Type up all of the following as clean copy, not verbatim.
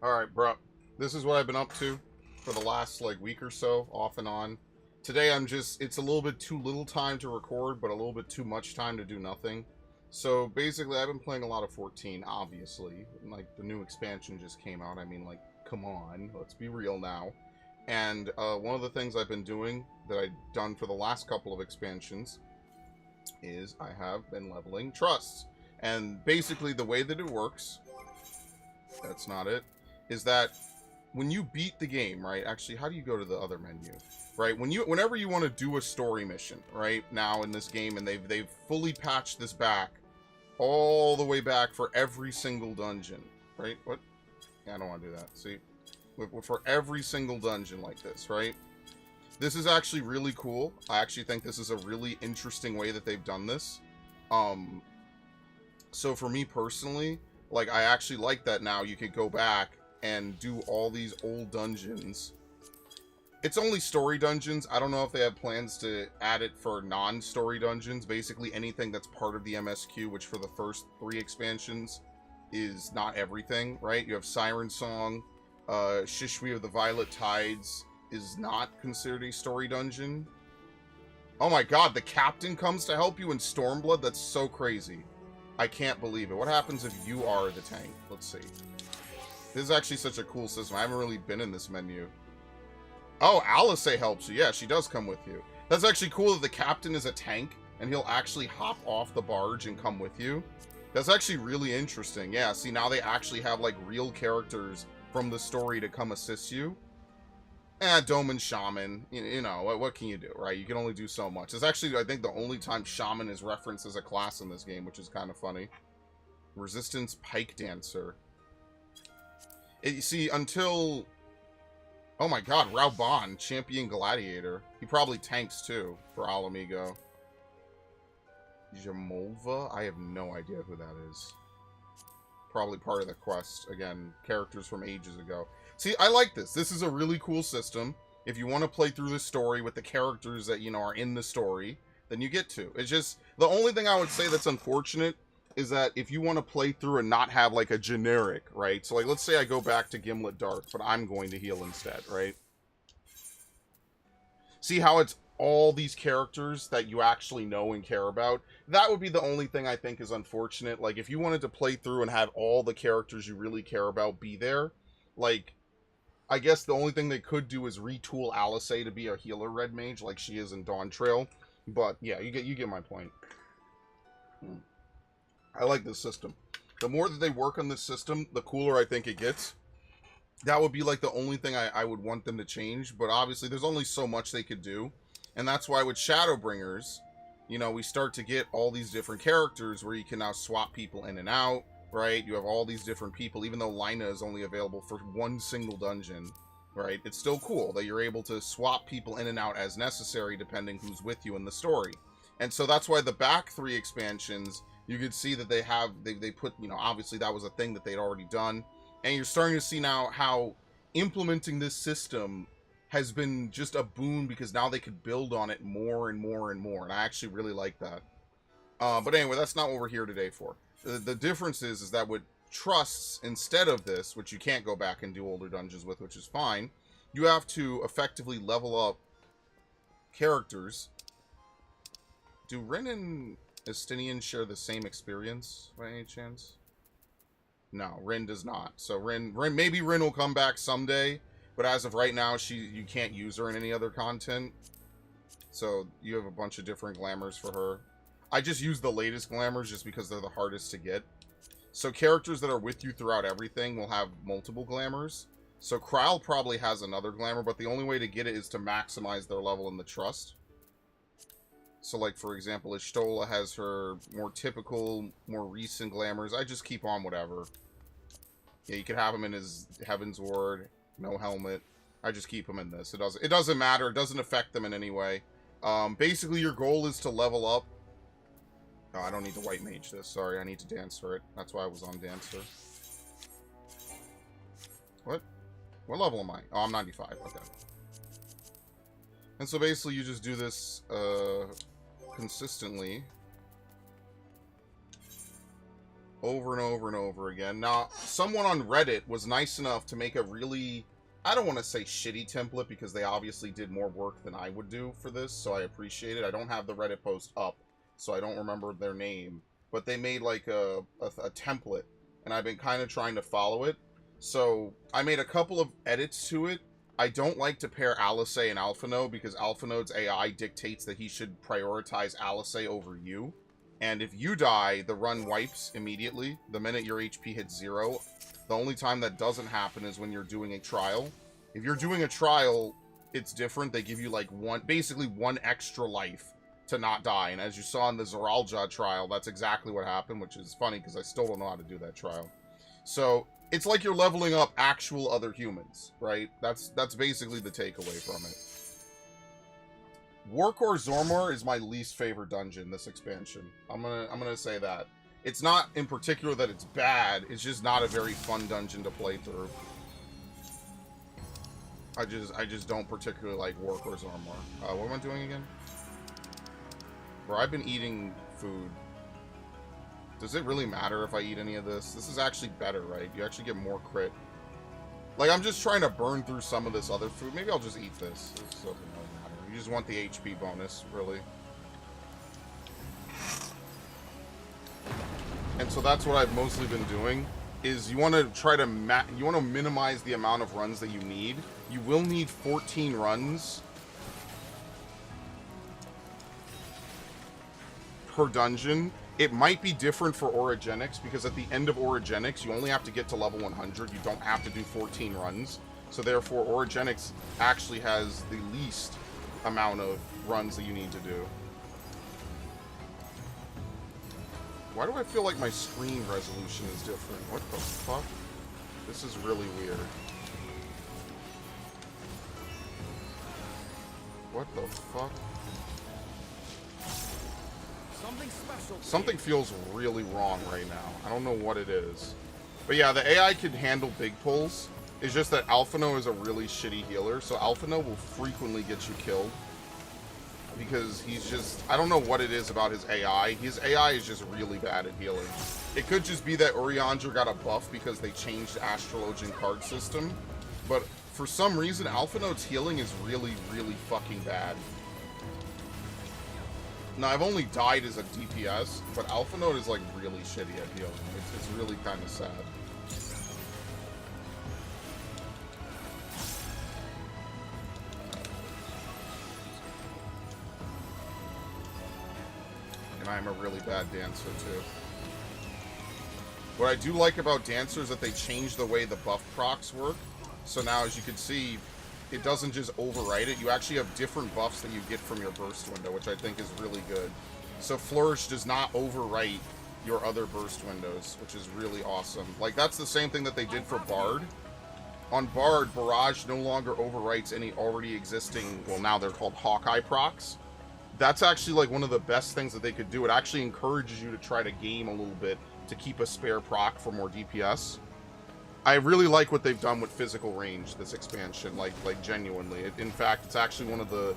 Alright, bro. This is what I've been up to for the last, like, week or so, off and on. Today it's a little bit too little time to record, but a little bit too much time to do nothing. So, basically, I've been playing a lot of 14, obviously. Like, the new expansion just came out. I mean, like, come on. Let's be real now. And, one of the things I've been doing that I've done for the last couple of expansions is I have been leveling trusts. And basically, the way that it works, that's not it, is that when you beat the game, right? Actually, how do you go to the other menu? Right? Whenever you want to do a story mission, right? Now in this game, and they've fully patched this back all the way back for every single dungeon, right? What? Yeah, I don't want to do that. See? For every single dungeon like this, right? This is actually really cool. I actually think this is a really interesting way that they've done this. So for me personally, like, I actually like that now you could go back and do all these old dungeons. It's only story dungeons. I don't know if they have plans to add it for non-story dungeons. Basically anything that's part of the MSQ, which for the first 3 expansions is not everything, right? You have Siren Song, Shishwi of the Violet Tides is not considered a story dungeon. Oh my god, the captain comes to help you in Stormblood? That's so crazy. I can't believe it. What happens if you are the tank? Let's see. This is actually such a cool system. I haven't really been in this menu. Oh, Alice helps you. Yeah, she does come with you. That's actually cool that the captain is a tank, and he'll actually hop off the barge and come with you. That's actually really interesting. Yeah, see, now they actually have, like, real characters from the story to come assist you. Doman Shaman. You know, what can you do, right? You can only do so much. It's actually, I think, the only time Shaman is referenced as a class in this game, which is kind of funny. Resistance Pike Dancer. You see, until... Oh my god, Rauban, Champion Gladiator. He probably tanks, too, for Alamigo. Jamolva? I have no idea who that is. Probably part of the quest. Again, characters from ages ago. See, I like this. This is a really cool system. If you want to play through the story with the characters that, you know, are in the story, then you get to. It's just, the only thing I would say that's unfortunate is that if you want to play through and not have, like, a generic, right? So, like, let's say I go back to Gimlet Dark, but I'm going to heal instead, right? See how it's all these characters that you actually know and care about? That would be the only thing I think is unfortunate. Like, if you wanted to play through and have all the characters you really care about be there, like, I guess the only thing they could do is retool Alice to be a healer red mage like she is in Dawntrail. But yeah, you get my point. I like this system. The more that they work on this system, the cooler I think it gets. That would be like the only thing I would want them to change, but obviously there's only so much they could do. And that's why with Shadowbringers, you know, we start to get all these different characters where you can now swap people in and out, right? You have all these different people, even though Lina is only available for one single dungeon, right? It's still cool that you're able to swap people in and out as necessary depending who's with you in the story. And so that's why the back 3 expansions, you could see that they put, you know, obviously that was a thing that they'd already done. And you're starting to see now how implementing this system has been just a boon because now they could build on it more and more and more. And I actually really like that. But anyway, that's not what we're here today for. The difference is that with trusts, instead of this, which you can't go back and do older dungeons with, which is fine, you have to effectively level up characters. Do Rin and Estinian share the same experience by any chance? No, Rin does not. So Rin, maybe Rin will come back someday, but as of right now, you can't use her in any other content. So you have a bunch of different glamours for her. I just use the latest glamours just because they're the hardest to get. So characters that are with you throughout everything will have multiple glamours. So Krile probably has another glamour, but the only way to get it is to maximize their level in the trust. So, like, for example, Ishtola has her more typical, more recent glamours. I just keep on whatever. Yeah, you could have him in his Heaven's Ward, no helmet. I just keep him in this. It doesn't matter. It doesn't affect them in any way. Basically, your goal is to level up. Oh, I don't need to white mage this. Sorry, I need to Dancer it. That's why I was on Dancer. What? What level am I? Oh, I'm 95. Okay. And so basically, you just do this, consistently. over and over and over again. Now, someone on Reddit was nice enough to make a really, I don't want to say shitty template, because they obviously did more work than I would do for this, so I appreciate it. I don't have the Reddit post up, so I don't remember their name, but they made like a template, and I've been kind of trying to follow it. So I made a couple of edits to it. I don't like to pair Alice and Alphino, because Alphinode's AI dictates that he should prioritize Alice over you. And if you die, the run wipes immediately the minute your HP hits 0. The only time that doesn't happen is when you're doing a trial. If you're doing a trial, it's different. They give you like basically one extra life to not die. And as you saw in the Zoralja trial, that's exactly what happened, which is funny because I still don't know how to do that trial. So it's like you're leveling up actual other humans, right? That's basically the takeaway from it. Warkor Zormor is my least favorite dungeon this expansion. I'm gonna say that. It's not in particular that it's bad, it's just not a very fun dungeon to play through. I just don't particularly like Warkor Zormor. What am I doing again? Bro, I've been eating food. Does it really matter if I eat any of this? This is actually better, right? You actually get more crit. Like, I'm just trying to burn through some of this other food. Maybe I'll just eat this. This doesn't really matter. You just want the HP bonus, really. And so that's what I've mostly been doing, is you want to try to minimize the amount of runs that you need. You will need 14 runs per dungeon. It might be different for Orogenics, because at the end of Orogenics, you only have to get to level 100. You don't have to do 14 runs. So therefore, Orogenics actually has the least amount of runs that you need to do. Why do I feel like my screen resolution is different? What the fuck? This is really weird. What the fuck? Something feels really wrong right now. I don't know what it is. But yeah, the AI can handle big pulls. It's just that Alphino is a really shitty healer, so Alphino will frequently get you killed. Because he's just, I don't know what it is about his AI. His AI is just really bad at healing. It could just be that Urianger got a buff because they changed the Astrologian card system. But for some reason, Alphinode's healing is really, really fucking bad. Now, I've only died as a DPS, but Alphanode is like really shitty at healing. It's really kind of sad. And I'm a really bad dancer too. What I do like about Dancer is that they changed the way the buff procs work. So now, as you can see, it doesn't just overwrite it. You actually have different buffs that you get from your burst window, which I think is really good. So Flourish does not overwrite your other burst windows, which is really awesome. Like, that's the same thing that they did for Bard. On Bard, Barrage no longer overwrites any already existing, well, now they're called Hawkeye procs. That's actually like one of the best things that they could do. It actually encourages you to try to game a little bit to keep a spare proc for more DPS. I really like what they've done with physical range this expansion, like genuinely. In fact, it's actually one of the...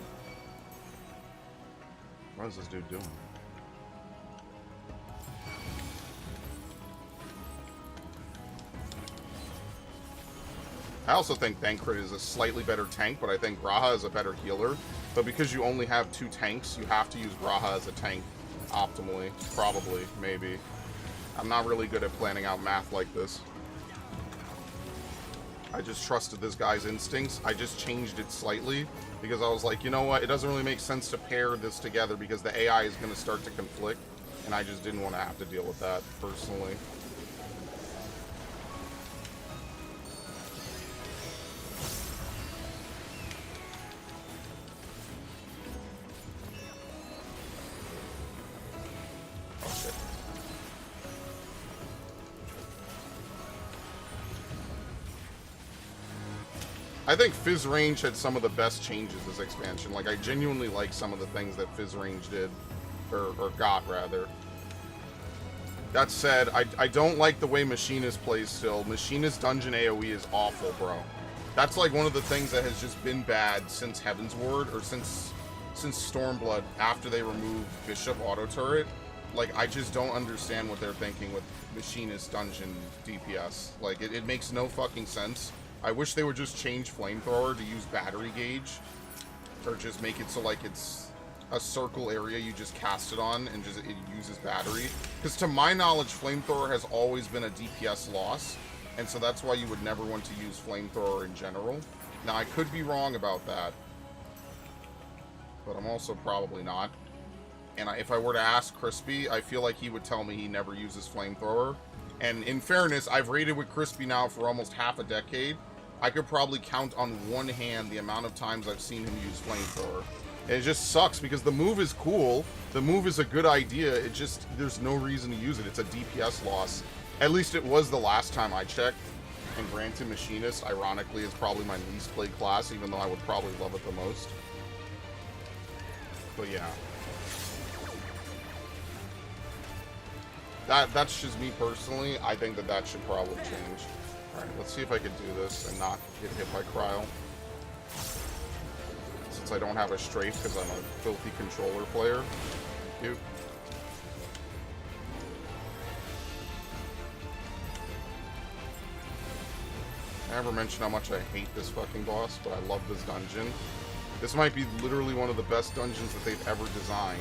What is this dude doing? I also think Thancred is a slightly better tank, but I think Graha is a better healer. But because you only have 2 tanks, you have to use Graha as a tank optimally. Probably, maybe. I'm not really good at planning out math like this. I just trusted this guy's instincts. I just changed it slightly because I was like, you know what? It doesn't really make sense to pair this together because the AI is going to start to conflict. And I just didn't want to have to deal with that personally. I think Fizz Range had some of the best changes this expansion. Like, I genuinely like some of the things that Fizz Range did, or got, rather. That said, I don't like the way Machinist plays still. Machinist Dungeon AoE is awful, bro. That's like one of the things that has just been bad since Heaven's Ward, or since Stormblood, after they removed Bishop Auto Turret. Like, I just don't understand what they're thinking with Machinist Dungeon DPS. Like, it makes no fucking sense. I wish they would just change Flamethrower to use battery gauge. Or just make it so, like, it's a circle area you just cast it on and just it uses battery. Because to my knowledge, Flamethrower has always been a DPS loss. And so that's why you would never want to use Flamethrower in general. Now, I could be wrong about that. But I'm also probably not. And if I were to ask Crispy, I feel like he would tell me he never uses Flamethrower. And in fairness, I've raided with Crispy now for almost half a decade. I could probably count on one hand the amount of times I've seen him use Flamethrower. And it just sucks because the move is cool. The move is a good idea. It just, there's no reason to use it. It's a DPS loss. At least it was the last time I checked. And granted, Machinist, ironically, is probably my least played class, even though I would probably love it the most. But yeah. That's just me personally. I think that should probably change. Alright, let's see if I can do this and not get hit by Cryo. Since I don't have a strafe because I'm a filthy controller player. Thank you. I never mentioned how much I hate this fucking boss, but I love this dungeon. This might be literally one of the best dungeons that they've ever designed.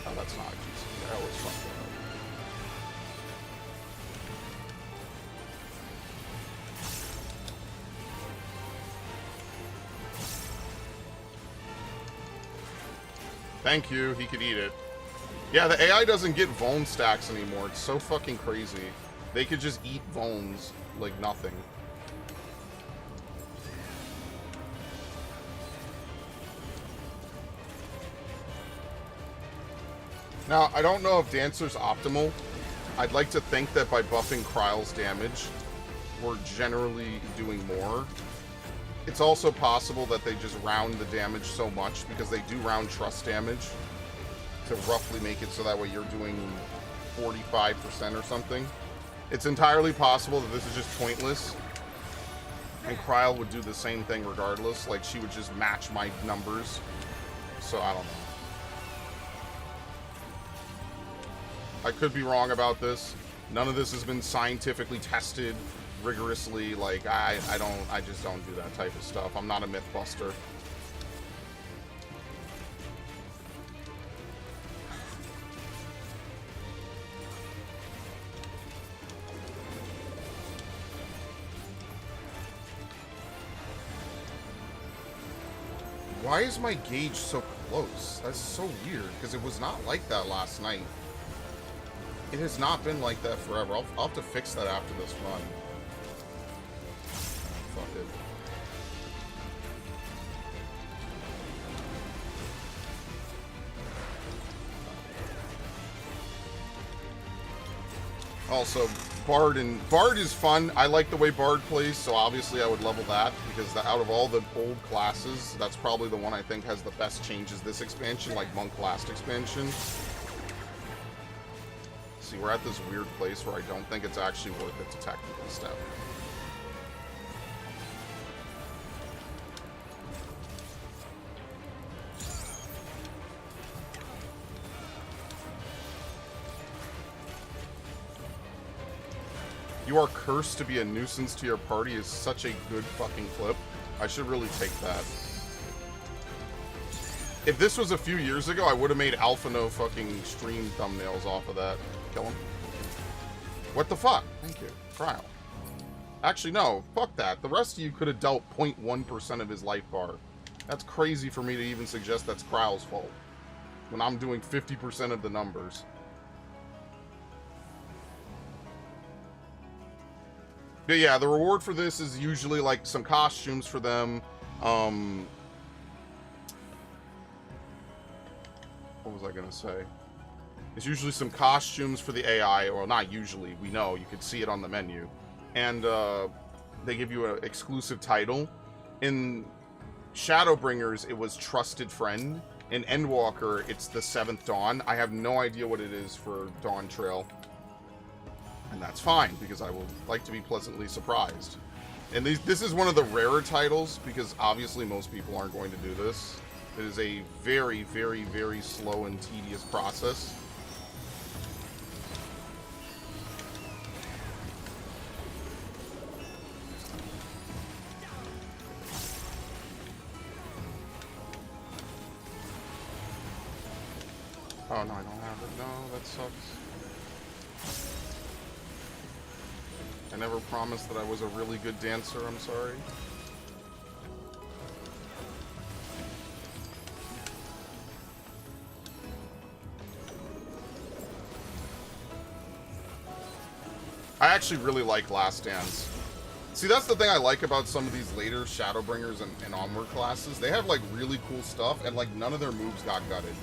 Oh, that's not easy. That was fucking up. Thank you, he could eat it. Yeah, the AI doesn't get Vuln stacks anymore. It's so fucking crazy. They could just eat Vulns like nothing. Now, I don't know if Dancer's optimal. I'd like to think that by buffing Kryle's damage, we're generally doing more. It's also possible that they just round the damage so much, because they do round trust damage, to roughly make it so that way you're doing 45% or something. It's entirely possible that this is just pointless, and Kryle would do the same thing regardless. Like, she would just match my numbers. So, I don't know. I could be wrong about this. None of this has been scientifically tested rigorously. Like, I just don't do that type of stuff. I'm not a myth buster. Why is my gauge so close? That's so weird, because it was not like that last night. It has not been like that forever. I'll have to fix that after this run. Fuck it. Also, Bard is fun. I like the way Bard plays, so obviously I would level that, because out of all the old classes, that's probably the one I think has the best changes this expansion, like Monk last expansion. See, we're at this weird place where I don't think it's actually worth it to technical step. You are cursed to be a nuisance to your party is such a good fucking clip. I should really take that. If this was a few years ago, I would have made Alphano fucking stream thumbnails off of that. Kill him. What the fuck? Thank you. Trial. Actually, no. Fuck that. The rest of you could have dealt 0.1% of his life bar. That's crazy for me to even suggest that's Kryle's fault, when I'm doing 50% of the numbers. But yeah, the reward for this is usually like some costumes for them. What was I gonna say? It's usually some costumes for the AI, or not usually, we know, you could see it on the menu. And they give you an exclusive title. In Shadowbringers, it was Trusted Friend. In Endwalker, it's the 7th Dawn. I have no idea what it is for Dawntrail. And that's fine, because I would like to be pleasantly surprised. And this is one of the rarer titles, because obviously most people aren't going to do this. It is a very, very, very slow and tedious process. Oh, no, I don't have it. No, that sucks. I never promised that I was a really good dancer, I'm sorry. I actually really like Last Dance. See, that's the thing I like about some of these later Shadowbringers and Onward classes. They have, like, really cool stuff, and, like, none of their moves got gutted.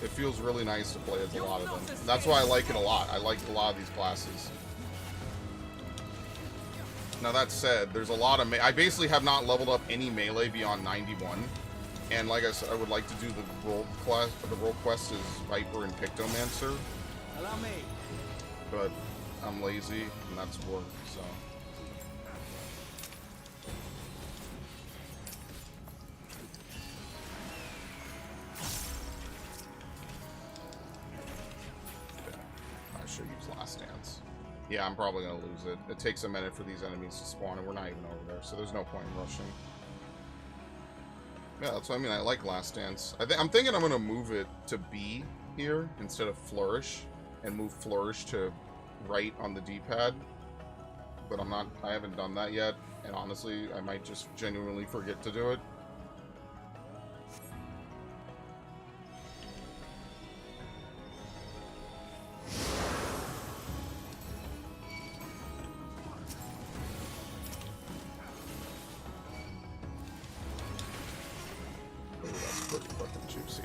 It feels really nice to play as a lot of them. And that's why I like it a lot. I like a lot of these classes. Now, that said, there's a lot of... I basically have not leveled up any melee beyond 91. And, like I said, I would like to do the role class. The role quest is Viper and Pictomancer. Allow me. But I'm lazy, and that's work, so... I should use Last Dance. Yeah, I'm probably gonna lose it. It takes a minute for these enemies to spawn, and we're not even over there, so there's no point in rushing. Yeah, that's what I mean. I like Last Dance. I'm thinking I'm gonna move it to B here instead of Flourish, and move Flourish to right on the D-pad. But I haven't done that yet, and honestly, I might just genuinely forget to do it.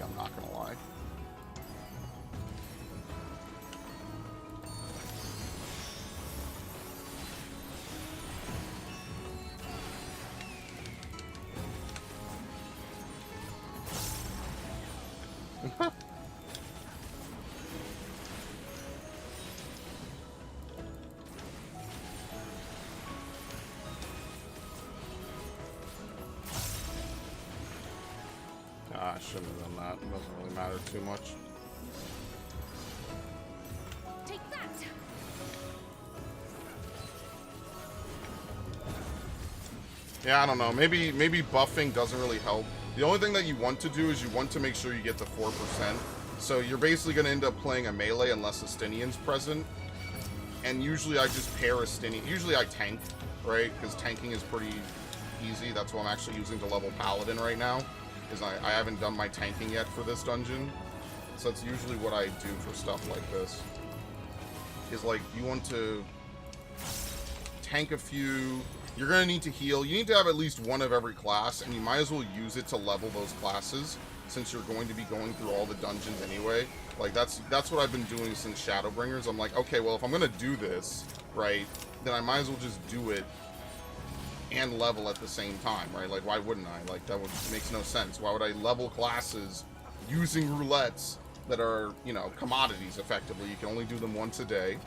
I'm not gonna lie. I shouldn't have done that. It doesn't really matter too much. Take that. Yeah, I don't know. Maybe buffing doesn't really help. The only thing that you want to do is you want to make sure you get the 4%. So you're basically going to end up playing a melee unless Astinian's present. And usually I just pair Astinian. Usually I tank, right? Because tanking is pretty easy. That's what I'm actually using to level Paladin right now. Is I haven't done my tanking yet for this dungeon. So that's usually what I do for stuff like this. Is like, you want to tank a few... You're going to need to heal. You need to have at least one of every class, and you might as well use it to level those classes, since you're going to be going through all the dungeons anyway. Like, that's what I've been doing since Shadowbringers. I'm like, okay, well, if I'm going to do this, right, then I might as well just do it and level at the same time, right? Like, why wouldn't I? Like, that makes no sense. Why would I level classes using roulettes that are, you know, commodities, effectively? You can only do them once a day.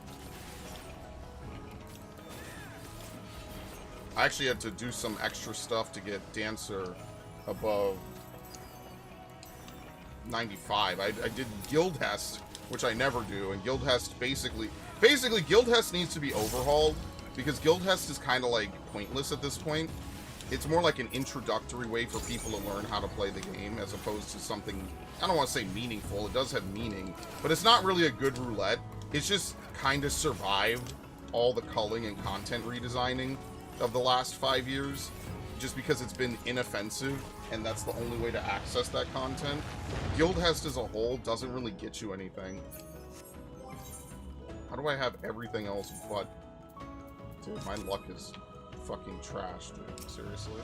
I actually had to do some extra stuff to get Dancer above 95. I did Guildhest, which I never do, and Guildhest basically Guildhest needs to be overhauled, because Guildhest is kind of like pointless at this point. It's more like an introductory way for people to learn how to play the game, as opposed to something, I don't want to say meaningful, it does have meaning, but it's not really a good roulette. It's just kind of survived all the culling and content redesigning of the last 5 years, just because it's been inoffensive, and that's the only way to access that content. Guildhest as a whole doesn't really get you anything. How do I have everything else but... Dude, my luck is fucking trash, dude. Seriously.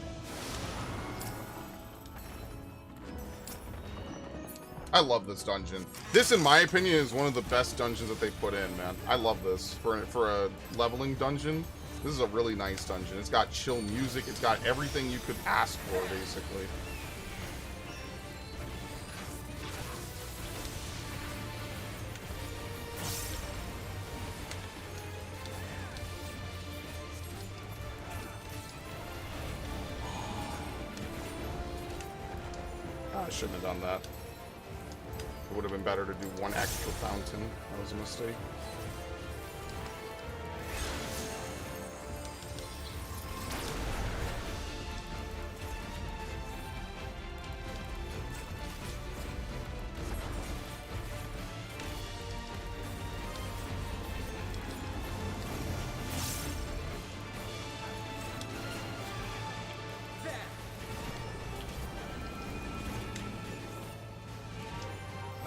I love this dungeon. This, in my opinion, is one of the best dungeons that they put in, man. I love this. For a leveling dungeon, this is a really nice dungeon. It's got chill music. It's got everything you could ask for, basically. I shouldn't have done that. It would have been better to do one extra fountain. That was a mistake.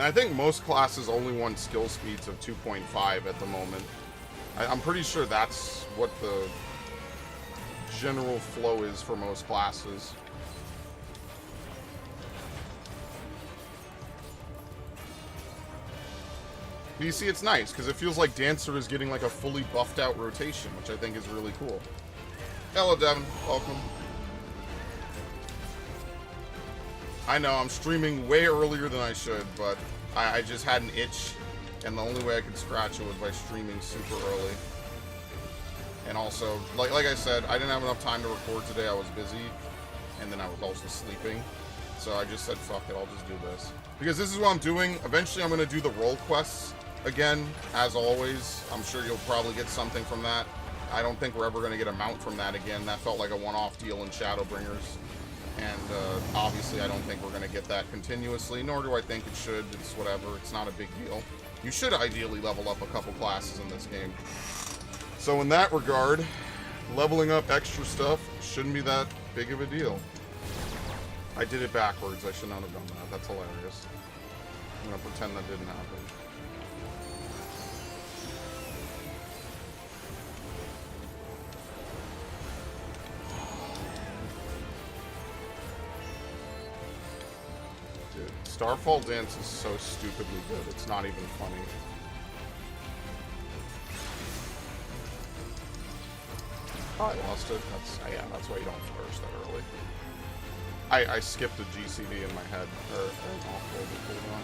And I think most classes only want skill speeds of 2.5 at the moment. I'm pretty sure that's what the general flow is for most classes. But you see, it's nice, because it feels like Dancer is getting like a fully buffed out rotation, which I think is really cool. Hello, Devin. Welcome. I know, I'm streaming way earlier than I should, but I just had an itch, and the only way I could scratch it was by streaming super early. And also, like I said, I didn't have enough time to record today. I was busy, and then I was also sleeping. So I just said, fuck it, I'll just do this. Because this is what I'm doing. Eventually, I'm going to do the role quests again, as always. I'm sure you'll probably get something from that. I don't think we're ever going to get a mount from that again. That felt like a one-off deal in Shadowbringers. And obviously, I don't think we're going to get that continuously, nor do I think it should. It's whatever. It's not a big deal. You should ideally level up a couple classes in this game. So in that regard, leveling up extra stuff shouldn't be that big of a deal. I did it backwards. I should not have done that. That's hilarious. I'm going to pretend that didn't happen. Dude, Starfall Dance is so stupidly good. It's not even funny. Oh, I lost it. Yeah, that's why you don't flourish that early. I skipped a GCD in my head, or an offload cooldown.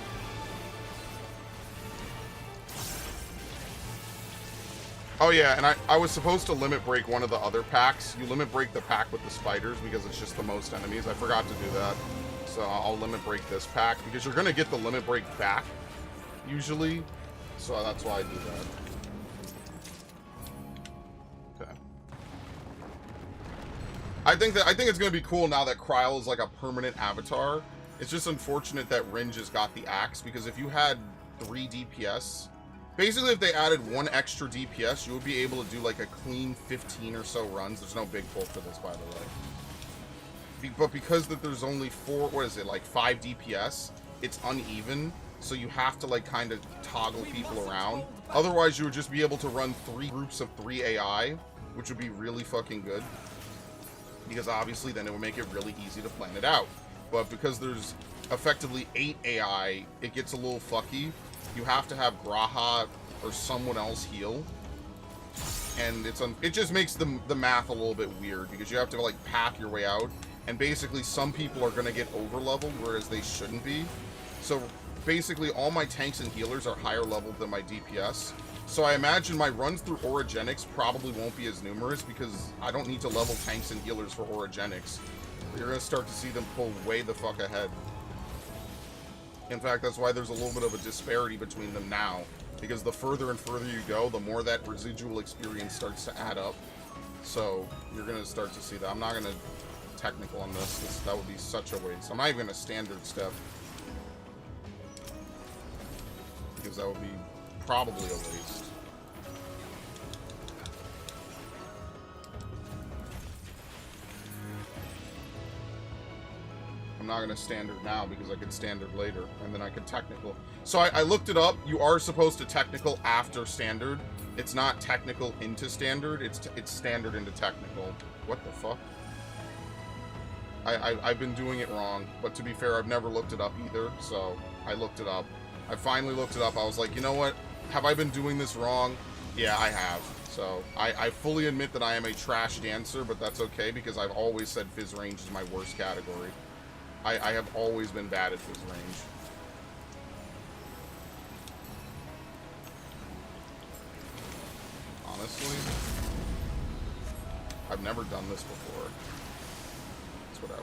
Oh yeah, and I was supposed to limit break one of the other packs. You limit break the pack with the spiders because it's just the most enemies. I forgot to do that. So I'll limit break this pack because you're going to get the limit break back, usually. So that's why I do that. I think it's gonna be cool now that Kryl is like a permanent avatar. It's just unfortunate that Rin just got the axe, because if you had 3 DPS, basically if they added 1 extra DPS, you would be able to do like a clean 15 or so runs. There's no big pull for this, by the way. But because that there's only 5 DPS, it's uneven. So you have to like kind of toggle people around. Otherwise, you would just be able to run 3 groups of 3 AI, which would be really fucking good. Because obviously then it would make it really easy to plan it out. But because there's effectively 8 AI, it gets a little fucky. You have to have Graha or someone else heal. And it just makes the math a little bit weird, because you have to like path your way out. And basically some people are going to get over leveled, whereas they shouldn't be. So basically all my tanks and healers are higher leveled than my DPS. So I imagine my runs through Orogenics probably won't be as numerous, because I don't need to level tanks and healers for Orogenics. You're going to start to see them pull way the fuck ahead. In fact, that's why there's a little bit of a disparity between them now. Because the further and further you go, the more that residual experience starts to add up. So you're going to start to see that. I'm not going to technical on this. That would be such a waste. I'm not even going to standard step. Because that would be probably a waste. I'm not going to standard now because I could standard later, and then I could technical. So I looked it up. You are supposed to technical after standard. It's not technical into standard. It's standard into technical. What the fuck? I've been doing it wrong, but to be fair, I've never looked it up either, so I looked it up. I finally looked it up. I was like, you know what? Have I been doing this wrong? Yeah, I have. So I fully admit that I am a trash dancer, but that's okay, because I've always said Fizz range is my worst category. I have always been bad at Fizz range. Honestly, I've never done this before. It's whatever.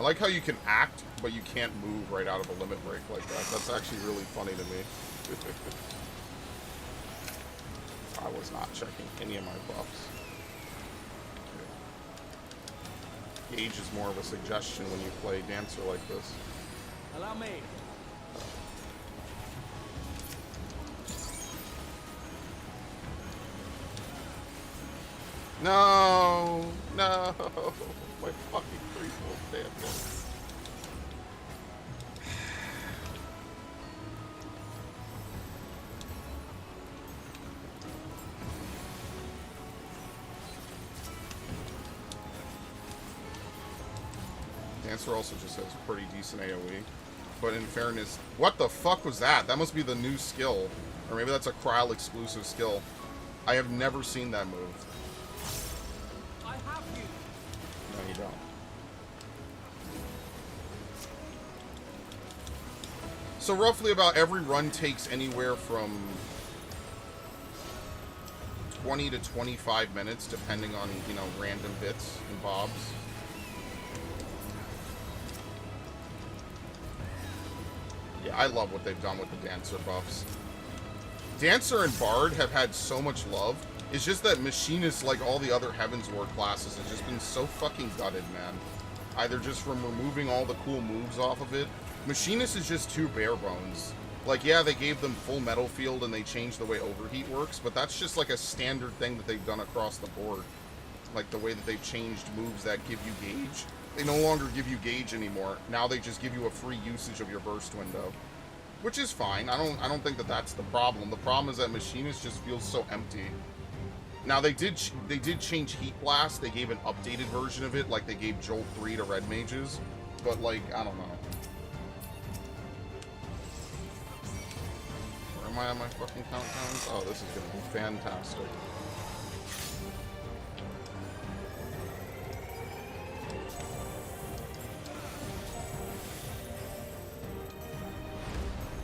I like how you can act, but you can't move right out of a limit break like that. That's actually really funny to me. I was not checking any of my buffs. Gauge is more of a suggestion when you play Dancer like this. Allow me. No! No! My fucking creep will damn it. Dancer also just has pretty decent AoE. But in fairness... What the fuck was that? That must be the new skill. Or maybe that's a Kryl exclusive skill. I have never seen that move. I have you. No, you don't. So roughly about every run takes anywhere from 20 to 25 minutes, depending on, you know, random bits and bobs. Yeah, I love what they've done with the Dancer buffs. Dancer and Bard have had so much love. It's just that Machinist, like all the other Heavensward classes, has just been so fucking gutted, man. Either just from removing all the cool moves off of it. Machinist is just too bare bones. Like, yeah, they gave them full metal field and they changed the way overheat works, but that's just like a standard thing that they've done across the board. Like the way that they've changed moves that give you gauge. They no longer give you gauge anymore. Now they just give you a free usage of your burst window. Which is fine. I don't think that that's the problem. The problem is that Machinist just feels so empty. Now they did change Heat Blast. They gave an updated version of it, like they gave Jolt 3 to Red Mages. But like, I don't know. Where am I on my fucking countdowns? Oh, this is gonna be fantastic.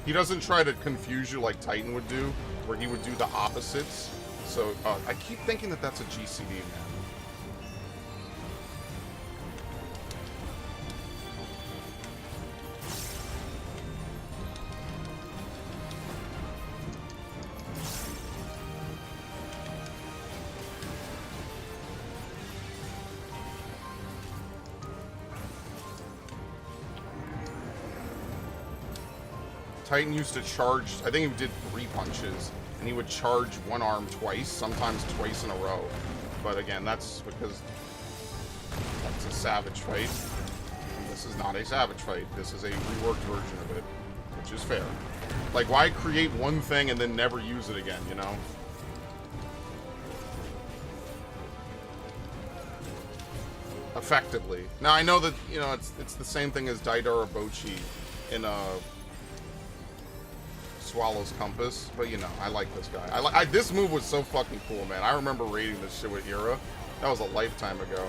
He doesn't try to confuse you like Titan would do, where he would do the opposites. So, I keep thinking that that's a GCD, man. Titan used to charge, I think he did 3 punches, and he would charge one arm twice, sometimes twice in a row. But again, that's because that's a Savage fight. And this is not a Savage fight. This is a reworked version of it, which is fair. Like, why create one thing and then never use it again, you know? Effectively. Now, I know that, you know, it's the same thing as Daidara Bochi in Swallow's Compass, but you know, I like this guy. This move was so fucking cool, man. I remember raiding this shit with Ira. That was a lifetime ago.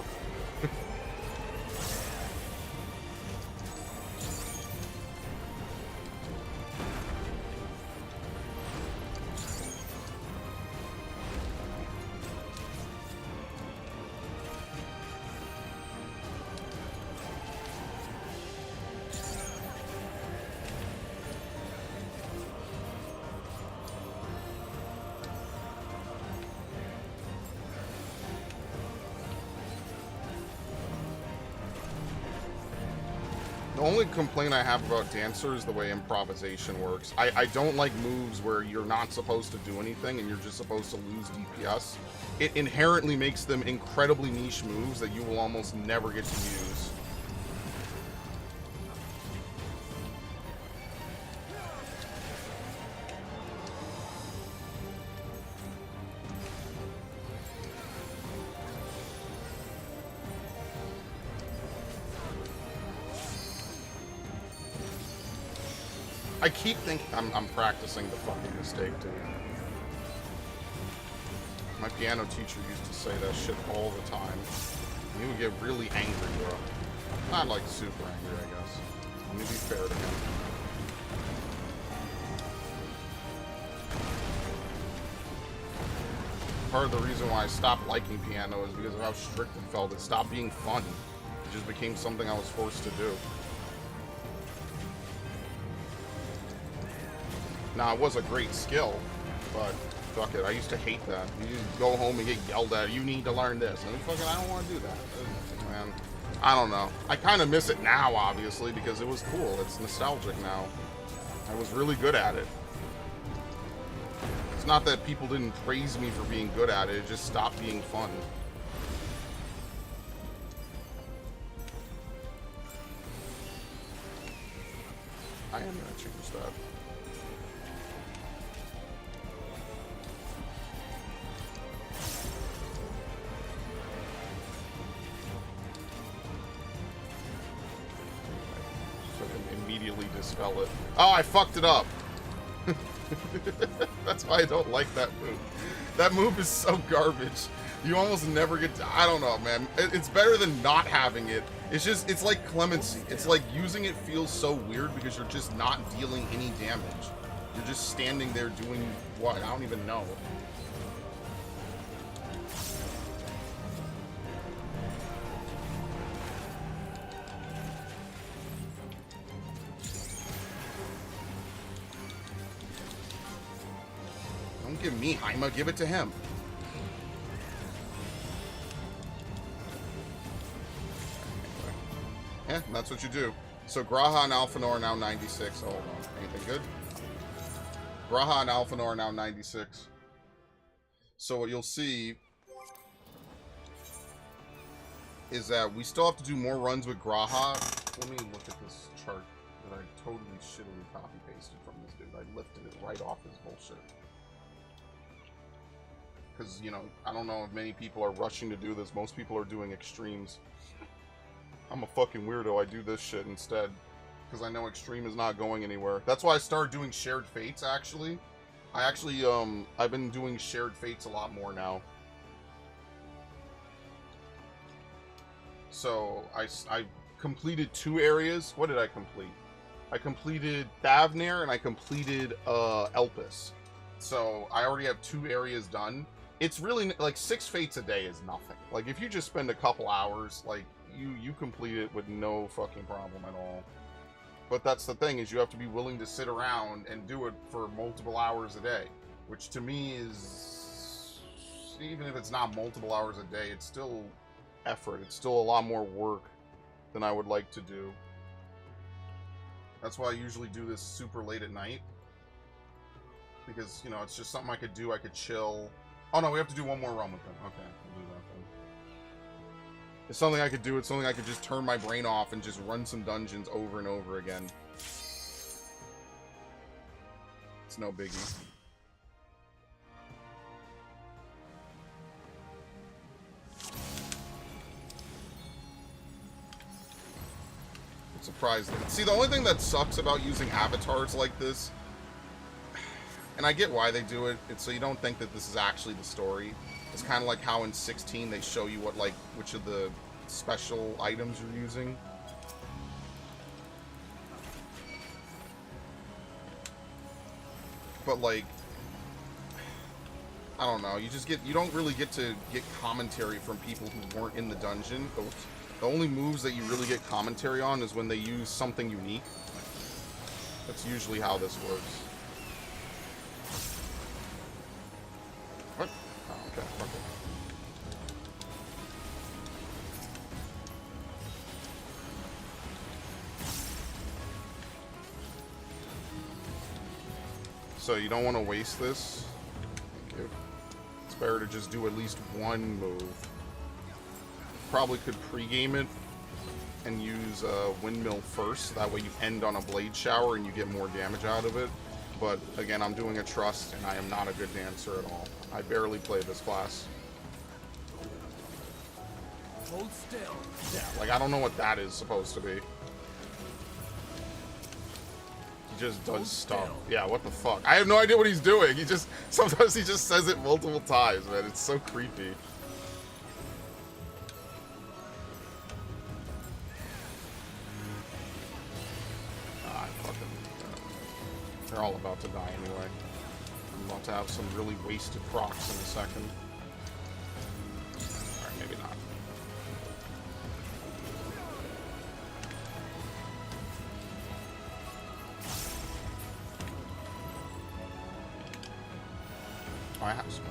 The only complaint I have about Dancer is the way improvisation works. I don't like moves where you're not supposed to do anything and you're just supposed to lose DPS. It inherently makes them incredibly niche moves that you will almost never get to use. I keep thinking I'm practicing the fucking mistake, dude. My piano teacher used to say that shit all the time. He would get really angry, bro. Not like super angry, I guess. Let me be fair to him. Part of the reason why I stopped liking piano is because of how strict it felt. It stopped being fun. It just became something I was forced to do. Now, it was a great skill, but fuck it, I used to hate that. You just go home and get yelled at, you need to learn this. And fucking, I don't want to do that. Man, I don't know. I kind of miss it now, obviously, because it was cool. It's nostalgic now. I was really good at it. It's not that people didn't praise me for being good at it, it just stopped being fun. I am gonna change that. immediately dispel it. Oh, I fucked it up. That's why I don't like that move. That move is so garbage. You almost never get to, I don't know, man. It's better than not having it. It's just, it's like clemency. It's like using it feels so weird because you're just not dealing any damage. You're just standing there doing what? I don't even know. Don't give me Haima, give it to him. Yeah, that's what you do. So Graha and Alphanor are now 96. Oh, hold on. Anything good? Graha and Alphanor are now 96. So what you'll see is that we still have to do more runs with Graha. Let me look at this chart that I totally shittily copy-pasted from this dude. I lifted it right off his bullshit. Because, you know, I don't know if many people are rushing to do this. Most people are doing extremes. I'm a fucking weirdo. I do this shit instead. Because I know extreme is not going anywhere. That's why I started doing shared fates, actually. I've been doing shared fates a lot more now. So, I completed 2 areas. What did I complete? I completed Thavnir and I completed Elpis. So, I already have 2 areas done. It's really, like, 6 fates a day is nothing. Like, if you just spend a couple hours, like, you complete it with no fucking problem at all. But that's the thing, is you have to be willing to sit around and do it for multiple hours a day. Which to me is, even if it's not multiple hours a day, it's still effort. It's still a lot more work than I would like to do. That's why I usually do this super late at night. Because, you know, it's just something I could do. I could chill. Oh no, we have to do one more run with them. Okay, we'll do that then. It's something I could do. It's something I could just turn my brain off and just run some dungeons over and over again. It's no biggie. I'm surprised. See, the only thing that sucks about using avatars like this, and I get why they do it, it's so you don't think that this is actually the story. It's kind of like how in 16 they show you what, like, which of the special items you're using. But, like, I don't know, you don't really get to get commentary from people who weren't in the dungeon. The only moves that you really get commentary on is when they use something unique. That's usually how this works. What? Oh, okay, okay. So you don't want to waste this. Thank you. It's better to just do at least one move. Probably could pregame it and use Windmill first. That way you end on a Blade Shower and you get more damage out of it. But again, I'm doing a Trust and I am not a good dancer at all. I barely play this class. Hold still. Yeah, like I don't know what that is supposed to be. He just does stuff. Yeah, what the fuck? I have no idea what he's doing. Sometimes he just says it multiple times, man. It's so creepy. They're all about to die anyway. I'm about to have some really wasted procs in a second. Alright, maybe not. Oh, I have some.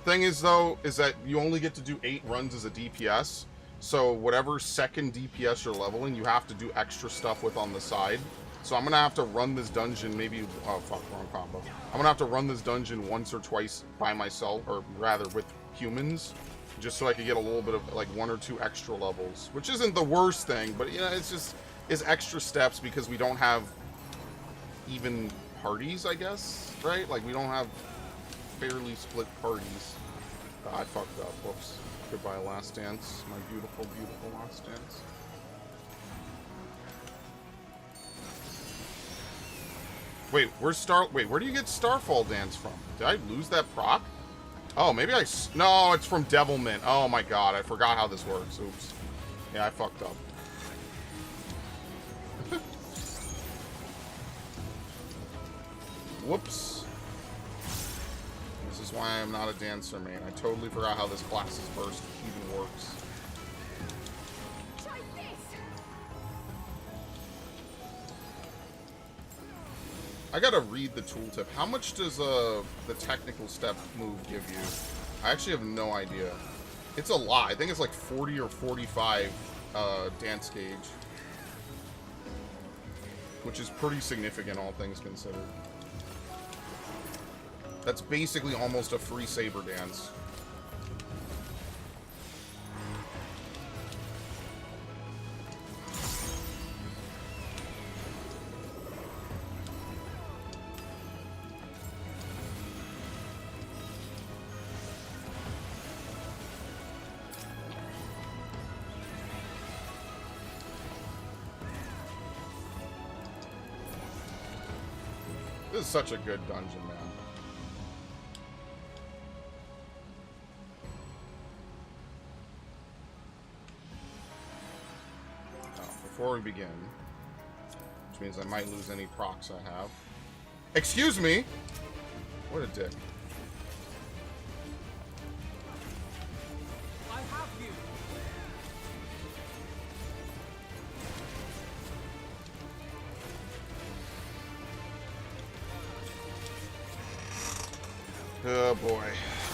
Thing is, though, is that you only get to do 8 runs as a DPS. So whatever second DPS you're leveling, you have to do extra stuff with on the side. So I'm going to have to run this dungeon maybe... Oh, fuck, wrong combo. I'm going to have to run this dungeon once or twice by myself, or rather with humans, just so I could get a little bit of, like, 1 or 2 extra levels. Which isn't the worst thing, but, you know, it's extra steps because we don't have even parties, I guess, right? Like, we don't have fairly split parties. I fucked up. Whoops. Goodbye, Last Dance. My beautiful, beautiful Last Dance. Wait, where do you get Starfall Dance from? Did I lose that proc? Oh, maybe no, it's from Devilment. Oh my god, I forgot how this works. Oops. Yeah, I fucked up. Whoops. This is why I'm not a dancer, man. I totally forgot how this class's burst even works. I gotta read the tooltip. How much does the technical step move give you? I actually have no idea. It's a lot. I think it's like 40 or 45 dance gauge. Which is pretty significant, all things considered. That's basically almost a free saber dance. This is such a good dungeon, man. Before we begin, which means I might lose any procs I have. Excuse me! What a dick. I have you. Oh boy.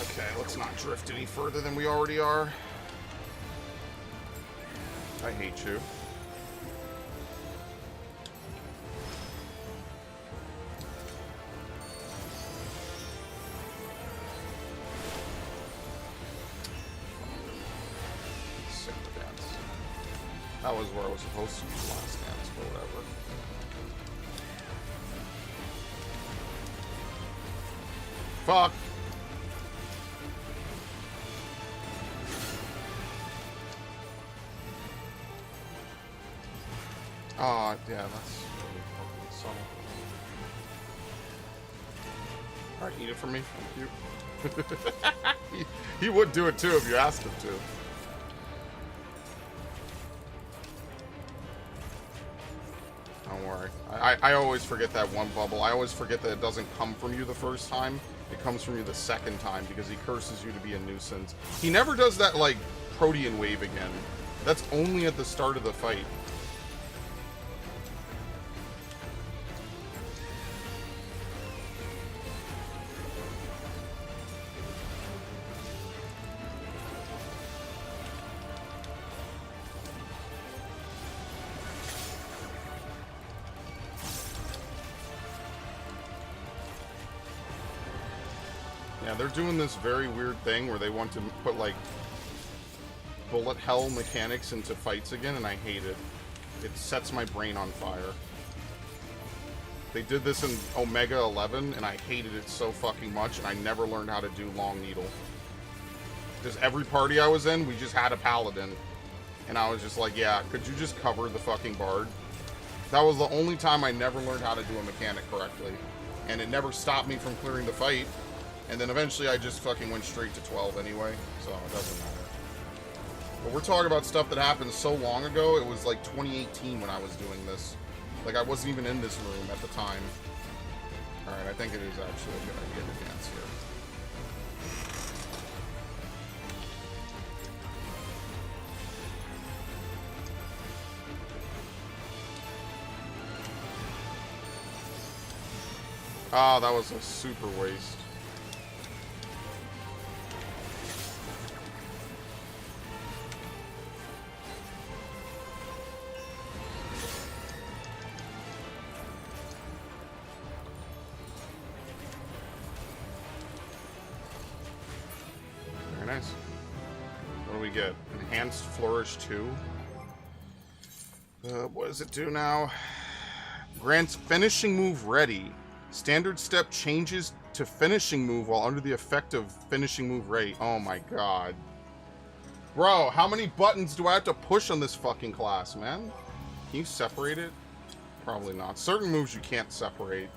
Okay, let's not drift any further than we already are. I hate you. That was where I was supposed to use last dance, but whatever. Fuck! Oh, yeah, that's really fucking subtle. Alright, eat it for me. Thank you. he would do it too if you asked him to. Don't worry. I always forget that one bubble. I always forget that it doesn't come from you the first time. It comes from you the second time because he curses you to be a nuisance. He never does that, like, Protean wave again. That's only at the start of the fight. Yeah, they're doing this very weird thing where they want to put, like, bullet hell mechanics into fights again, and I hate it. It sets my brain on fire. They did this in Omega 11, and I hated it so fucking much, and I never learned how to do Long Needle. Just every party I was in, we just had a paladin. And I was just like, yeah, could you just cover the fucking bard? That was the only time I never learned how to do a mechanic correctly. And it never stopped me from clearing the fight. And then eventually I just fucking went straight to 12 anyway, so it doesn't matter. But we're talking about stuff that happened so long ago, it was like 2018 when I was doing this. Like, I wasn't even in this room at the time. Alright, I think it is actually a good idea to dance here. Ah, that was a super waste. Very nice. What do we get? Enhanced Flourish 2? What does it do now? Grants finishing move ready. Standard step changes to finishing move while under the effect of finishing move rate. Oh my god. Bro, how many buttons do I have to push on this fucking class, man? Can you separate it? Probably not. Certain moves you can't separate.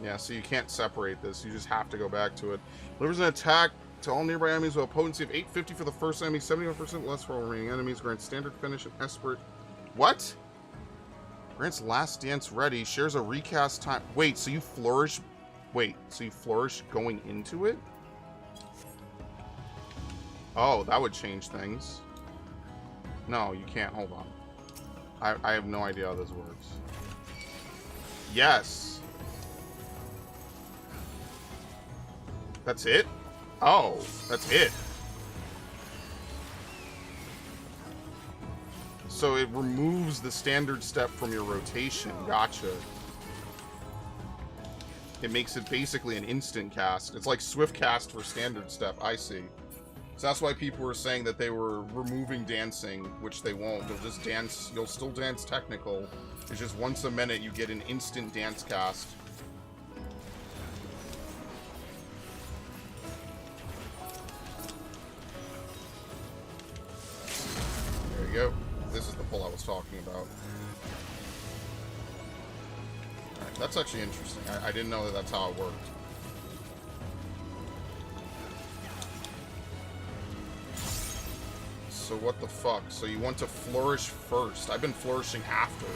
Yeah, so you can't separate this. You just have to go back to it. Delivers an attack to all nearby enemies with a potency of 850 for the first enemy, 71% less for all remaining enemies. Grants standard finish and expert. What? Grants last dance ready. Shares a recast time. Wait, so you flourish. Wait, so you flourish going into it? Oh, that would change things. No, you can't. Hold on. I have no idea how this works. Yes. That's it? Oh, that's it. So it removes the standard step from your rotation. Gotcha. It makes it basically an instant cast. It's like swift cast for standard step. I see. So that's why people were saying that they were removing dancing, which they won't. They'll just dance. You'll still dance technical. It's just once a minute you get an instant dance cast. There you go. This is the pull I was talking about. Alright, that's actually interesting. I didn't know that that's how it worked. So what the fuck? So you want to flourish first. I've been flourishing after.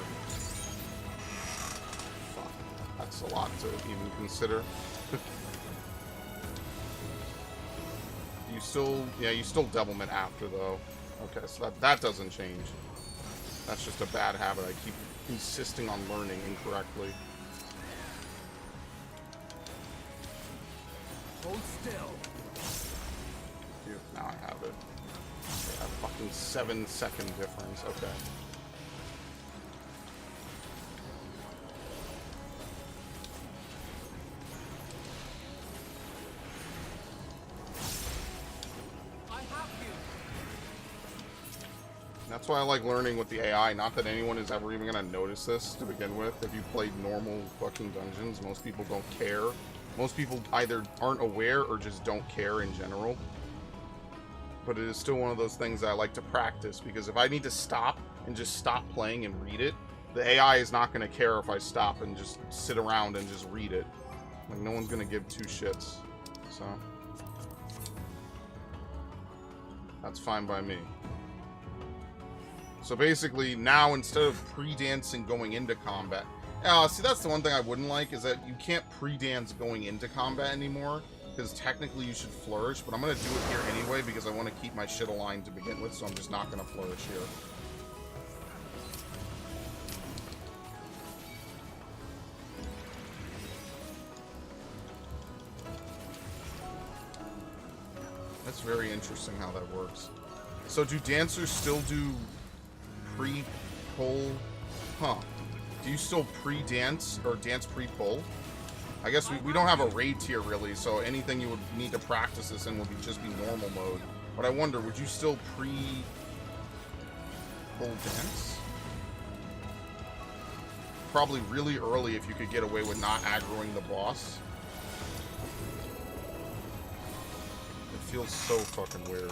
Fuck. That's a lot to even consider. You still... Yeah, you still devilment after, though. Okay, so that doesn't change. That's just a bad habit. I keep insisting on learning incorrectly. Hold still. Dude, now I have it. A fucking 7-second difference. Okay. I have you. That's why I like learning with the AI. Not that anyone is ever even gonna notice this to begin with. If you played normal fucking dungeons, most people don't care. Most people either aren't aware or just don't care in general. But it is still one of those things that I like to practice, because if I need to stop and just stop playing and read it, the AI is not going to care if I stop and just sit around and just read it. Like, no one's going to give two shits. So, that's fine by me. So basically, now instead of pre-dancing going into combat... see, that's the one thing I wouldn't like, is that you can't pre-dance going into combat anymore. Because technically you should flourish, but I'm going to do it here anyway because I want to keep my shit aligned to begin with, so I'm just not going to flourish here. That's very interesting how that works. So do dancers still do pre-pull? Huh. Do you still pre-dance or dance pre-pull? I guess we don't have a raid tier really, so anything you would need to practice this in would just be normal mode. But I wonder, would you still pre-pull dance? Probably really early if you could get away with not aggroing the boss. It feels so fucking weird.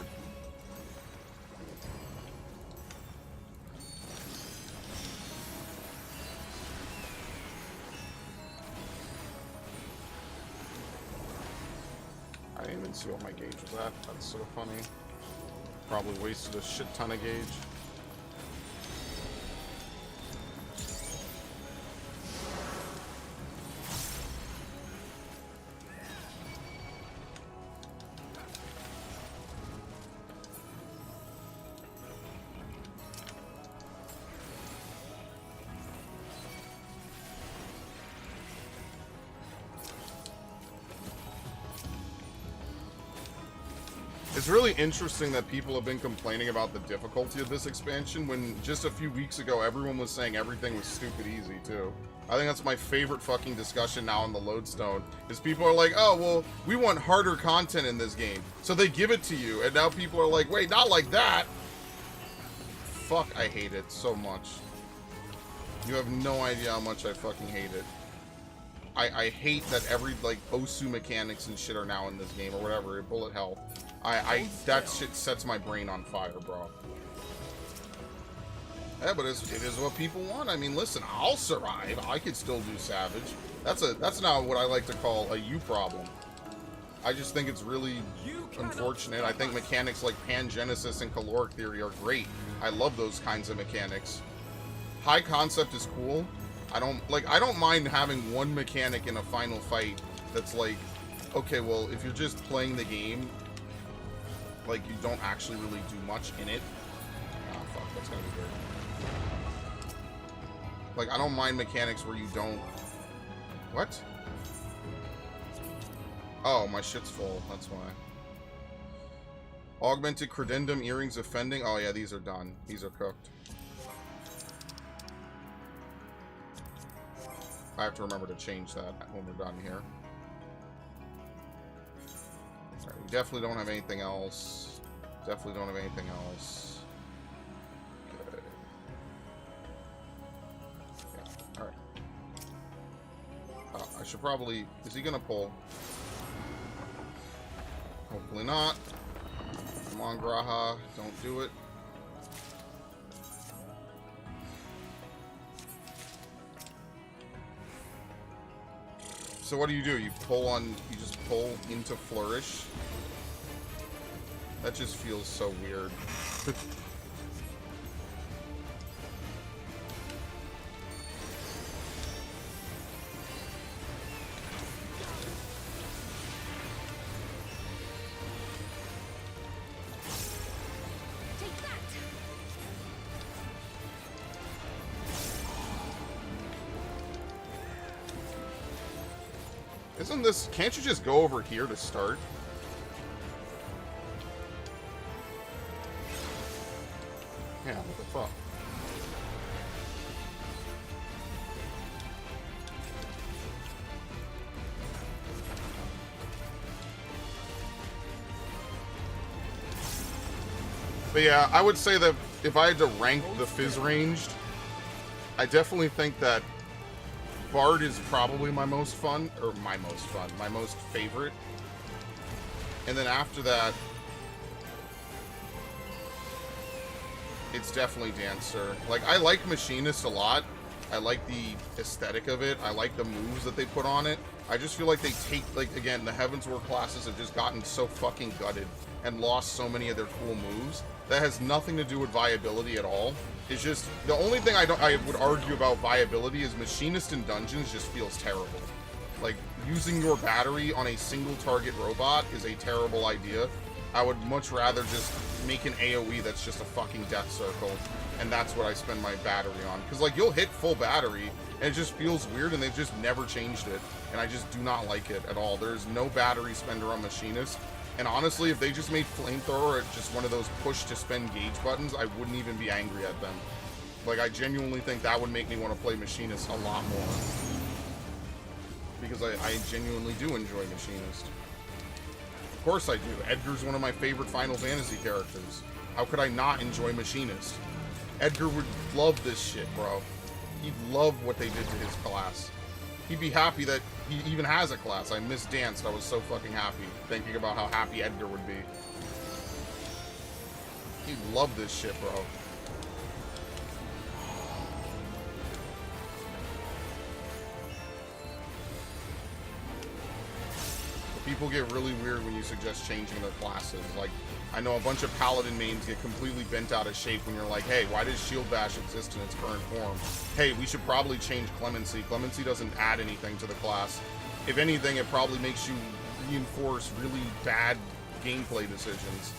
I didn't even see what my gauge was at. That's so funny. Probably wasted a shit ton of gauge. It's really interesting that people have been complaining about the difficulty of this expansion when just a few weeks ago everyone was saying everything was stupid easy too. I think that's my favorite fucking discussion now on the Lodestone, is people are like, oh, well, we want harder content in this game. So they give it to you, and now people are like, wait, not like that. Fuck, I hate it so much. You have no idea how much I fucking hate it. I hate that every, like, Osu mechanics and shit are now in this game, or whatever, bullet hell. That shit sets my brain on fire, bro. Yeah, but it is what people want. I mean, listen, I'll survive. I could still do Savage. That's not what I like to call a you problem. I just think it's really unfortunate. I think mechanics like Pangenesis and Caloric Theory are great. I love those kinds of mechanics. High concept is cool. I don't mind having one mechanic in a final fight that's like, okay, well, if you're just playing the game, like, you don't actually really do much in it. Oh, fuck, that's gonna be weird. Like, I don't mind mechanics where you don't... What? Oh, my shit's full. That's why. Augmented Credendum, Earrings of Fending. Oh, yeah, these are done. These are cooked. I have to remember to change that when we're done here. Alright, we definitely don't have anything else. Definitely don't have anything else. Okay. Yeah, alright. I should probably... Is he gonna pull? Hopefully not. Come on, Graha. Don't do it. So what do? You pull on... You just pull into Flourish? That just feels so weird. Isn't this... Can't you just go over here to start? Yeah, what the fuck? But yeah, I would say that if I had to rank the Fizz ranged, I definitely think that Bard is probably my most fun, or my most favorite. And then after that, it's definitely Dancer. Like, I like Machinist a lot. I like the aesthetic of it. I like the moves that they put on it. I just feel like they take, like, again, the Heavensward classes have just gotten so fucking gutted and lost so many of their cool moves. That has nothing to do with viability at all. It's just, the only thing I would argue about viability is Machinist in dungeons just feels terrible. Like, using your battery on a single target robot is a terrible idea. I would much rather just make an AoE that's just a fucking death circle, and that's what I spend my battery on. Because, like, you'll hit full battery, and it just feels weird, and they've just never changed it. And I just do not like it at all. There's no battery spender on Machinist. And honestly, if they just made Flamethrower just one of those push-to-spend gauge buttons, I wouldn't even be angry at them. Like, I genuinely think that would make me want to play Machinist a lot more. Because I genuinely do enjoy Machinist. Of course I do. Edgar's one of my favorite Final Fantasy characters. How could I not enjoy Machinist? Edgar would love this shit, bro. He'd love what they did to his class. He'd be happy that he even has a class. I misdanced. I was so fucking happy thinking about how happy Edgar would be. He'd love this shit, bro. People get really weird when you suggest changing their classes. Like, I know a bunch of Paladin mains get completely bent out of shape when you're like, hey, why does Shield Bash exist in its current form? Hey, we should probably change Clemency. Clemency doesn't add anything to the class. If anything, it probably makes you reinforce really bad gameplay decisions.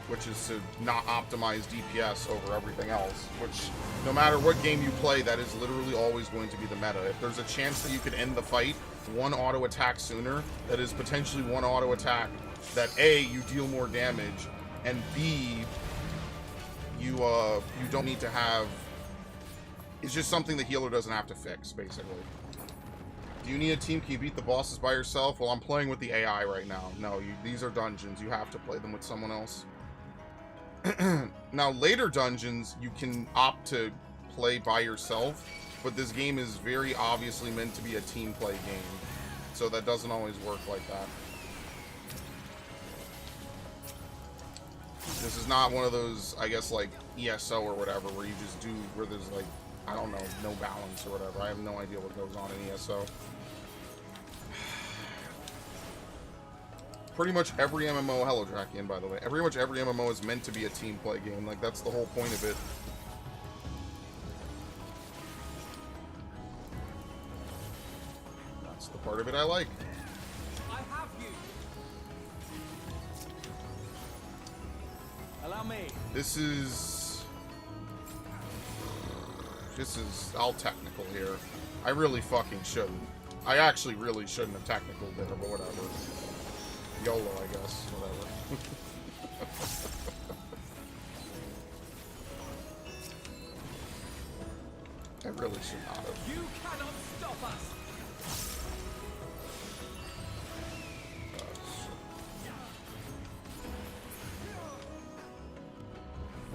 Which is to not optimize DPS over everything else. Which, no matter what game you play, that is literally always going to be the meta. If there's a chance that you could end the fight one auto attack sooner, that is potentially one auto attack that A, you deal more damage, and B, you don't need to have... It's just something the healer doesn't have to fix, basically. Do you need a team? Can you beat the bosses by yourself? Well, I'm playing with the AI right now. No, these are dungeons. You have to play them with someone else. Now, later dungeons, you can opt to play by yourself, but this game is very obviously meant to be a team play game, so that doesn't always work like that. This is not one of those, I guess, like, ESO or whatever, where you just do, where there's, like, I don't know, no balance or whatever. I have no idea what goes on in ESO. Pretty much every MMO, hello Drakian, by the way, pretty much every MMO is meant to be a team play game. Like, that's the whole point of it. That's the part of it I like. I have you. Allow me. This is all technical here. I really fucking shouldn't. I actually really shouldn't have technical there, but whatever. YOLO, I guess. Whatever. I really should not have. You cannot stop us.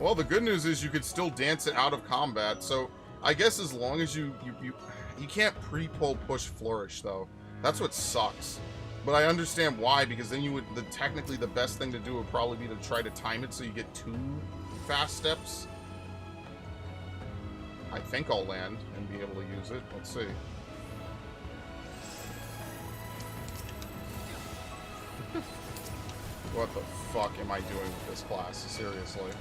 Well, the good news is you could still dance it out of combat, so I guess as long as you can't pre-pull push flourish, though. That's what sucks. But I understand why, because then you would, technically the best thing to do would probably be to try to time it so you get 2 fast steps. I think I'll land and be able to use it. Let's see. What the fuck am I doing with this class? Seriously.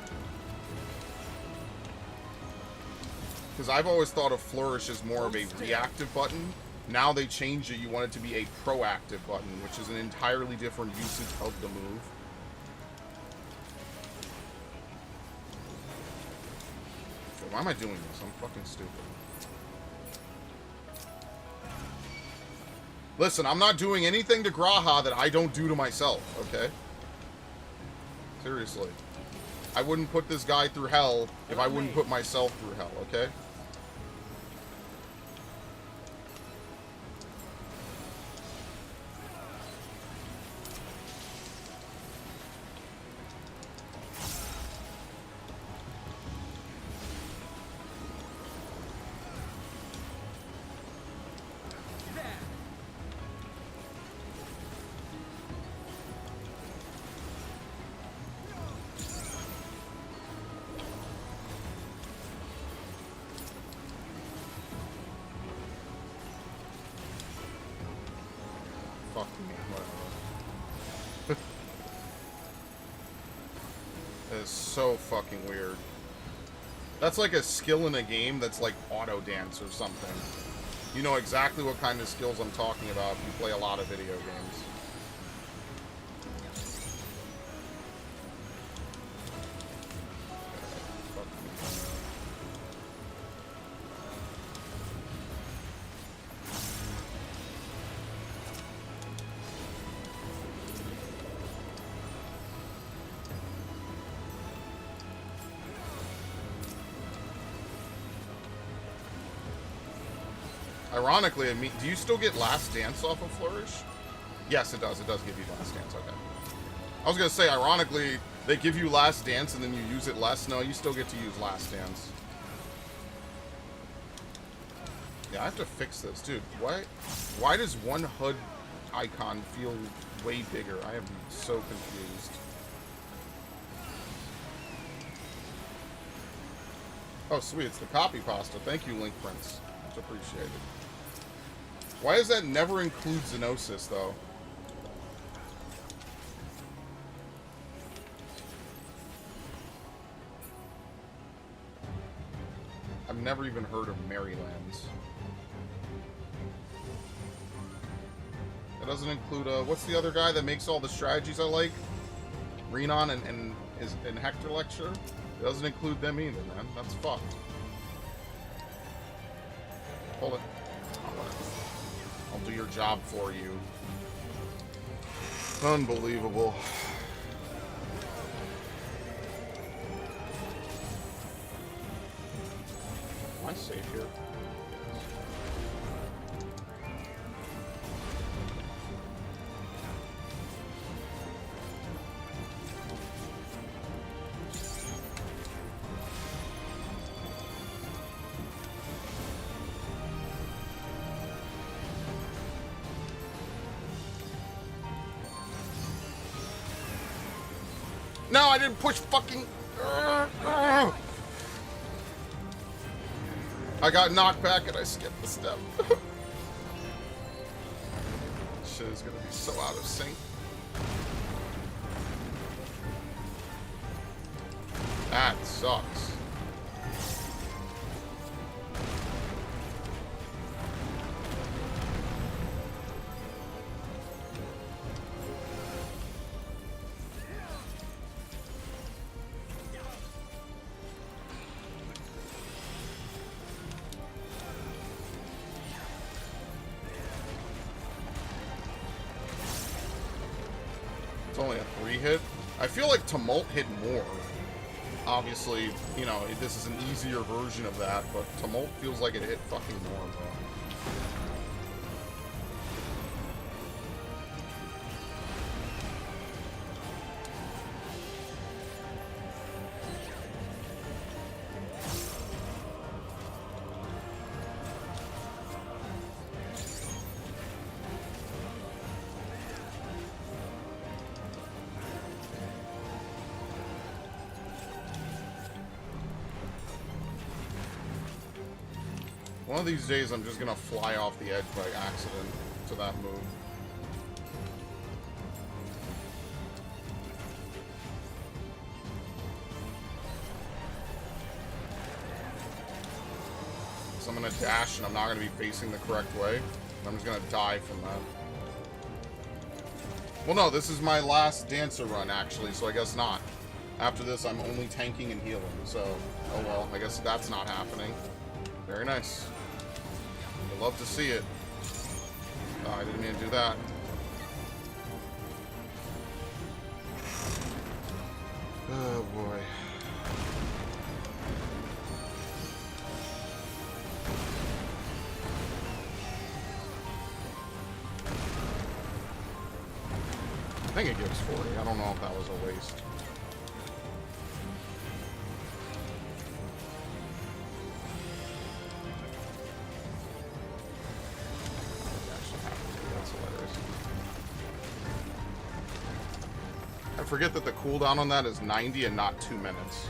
Because I've always thought of Flourish as more of a reactive button. Now they changed it. You want it to be a proactive button, which is an entirely different usage of the move. Okay, why am I doing this? I'm fucking stupid. Listen, I'm not doing anything to Graha that I don't do to myself, okay? Seriously. I wouldn't put this guy through hell if I wouldn't put myself through hell, okay? Fuck me, whatever. That is so fucking weird. That's like a skill in a game that's like auto dance or something. You know exactly what kind of skills I'm talking about if you play a lot of video games. Ironically, I mean, do you still get Last Dance off of Flourish? Yes, it does. It does give you Last Dance. Okay. I was going to say, ironically, they give you Last Dance and then you use it less. No, you still get to use Last Dance. Yeah, I have to fix this. Dude, why does one HUD icon feel way bigger? I am so confused. Oh, sweet. It's the copy pasta. Thank you, Link Prince. Much appreciated. Why does that never include Xenosis, though? I've never even heard of Marylands. It doesn't include, what's the other guy that makes all the strategies I like? Renan and Hector Lecture? It doesn't include them either, man. That's fucked. Hold it. I'll do your job for you. Unbelievable. Am I safe here? No, I didn't push fucking... I got knocked back and I skipped the step. Shit is gonna be so out of sync. That sucks. It's only a 3 hit. I feel like Tumult hit more. Obviously, you know, this is an easier version of that, but Tumult feels like it hit fucking more, bro. One of these days, I'm just gonna fly off the edge by accident to that move. So I'm gonna dash, and I'm not gonna be facing the correct way. I'm just gonna die from that. Well, no, this is my last dancer run, actually, so I guess not. After this, I'm only tanking and healing, so... Oh well, I guess that's not happening. Very nice. I'd love to see it. Oh, I didn't mean to do that. Oh boy. I think it gives 40. I don't know if that was a waste. I forget that the cooldown on that is 90 and not 2 minutes.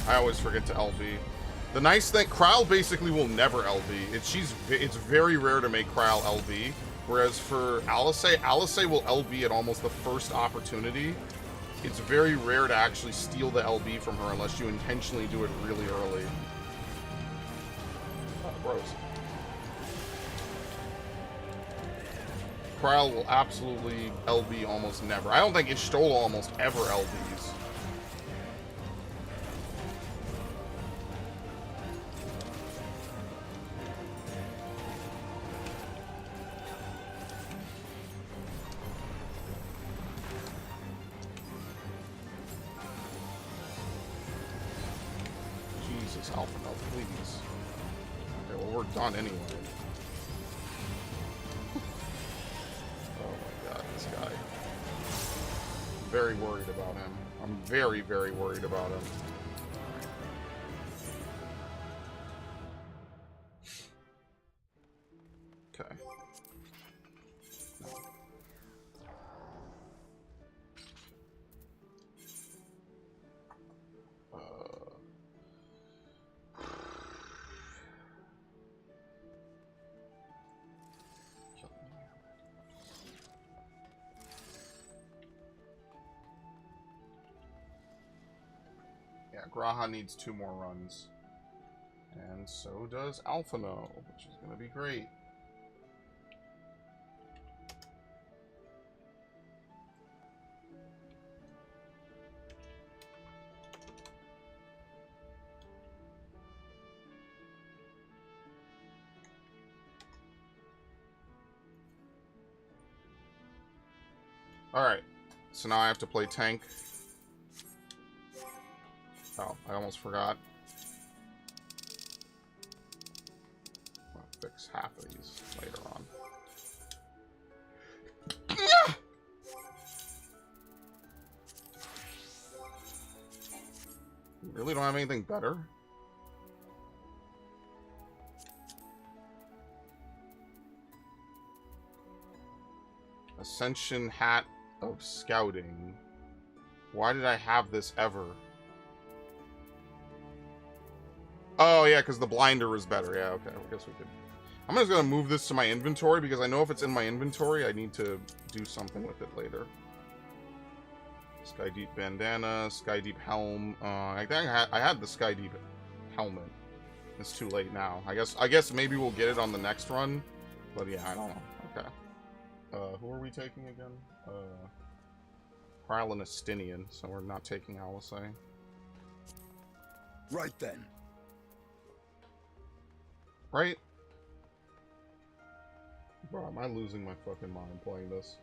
I always forget to LB. The nice thing, Kryle basically will never LB. It's very rare to make Kryle LB. Whereas for Alice will LB at almost the first opportunity. It's very rare to actually steal the LB from her unless you intentionally do it really early. Oh, bros. Kryle will absolutely LB almost never. I don't think Ishtola almost ever LBs. Alpha, no, please. Okay, well, we're done anyway. Oh my god, this guy. I'm very worried about him. I'm very, very worried about him. Okay. Graha needs 2 more runs. And so does Alphino, which is going to be great. Alright, so now I have to play tank. Oh, I almost forgot. I'll fix half of these later on. Really don't have anything better? Ascension Hat of Scouting. Why did I have this ever? Oh, yeah, because the blinder was better. Yeah, okay, I guess we could. I'm just going to move this to my inventory, because I know if it's in my inventory, I need to do something with it later. Sky Deep Bandana, Sky Deep Helm. I think I had the Sky Deep Helmet. It's too late now. I guess maybe we'll get it on the next run. But yeah, I don't know. Okay. Who are we taking again? Kryle and Astinian, so we're not taking Alisei. Right then. Right? Bro, am I losing my fucking mind playing this?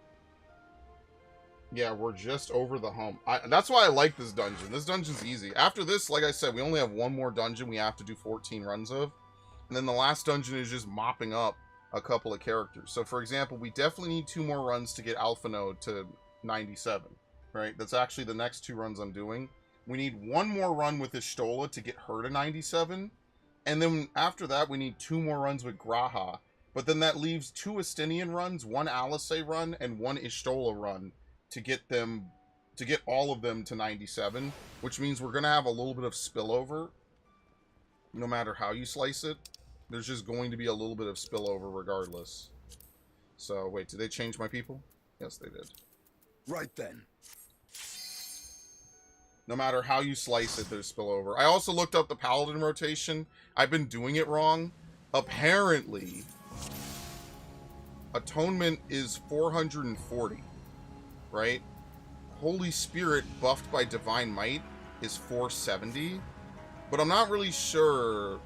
Yeah, we're just over the hump. That's why I like this dungeon. This dungeon's easy. After this, like I said, we only have one more dungeon we have to do 14 runs of. And then the last dungeon is just mopping up a couple of characters. So, for example, we definitely need 2 more runs to get Alpha Node to 97. Right? That's actually the next 2 runs I'm doing. We need 1 more run with Ishtola to get her to 97. And then after that, we need 2 more runs with Graha. But then that leaves 2 Astinian runs, 1 Alisei run, and 1 Ishtola run to get all of them to 97, which means we're gonna have a little bit of spillover. No matter how you slice it, there's just going to be a little bit of spillover regardless. So wait, did they change my people? Yes, they did. Right then. No matter how you slice it, there's spillover. I also looked up the Paladin rotation. I've been doing it wrong. Apparently, Atonement is 440, right? Holy Spirit buffed by Divine Might is 470, but I'm not really sure.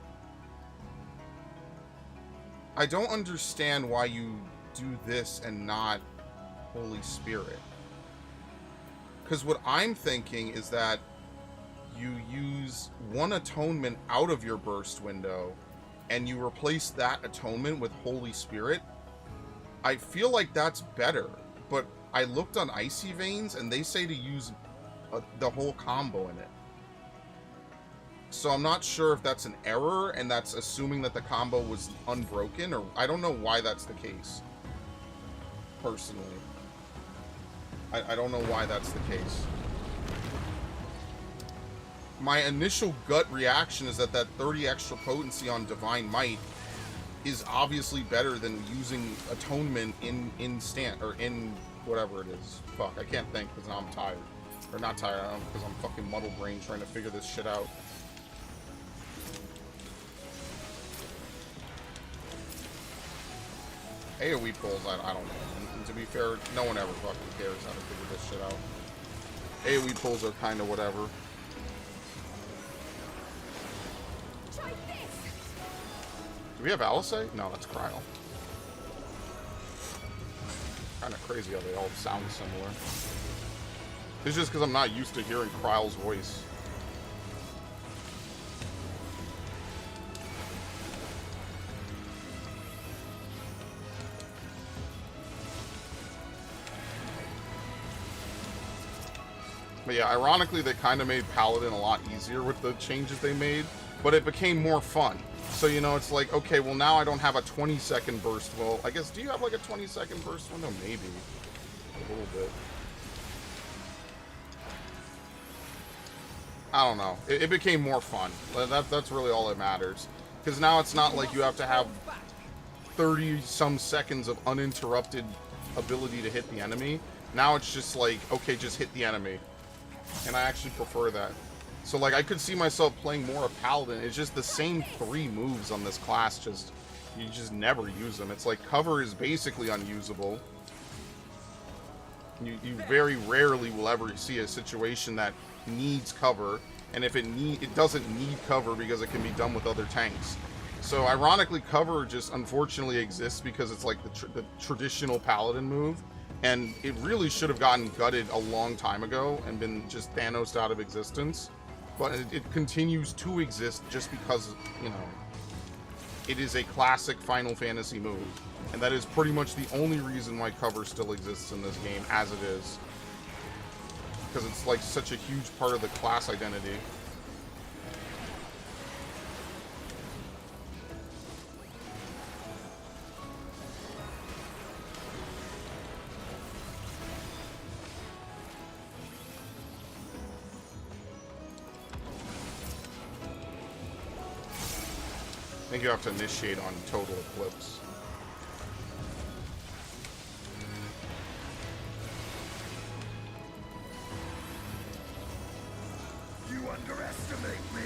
I don't understand why you do this and not Holy Spirit. Because what I'm thinking is that you use 1 atonement out of your burst window and you replace that atonement with Holy Spirit. I feel like that's better, but I looked on Icy Veins and they say to use the whole combo in it. So I'm not sure if that's an error and that's assuming that the combo was unbroken, or I don't know why that's the case. Personally. I don't know why that's the case. My initial gut reaction is that 30 extra potency on Divine Might is obviously better than using Atonement in whatever it is. Fuck, I can't think because now I'm tired. Or not tired, because I'm fucking muddle brain trying to figure this shit out. AoE pulls, I don't know. And to be fair, no one ever fucking cares how to figure this shit out. AoE pulls are kind of whatever. Do we have Alisei? No, that's Kryle. Kind of crazy how they all sound similar. It's just because I'm not used to hearing Kryle's voice. But yeah, ironically, they kind of made Paladin a lot easier with the changes they made, but it became more fun. So, you know, it's like, okay, well, now I don't have a 20-second burst. Well, I guess, do you have like a 20-second burst window? Maybe. A little bit. I don't know. It became more fun. That's really all that matters. Because now it's not like you have to have 30-some seconds of uninterrupted ability to hit the enemy. Now it's just like, okay, just hit the enemy. And I actually prefer that. So, like, I could see myself playing more of Paladin. It's just the same 3 moves on this class. You just never use them. It's like cover is basically unusable. You very rarely will ever see a situation that needs cover. And if it doesn't need cover because it can be done with other tanks. So, ironically, cover just unfortunately exists because it's like the traditional Paladin move. And it really should have gotten gutted a long time ago and been just Thanos'd out of existence. But it continues to exist just because, you know, it is a classic Final Fantasy move. And that is pretty much the only reason why cover still exists in this game as it is. Because it's like such a huge part of the class identity. think you have to initiate on Total Eclipse. You underestimate me.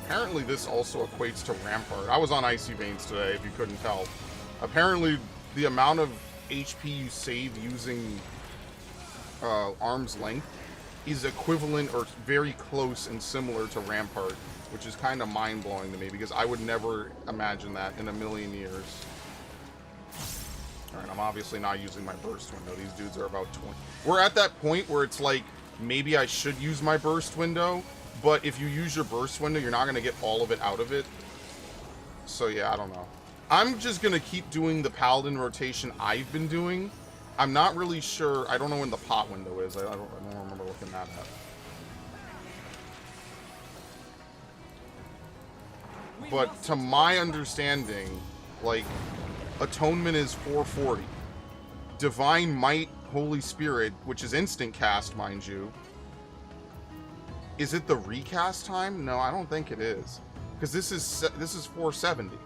Apparently this also equates to Rampart. I was on Icy Veins today, if you couldn't tell. Apparently the amount of HP you save using Arm's Length is equivalent or very close and similar to Rampart, which is kind of mind-blowing to me, because I would never imagine that in a million years. Alright, I'm obviously not using my burst window. These dudes are about 20. We're at that point where it's like, maybe I should use my burst window, but if you use your burst window, you're not going to get all of it out of it. So yeah, I don't know. I'm just going to keep doing the Paladin rotation I've been doing. I'm not really sure. I don't know when the pot window is. I don't remember looking that up. But to my understanding, like, Atonement is 440. Divine Might, Holy Spirit, which is instant cast, mind you. Is it the recast time? No, I don't think it is. Because this is 470.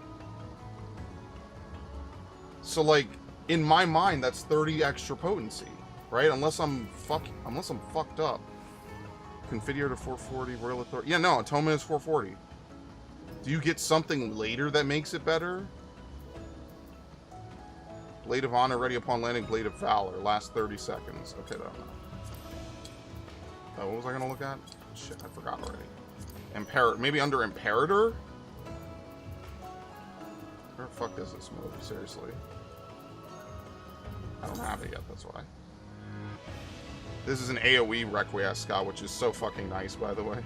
So, like, in my mind, that's 30 extra potency, right? Unless I'm fucked up. Configure to 440, Royal Authority. Yeah, no, Atonement is 440. Do you get something later that makes it better? Blade of Honor, ready upon landing. Blade of Valor, last 30 seconds. Okay, I don't know. What was I gonna look at? Shit, I forgot already. Maybe under Imperator? Where the fuck is this move? Seriously. I don't have it yet, that's why. This is an AoE Requiescat, which is so fucking nice, by the way.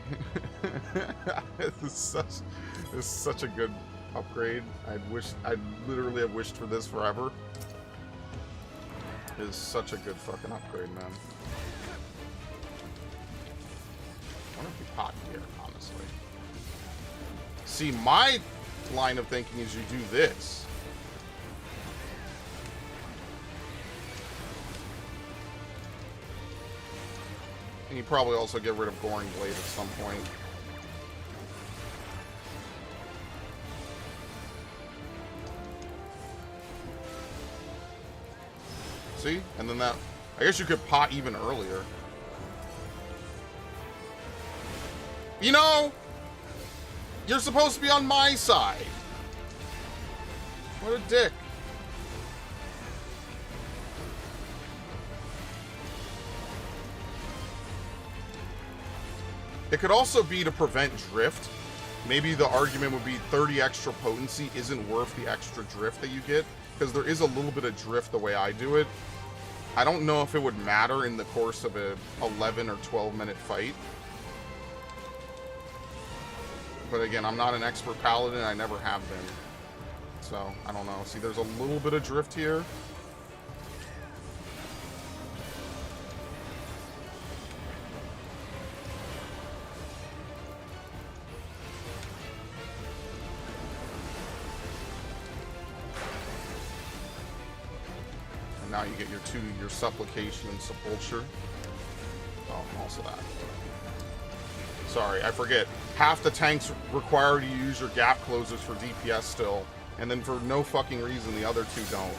This is such a good upgrade. I'd literally have wished for this forever. It is such a good fucking upgrade, man. I wonder if we pot here, honestly. See, my line of thinking is you do this. And you probably also get rid of Goring Blade at some point. See? And then that... I guess you could pot even earlier. You know, you're supposed to be on my side. What a dick. It could also be to prevent drift. Maybe the argument would be 30 extra potency isn't worth the extra drift that you get, because there is a little bit of drift the way I do it. I don't know if it would matter in the course of a 11 or 12 minute fight. But again, I'm not an expert paladin, I never have been. So, I don't know. See, there's a little bit of drift here. And now you get your supplication and sepulture. Oh, also that. Sorry, I forget. Half the tanks require you to use your gap closers for DPS still, and then for no fucking reason the other two don't.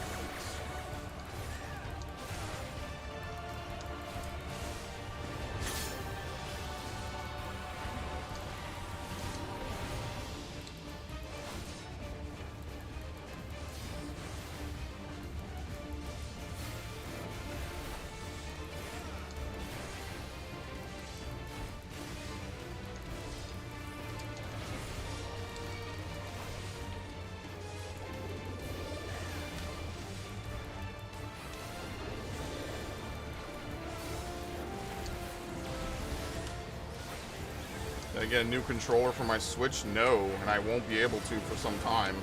Did I get a new controller for my Switch? No, and I won't be able to for some time.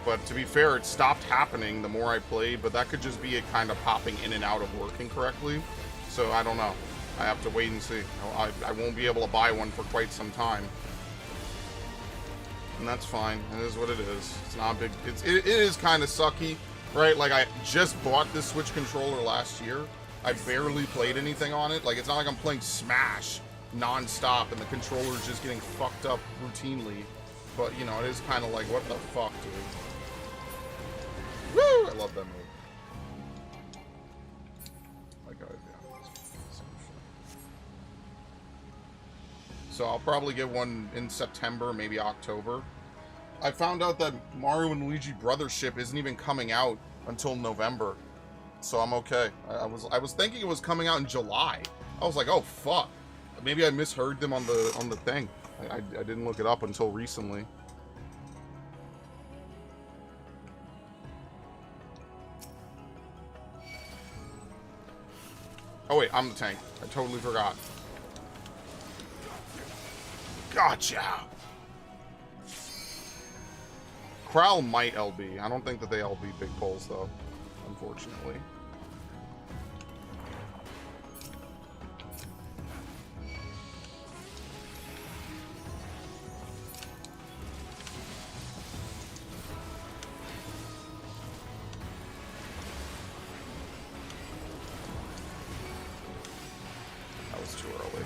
But to be fair, it stopped happening the more I played, but that could just be it kind of popping in and out of working correctly. So I don't know. I have to wait and see. I won't be able to buy one for quite some time. And that's fine. It is what it is. It's not big. It is kind of sucky, right? Like, I just bought this Switch controller last year. I barely played anything on it. Like, it's not like I'm playing Smash non-stop and the controller's just getting fucked up routinely. But, you know, it is kind of like, what the fuck, dude? Woo! I love that move. Like, yeah. So I'll probably get one in September, maybe October. I found out that Mario and Luigi Brothership isn't even coming out until November. So I'm okay. I was thinking it was coming out in July. I was like, oh fuck. Maybe I misheard them on the thing. I didn't look it up until recently. Oh wait, I'm the tank. I totally forgot. Gotcha! Kral might LB. I don't think that they LB big pulls though, unfortunately. That was too early.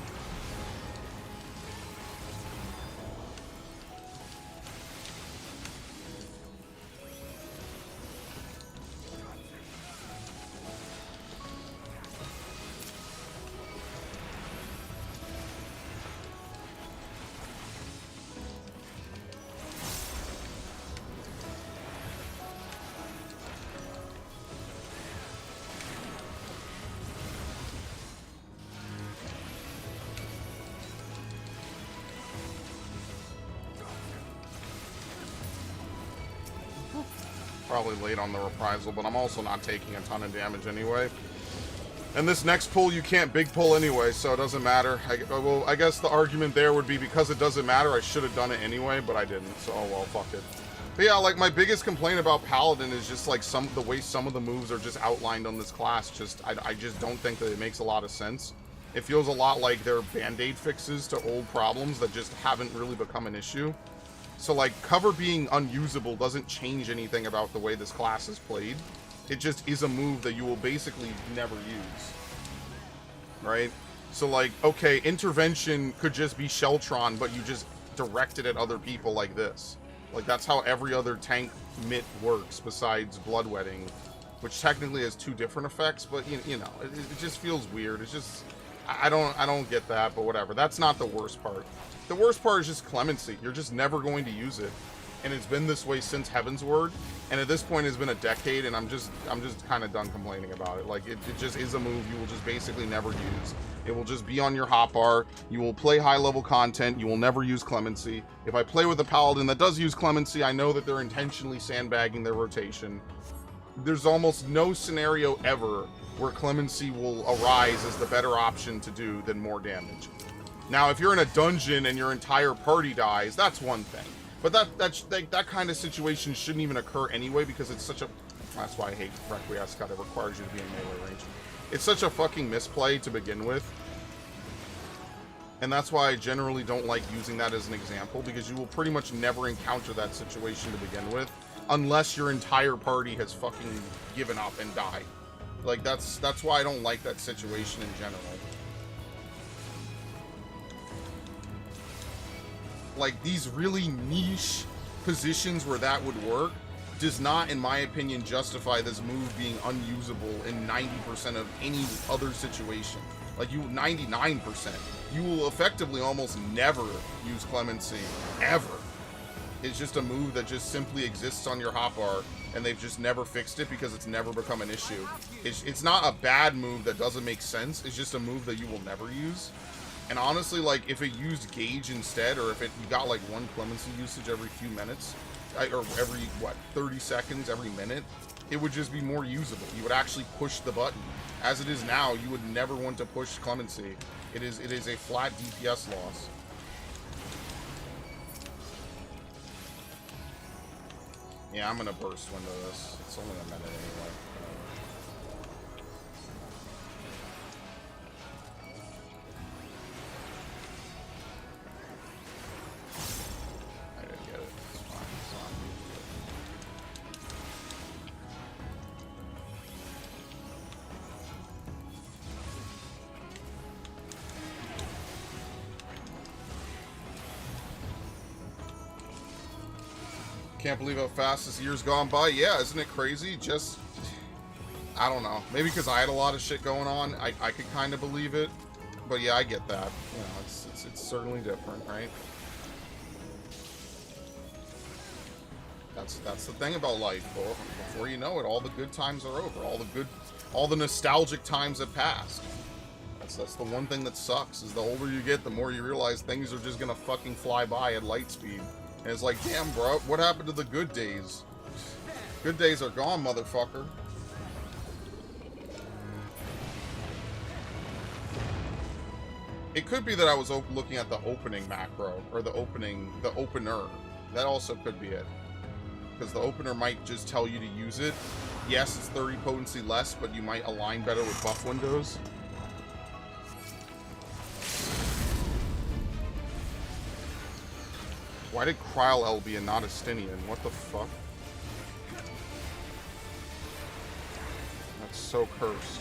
Probably late on the reprisal, but I'm also not taking a ton of damage anyway. And this next pull, you can't big pull anyway, so it doesn't matter. Well, I guess the argument there would be because it doesn't matter, I should have done it anyway, but I didn't, so oh well, fuck it. But yeah, like, my biggest complaint about Paladin is just, like, the way some of the moves are just outlined on this class. I just don't think that it makes a lot of sense. It feels a lot like they're Band-Aid fixes to old problems that just haven't really become an issue. So, like, cover being unusable doesn't change anything about the way this class is played. It just is a move that you will basically never use. Right? So, like, okay, intervention could just be Sheltron, but you just direct it at other people like this. Like, that's how every other tank mitt works besides Bloodwetting, which technically has two different effects, but, you know, it just feels weird. It's just, I don't get that, but whatever. That's not the worst part. The worst part is just clemency. You're just never going to use it. And it's been this way since Heaven's Word. And at this point, it's been a decade, and I'm just kind of done complaining about it. Like, it just is a move you will just basically never use. It will just be on your hotbar. You will play high-level content. You will never use clemency. If I play with a Paladin that does use clemency, I know that they're intentionally sandbagging their rotation. There's almost no scenario ever where clemency will arise as the better option to do than more damage. Now, if you're in a dungeon and your entire party dies, that's one thing. But that kind of situation shouldn't even occur anyway, because it's such a... That's why I hate Requiescat. It requires you to be in melee range. It's such a fucking misplay to begin with. And that's why I generally don't like using that as an example, because you will pretty much never encounter that situation to begin with, unless your entire party has fucking given up and died. Like, that's why I don't like that situation in general. Like, these really niche positions where that would work does not, in my opinion, justify this move being unusable in 90% of any other situation. Like, 99%. You will effectively almost never use clemency, ever. It's just a move that just simply exists on your hotbar, and they've just never fixed it because it's never become an issue. It's not a bad move that doesn't make sense, it's just a move that you will never use. And honestly, like, if it used Gauge instead, or if you got, like, one clemency usage every few minutes, or every, 30 seconds, every minute, it would just be more usable. You would actually push the button. As it is now, you would never want to push clemency. It is a flat DPS loss. Yeah, I'm gonna burst window this. It's only a minute anyway. I didn't get it. Can't believe how fast this year's gone by. Yeah, isn't it crazy? Just, I don't know. Maybe because I had a lot of shit going on, I could kind of believe it. But yeah, I get that. You know, it's certainly different, right? That's the thing about life. Before you know it, all the good times are over. All the nostalgic times have passed. That's the one thing that sucks, is the older you get, the more you realize things are just gonna fucking fly by at light speed. And it's like, damn, bro, what happened to the good days? Good days are gone, motherfucker. It could be that I was looking at the opening macro, or the opener. That also could be it. Because the opener might just tell you to use it. Yes, it's 30 potency less, but you might align better with buff windows. Why did Kryl be and not Estinian? What the fuck? That's so cursed.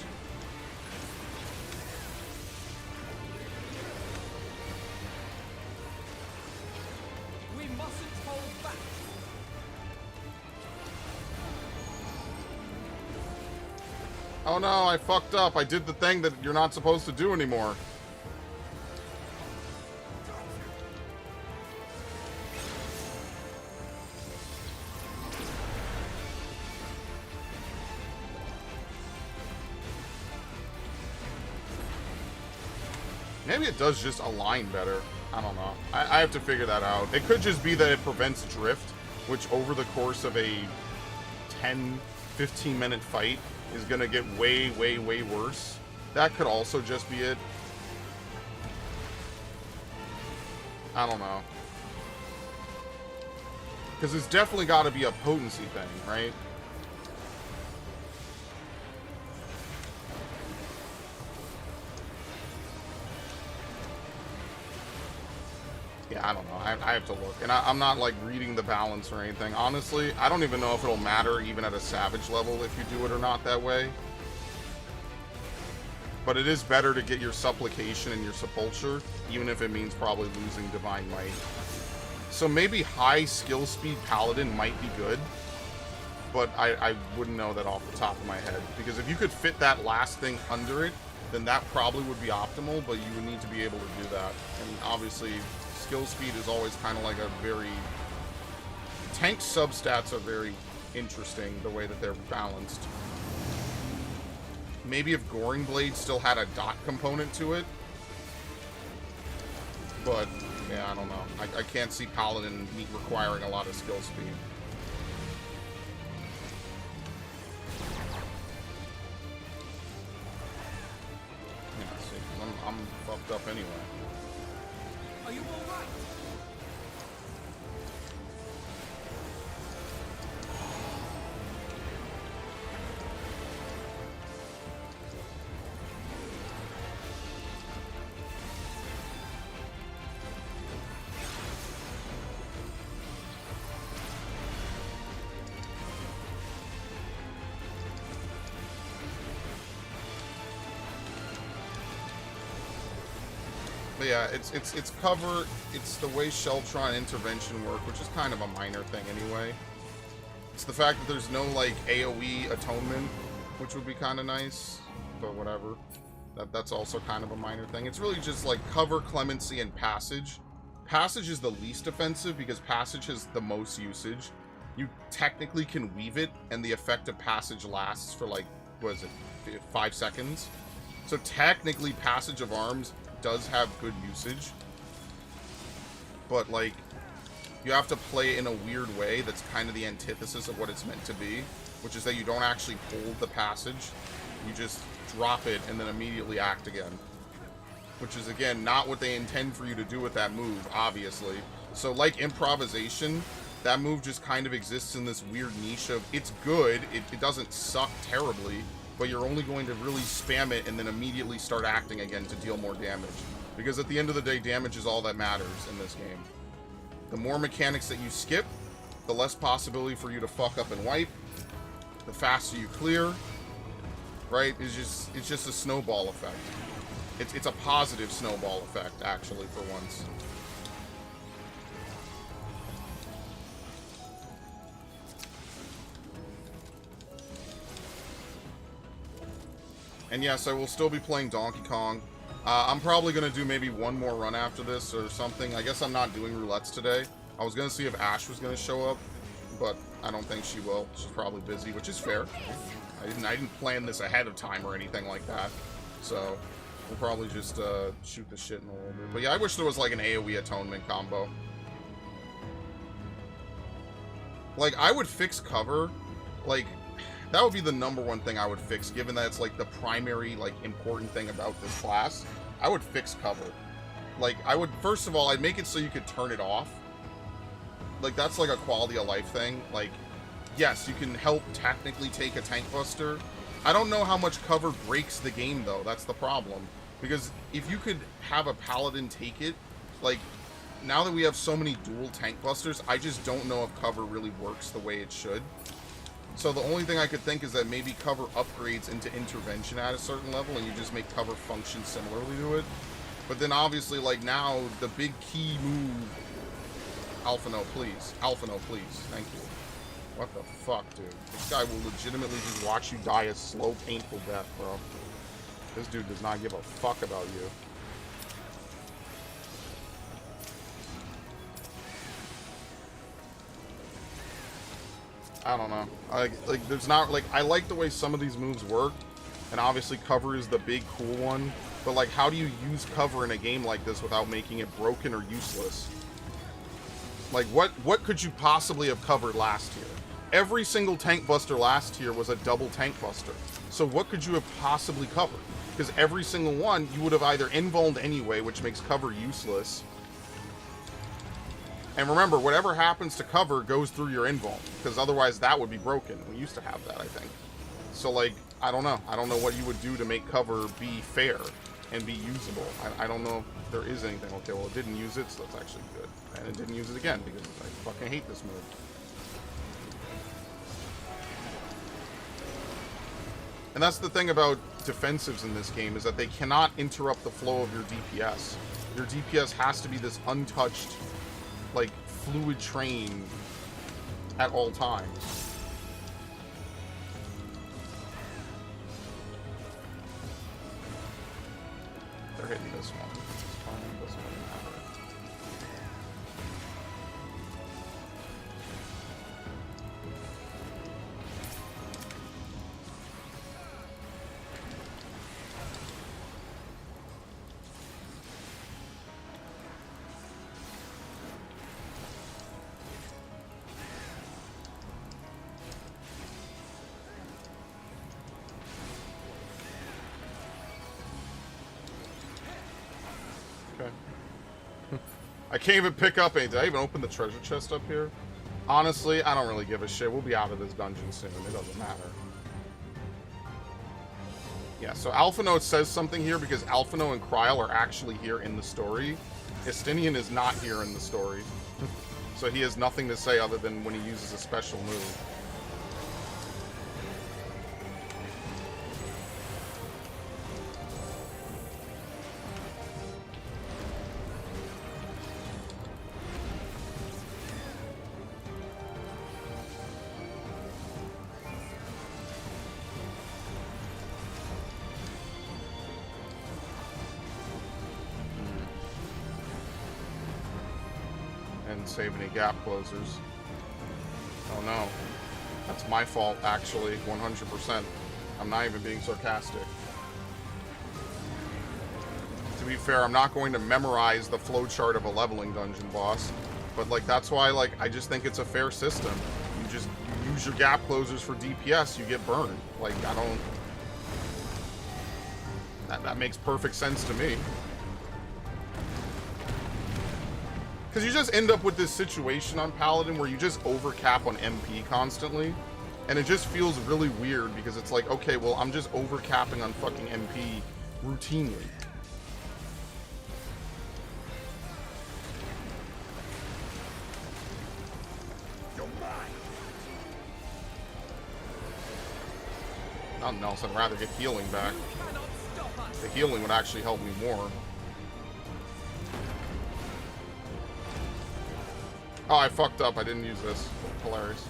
We mustn't hold back. Oh no, I fucked up. I did the thing that you're not supposed to do anymore. Maybe it does just align better. I don't know. I have to figure that out. It could just be that it prevents drift, which over the course of a 10-15 minute fight is going to get way, way, way worse. That could also just be it. I don't know. Because it's definitely got to be a potency thing, right? Yeah, I don't know. I have to look. And I'm not, like, reading the balance or anything. Honestly, I don't even know if it'll matter even at a Savage level if you do it or not that way. But it is better to get your Supplication and your Sepulture, even if it means probably losing Divine Might. So maybe high skill speed Paladin might be good, but I wouldn't know that off the top of my head. Because if you could fit that last thing under it, then that probably would be optimal, but you would need to be able to do that. And obviously, skill speed is always kind of like a very... Tank substats are very interesting, the way that they're balanced. Maybe if Goring Blade still had a dot component to it. But, yeah, I don't know. I can't see Paladin requiring a lot of skill speed. Yeah, see, I'm fucked up anyway. Are you all right? But yeah, it's cover, it's the way Sheltron intervention work, which is kind of a minor thing anyway. It's the fact that there's no, like, AoE atonement, which would be kind of nice, but whatever. That's also kind of a minor thing. It's really just, like, cover, clemency, and passage. Passage is the least offensive because passage has the most usage. You technically can weave it, and the effect of passage lasts for, like, what is it, 5 seconds? So technically, Passage of Arms does have good usage, but, like, you have to play it in a weird way that's kind of the antithesis of what it's meant to be, which is that you don't actually hold the passage, you just drop it and then immediately act again, which is, again, not what they intend for you to do with that move, obviously. So, like improvisation, that move just kind of exists in this weird niche of, it's good, it doesn't suck terribly, but you're only going to really spam it and then immediately start acting again to deal more damage. Because at the end of the day, damage is all that matters in this game. The more mechanics that you skip, the less possibility for you to fuck up and wipe, the faster you clear, right? It's just a snowball effect. It's a positive snowball effect, actually, for once. And yes, I will still be playing Donkey Kong. I'm probably going to do maybe one more run after this or something. I guess I'm not doing roulettes today. I was going to see if Ash was going to show up, but I don't think she will. She's probably busy, which is fair. I didn't plan this ahead of time or anything like that. So we'll probably just shoot the shit in a little bit. But yeah, I wish there was like an AoE atonement combo. Like, I would fix cover. Like, that would be the #1 thing I would fix, given that it's like the primary, like, important thing about this class. I would fix cover. Like, I would, first of all, I'd make it so you could turn it off. Like, that's like a quality of life thing. Like, yes, you can help technically take a tank buster. I don't know how much cover breaks the game, though. That's the problem. Because if you could have a paladin take it, like, now that we have so many dual tank busters, I just don't know if cover really works the way it should. So the only thing I could think is that maybe cover upgrades into intervention at a certain level, and you just make cover function similarly to it. But then obviously, like, now, the big key move... Alpha no, please. Alpha no, please. Thank you. What the fuck, dude? This guy will legitimately just watch you die a slow, painful death, bro. This dude does not give a fuck about you. I don't know. Like, there's not, like, I like the way some of these moves work, and obviously cover is the big cool one, but, like, how do you use cover in a game like this without making it broken or useless? Like, what could you possibly have covered last year? Every single tank buster last year was a double tank buster. So what could you have possibly covered? Because every single one, you would have either invulned anyway, which makes cover useless. And remember, whatever happens to cover goes through your invuln, because otherwise that would be broken. We used to have that, I think. So, like, I don't know. I don't know what you would do to make cover be fair and be usable. I don't know if there is anything. Okay, well, it didn't use it, so that's actually good. And it didn't use it again, because I fucking hate this move. And that's the thing about defensives in this game, is that they cannot interrupt the flow of your DPS. Your DPS has to be this untouched, like, fluid train at all times. They're hitting this one. It's fine. Doesn't really matter. I can't even pick up anything. Did I even open the treasure chest up here? Honestly, I don't really give a shit. We'll be out of this dungeon soon. It doesn't matter. Yeah, so Alpha Note says something here because Alpha Note and Kryl are actually here in the story. Estinian is not here in the story. So he has nothing to say other than when he uses a special move. Save any gap closers. Oh no. That's my fault, actually, 100%. I'm not even being sarcastic. To be fair, I'm not going to memorize the flowchart of a leveling dungeon boss, but, like, that's why, like, I just think it's a fair system. You use your gap closers for DPS, you get burned. Like, I don't... That makes perfect sense to me. Because you just end up with this situation on Paladin where you just overcap on MP constantly. And it just feels really weird because it's like, okay, well, I'm just overcapping on fucking MP routinely. You're mine. Nothing else, I'd rather get healing back. The healing would actually help me more. Oh, I fucked up. I didn't use this. Hilarious.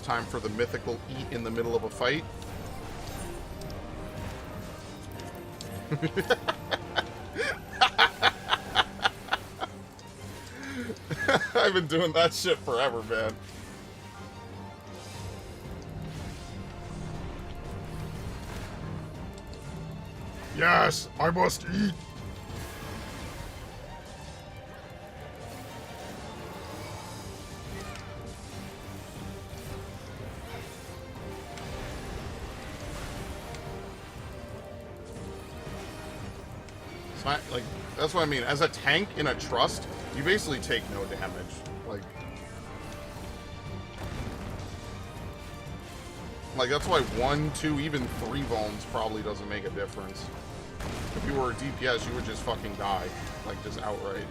time for the mythical eat in the middle of a fight. I've been doing that shit forever, man. Yes, I must eat. Like, that's what I mean. As a tank in a trust, you basically take no damage. Like that's why 1, 2, even 3 vulns probably doesn't make a difference. If you were a DPS, you would just fucking die. Like, just outright.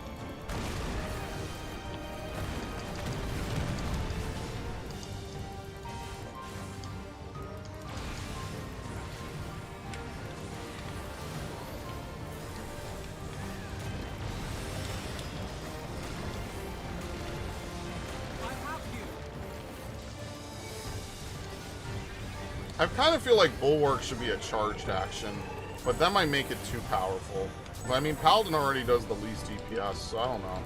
I kind of feel like Bulwark should be a charged action, but that might make it too powerful. But, I mean, Paladin already does the least DPS, so I don't know.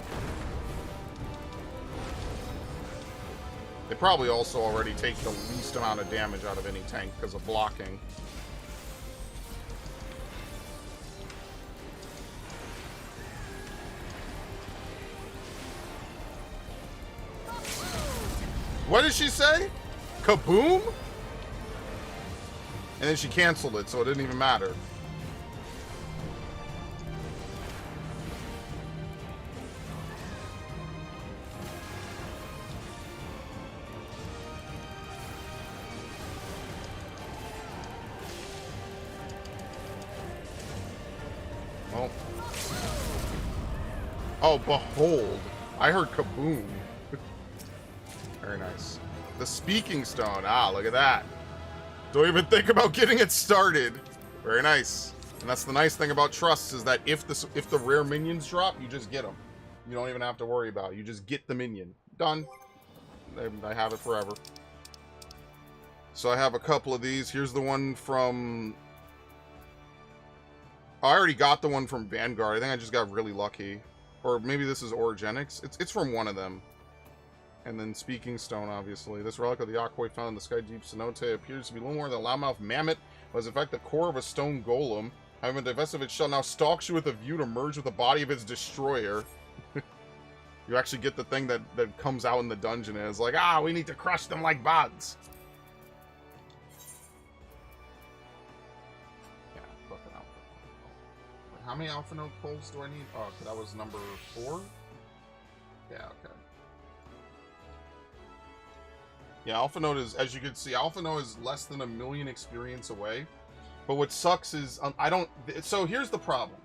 They probably also already take the least amount of damage out of any tank because of blocking. What did she say? Kaboom? And then she canceled it, so it didn't even matter. Well. Oh, behold. I heard kaboom. Very nice. The speaking stone. Ah, look at that. Don't even think about getting it started. Very nice. And that's the nice thing about trusts is that if the rare minions drop, you just get them. You don't even have to worry about it. You just get the minion. Done. I have it forever. So I have a couple of these. Here's the one from... Oh, I already got the one from Vanguard. I think I just got really lucky. Or maybe this is Origenics. It's from one of them. And then Speaking Stone, obviously. This relic of the Aquoid found in the Sky Deep Cenote appears to be little more than a loudmouth mammoth, but is in fact the core of a stone golem. Having been divested of its shell, now stalks you with a view to merge with the body of its destroyer. You actually get the thing that comes out in the dungeon and is like, ah, we need to crush them like bugs. Yeah, fucking Alpha. Wait, how many Alpha Note pulls do I need? Oh, that was number 4? Yeah, okay. Yeah, Alpha Note is, as you can see, Alpha Note is less than 1 million experience away. But what sucks is, so here's the problem.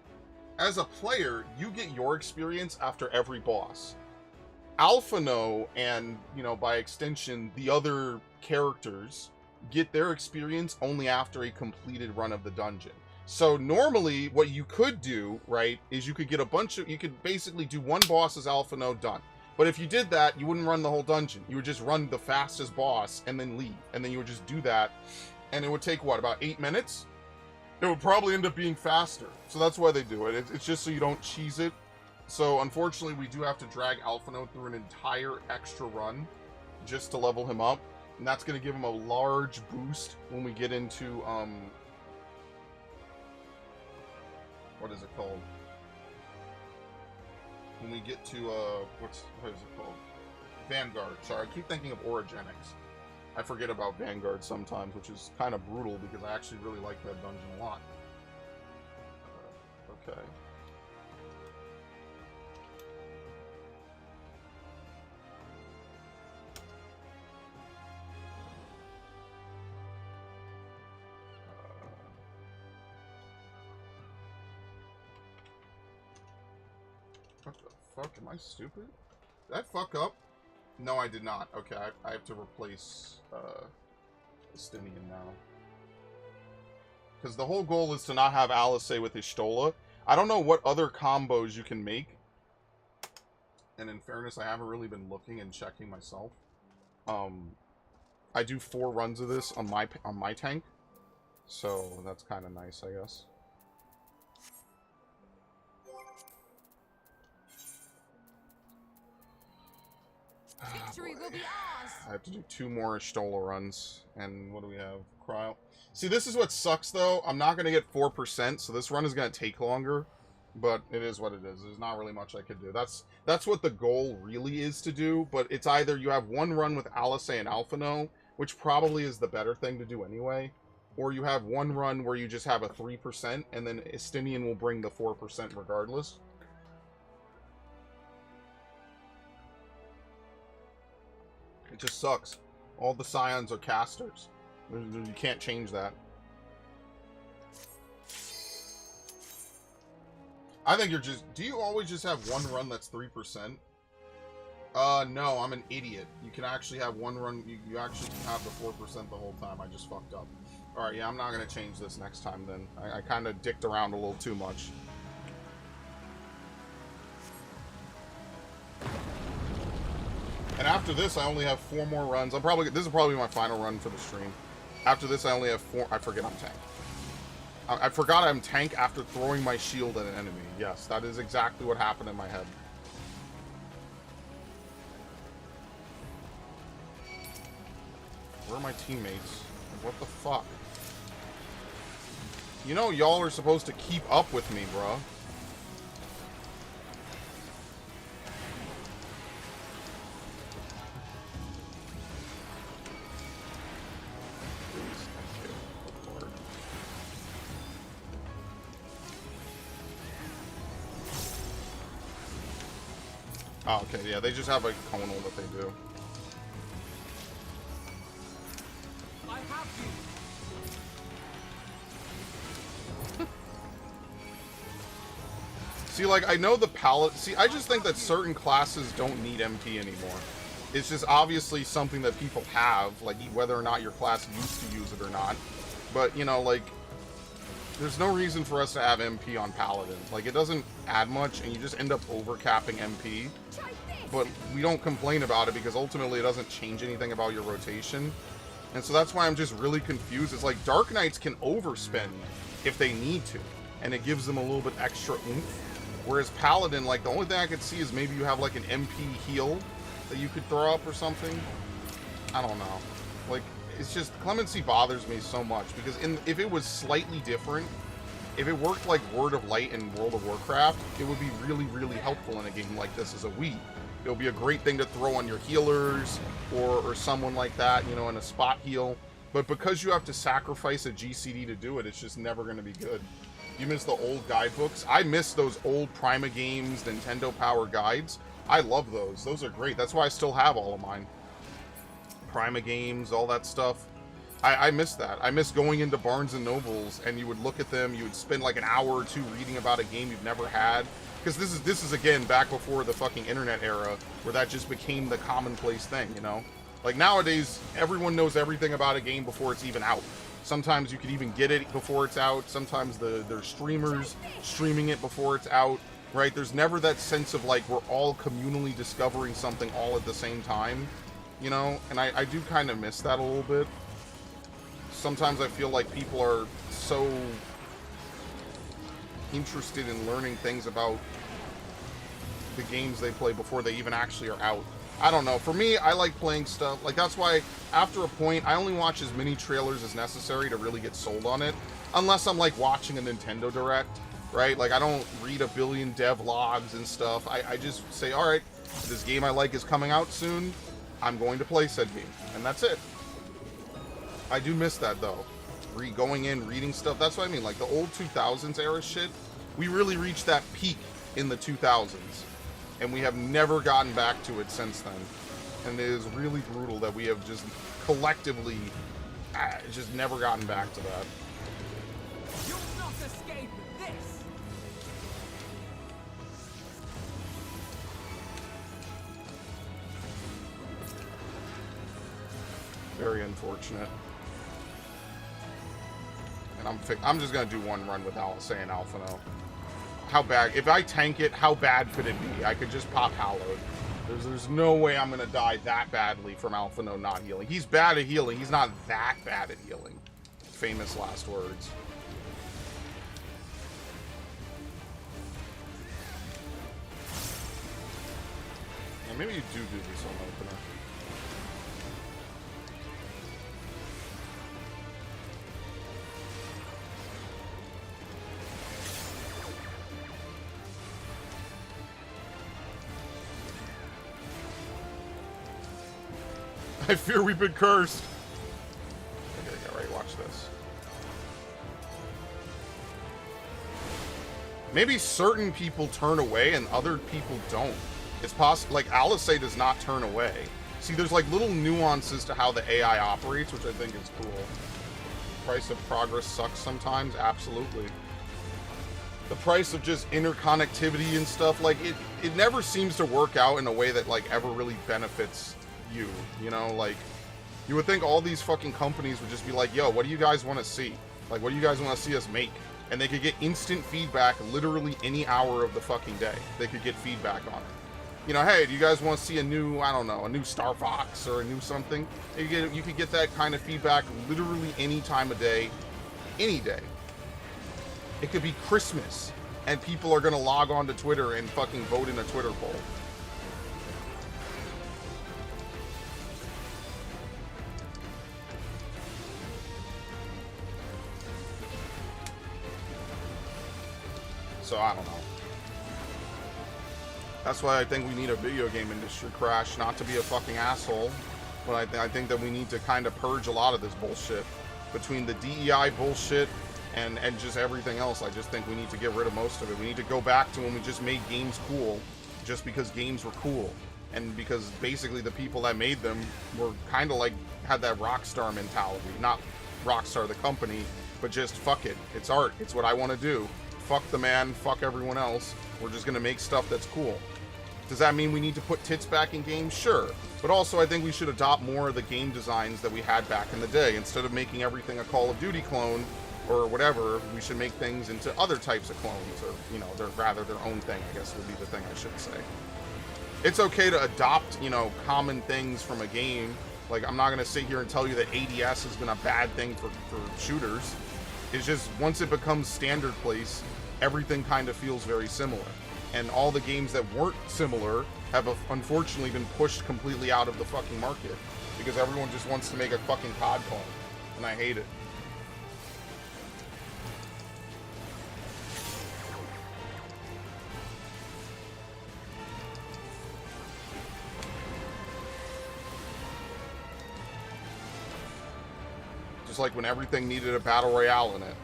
As a player, you get your experience after every boss. Alpha Note and, you know, by extension, the other characters get their experience only after a completed run of the dungeon. So normally, what you could do, right, is you could get you could basically do one boss as Alpha Note, done. But if you did that, you wouldn't run the whole dungeon. You would just run the fastest boss and then leave. And then you would just do that. And it would take, what, about 8 minutes? It would probably end up being faster. So that's why they do it. It's just so you don't cheese it. So unfortunately, we do have to drag Alpha Note through an entire extra run just to level him up. And that's going to give him a large boost when we get into, what is it called? When we get to, what is it called? Vanguard. Sorry, I keep thinking of Origenics. I forget about Vanguard sometimes, which is kind of brutal because I actually really like that dungeon a lot. Okay. What the fuck? Am I stupid? Did I fuck up? No, I did not. Okay, I have to replace Estinian now. Because the whole goal is to not have Alice with Ishtola. I don't know what other combos you can make. And in fairness, I haven't really been looking and checking myself. I I do 4 runs of this on my tank. So that's kind of nice, I guess. Victory will be ours. I have to do 2 more Stola runs. And what do we have? Cryo. See, this is what sucks, though. I'm not going to get 4%, so this run is going to take longer. But it is what it is. There's not really much I could do. That's what the goal really is to do. But it's either you have 1 run with Alice and Alphino, which probably is the better thing to do anyway. Or you have 1 run where you just have a 3%, and then Estinian will bring the 4% regardless. It just sucks. All the Scions are casters. You can't change that. I think you're just... Do you always just have 1 run that's 3%? No, I'm an idiot. You can actually have 1 run... You actually can have the 4% the whole time. I just fucked up. Alright, yeah, I'm not going to change this next time then. I kind of dicked around a little too much. And after this, I only have 4 more runs. This is probably my final run for the stream. After this, I only have 4... I forget I'm tank. I forgot I'm tank after throwing my shield at an enemy. Yes, that is exactly what happened in my head. Where are my teammates? What the fuck? You know y'all are supposed to keep up with me, bruh. Oh, okay, yeah, they just have a conal that they do. I have you. See, like, I know the palette... See, I just think that certain classes don't need MP anymore. It's just obviously something that people have, like, whether or not your class used to use it or not. But, you know, like, there's no reason for us to have MP on Paladin. Like, it doesn't add much, and you just end up overcapping MP. But we don't complain about it because ultimately it doesn't change anything about your rotation. And so that's why I'm just really confused. It's like Dark Knights can overspend if they need to, and it gives them a little bit extra oomph. Whereas Paladin, like, the only thing I could see is maybe you have like an MP heal that you could throw up or something. I don't know. Like, it's just, Clemency bothers me so much because if it was slightly different, if it worked like Word of Light in World of Warcraft, it would be really, really helpful in a game like this as a Wii. It would be a great thing to throw on your healers or someone like that, you know, in a spot heal. But because you have to sacrifice a GCD to do it, it's just never going to be good. You miss the old guidebooks. I miss those old Prima Games, Nintendo Power guides. I love those. Those are great. That's why I still have all of mine. Prima Games, all that stuff. I miss that. I miss going into Barnes and Nobles and you would look at them, you would spend like an hour or 2 reading about a game you've never had. Because this is again back before the fucking internet era where that just became the commonplace thing, you know? Like nowadays, everyone knows everything about a game before it's even out. Sometimes you could even get it before it's out. Sometimes there's streamers streaming it before it's out, right? There's never that sense of like we're all communally discovering something all at the same time, you know? And I do kind of miss that a little bit. Sometimes I feel like people are so interested in learning things about the games they play before they even actually are out. I don't know. For me, I like playing stuff. Like, that's why, after a point, I only watch as many trailers as necessary to really get sold on it. Unless I'm, like, watching a Nintendo Direct, right? Like, I don't read a billion dev logs and stuff. I just say, alright, this game I like is coming out soon. I'm going to play said game. And that's it. I do miss that, though. Going in, reading stuff. That's what I mean. Like, the old 2000s era shit, we really reached that peak in the 2000s. And we have never gotten back to it since then. And it is really brutal that we have just collectively just never gotten back to that. You'll not escape this. Very unfortunate. And I'm just gonna do 1 run with saying Alphino. How bad? If I tank it, how bad could it be? I could just pop Hallowed. There's no way I'm gonna die that badly from Alpha No not healing. He's bad at healing. He's not that bad at healing. Famous last words. Yeah, maybe you do this on opener. I fear we've been cursed. Okay, alright, watch this. Maybe certain people turn away and other people don't. It's possible, like, Alice does not turn away. See, there's like little nuances to how the AI operates, which I think is cool. Price of progress sucks sometimes, absolutely. The price of just interconnectivity and stuff, like, it never seems to work out in a way that, like, ever really benefits you know, like, you would think all these fucking companies would just be like, yo, what do you guys want to see? Like, what do you guys want to see us make? And they could get instant feedback literally any hour of the fucking day. They could get feedback on it. You know, hey, do you guys want to see a new, I don't know, a new Star Fox or a new something? You could get that kind of feedback literally any time of day, any day. It could be Christmas, and people are going to log on to Twitter and fucking vote in a Twitter poll. So, I don't know. That's why I think we need a video game industry crash, not to be a fucking asshole, but I think that we need to kind of purge a lot of this bullshit. Between the DEI bullshit and just everything else, I just think we need to get rid of most of it. We need to go back to when we just made games cool, just because games were cool. And because basically the people that made them were kind of like, had that Rockstar mentality. Not Rockstar the company, but just fuck it. It's art. It's what I want to do. Fuck the man, fuck everyone else. We're just gonna make stuff that's cool. Does that mean we need to put tits back in games? Sure. But also I think we should adopt more of the game designs that we had back in the day. Instead of making everything a Call of Duty clone or whatever, we should make things into other types of clones, or, you know, rather their own thing, I guess would be the thing I should say. It's okay to adopt, you know, common things from a game. Like, I'm not gonna sit here and tell you that ADS has been a bad thing for shooters. It's just, once it becomes standard place, everything kind of feels very similar. And all the games that weren't similar have unfortunately been pushed completely out of the fucking market. Because everyone just wants to make a fucking COD clone. And I hate it. Just like when everything needed a battle royale in it.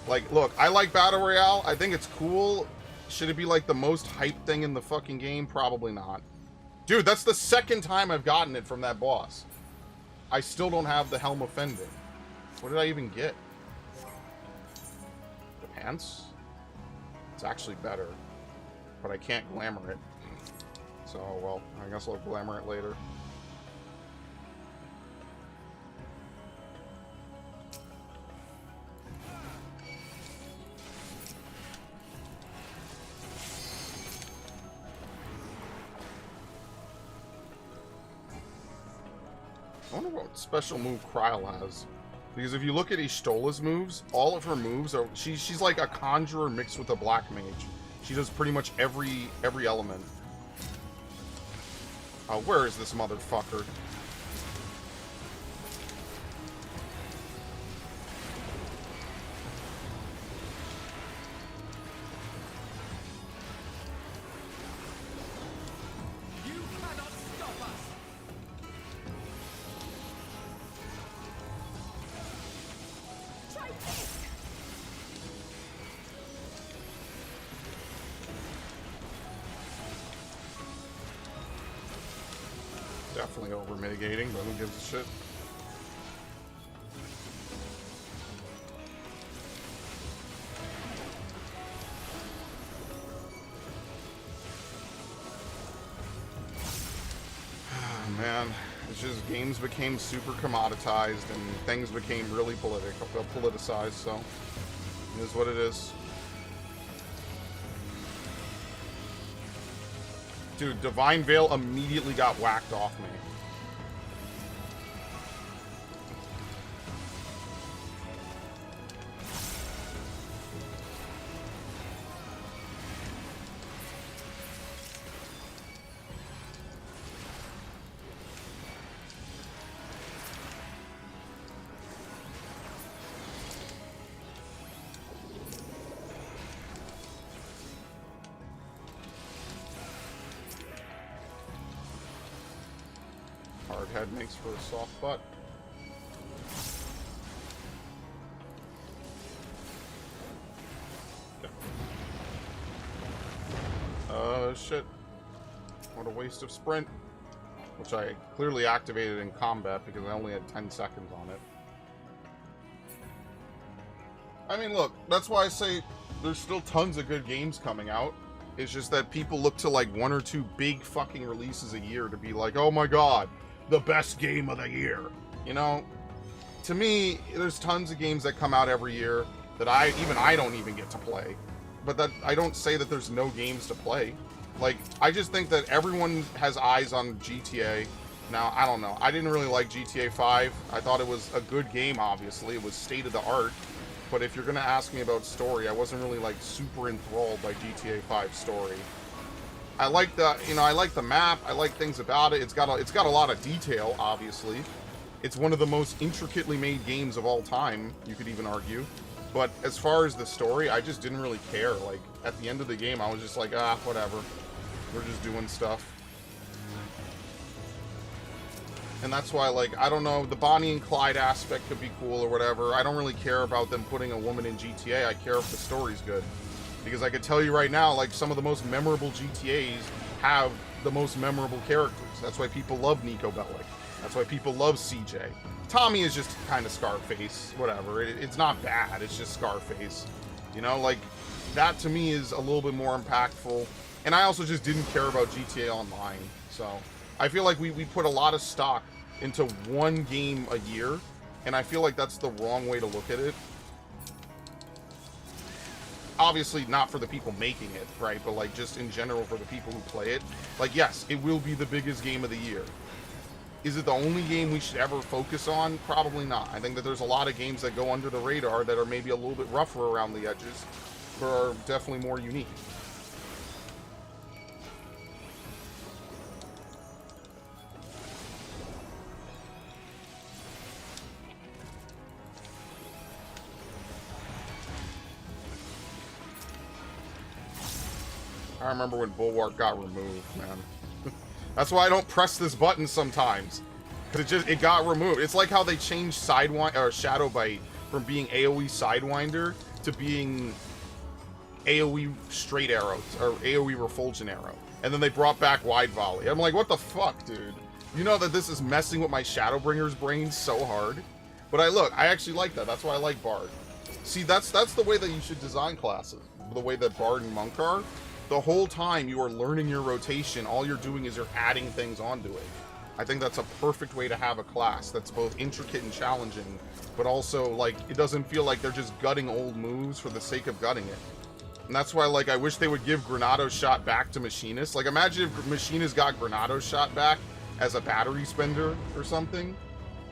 Like, look, I like battle royale. I think it's cool. Should it be like the most hyped thing in the fucking game? Probably not. Dude, that's the second time I've gotten it from that boss. I still don't have the Helm of Fending. What did I even get? The pants? It's actually better. But I can't glamour it. So, well, I guess I'll glamour it later. I wonder what special move Kryl has. Because if you look at Ishtola's moves, all of her moves are... She's like a conjurer mixed with a black mage. She does pretty much every element. Where is this motherfucker? Definitely over mitigating, but who gives a shit? Man, it's just games became super commoditized and things became really politicized, so it is what it is. Dude, Divine Veil immediately got whacked off me. Hard head makes for a soft butt. Shit. What a waste of sprint. Which I clearly activated in combat because I only had 10 seconds on it. I mean, look, that's why I say there's still tons of good games coming out. It's just that people look to like 1 or 2 big fucking releases a year to be like, oh my god, the best game of the year. You know, to me, there's tons of games that come out every year that I don't even get to play. But that I don't say that there's no games to play. Like, I just think that everyone has eyes on GTA. Now, I don't know. I didn't really like GTA 5. I thought it was a good game, obviously. It was state of the art. But if you're going to ask me about story, I wasn't really, like, super enthralled by GTA 5 story. I like the, you know, I like the map. I like things about it. It's got a lot of detail, obviously. It's one of the most intricately made games of all time, you could even argue. But as far as the story, I just didn't really care. Like, at the end of the game, I was just like, ah, whatever. We're just doing stuff. And that's why, like, I don't know, the Bonnie and Clyde aspect could be cool or whatever. I don't really care about them putting a woman in GTA. I care if the story's good. Because I could tell you right now, like, some of the most memorable GTAs have the most memorable characters. That's why people love Nico Bellic. That's why people love CJ. Tommy is just kind of Scarface, whatever. It's not bad, it's just Scarface. You know, like, that to me is a little bit more impactful. And I also just didn't care about GTA Online. So, I feel like we put a lot of stock into one game a year. And I feel like that's the wrong way to look at it. Obviously, not for the people making it, right? But, like, just in general for the people who play it. Like, yes, it will be the biggest game of the year. Is it the only game we should ever focus on? Probably not. I think that there's a lot of games that go under the radar that are maybe a little bit rougher around the edges, but are definitely more unique. I remember when Bulwark got removed, man. That's why I don't press this button sometimes. Because it got removed. It's like how they changed Shadow Bite from being AoE Sidewinder to being AoE Straight Arrow, or AoE Refulgent Arrow. And then they brought back Wide Volley. I'm like, what the fuck, dude? You know that this is messing with my Shadowbringer's brain so hard? But I actually like that. That's why I like Bard. See, that's the way that you should design classes. The way that Bard and Monk are. The whole time you are learning your rotation, all you're doing is you're adding things onto it. I think that's a perfect way to have a class that's both intricate and challenging, but also, like, it doesn't feel like they're just gutting old moves for the sake of gutting it. And that's why, like, I wish they would give Granado's shot back to Machinist. Like, imagine if Machinist got Granado's shot back as a battery spender or something.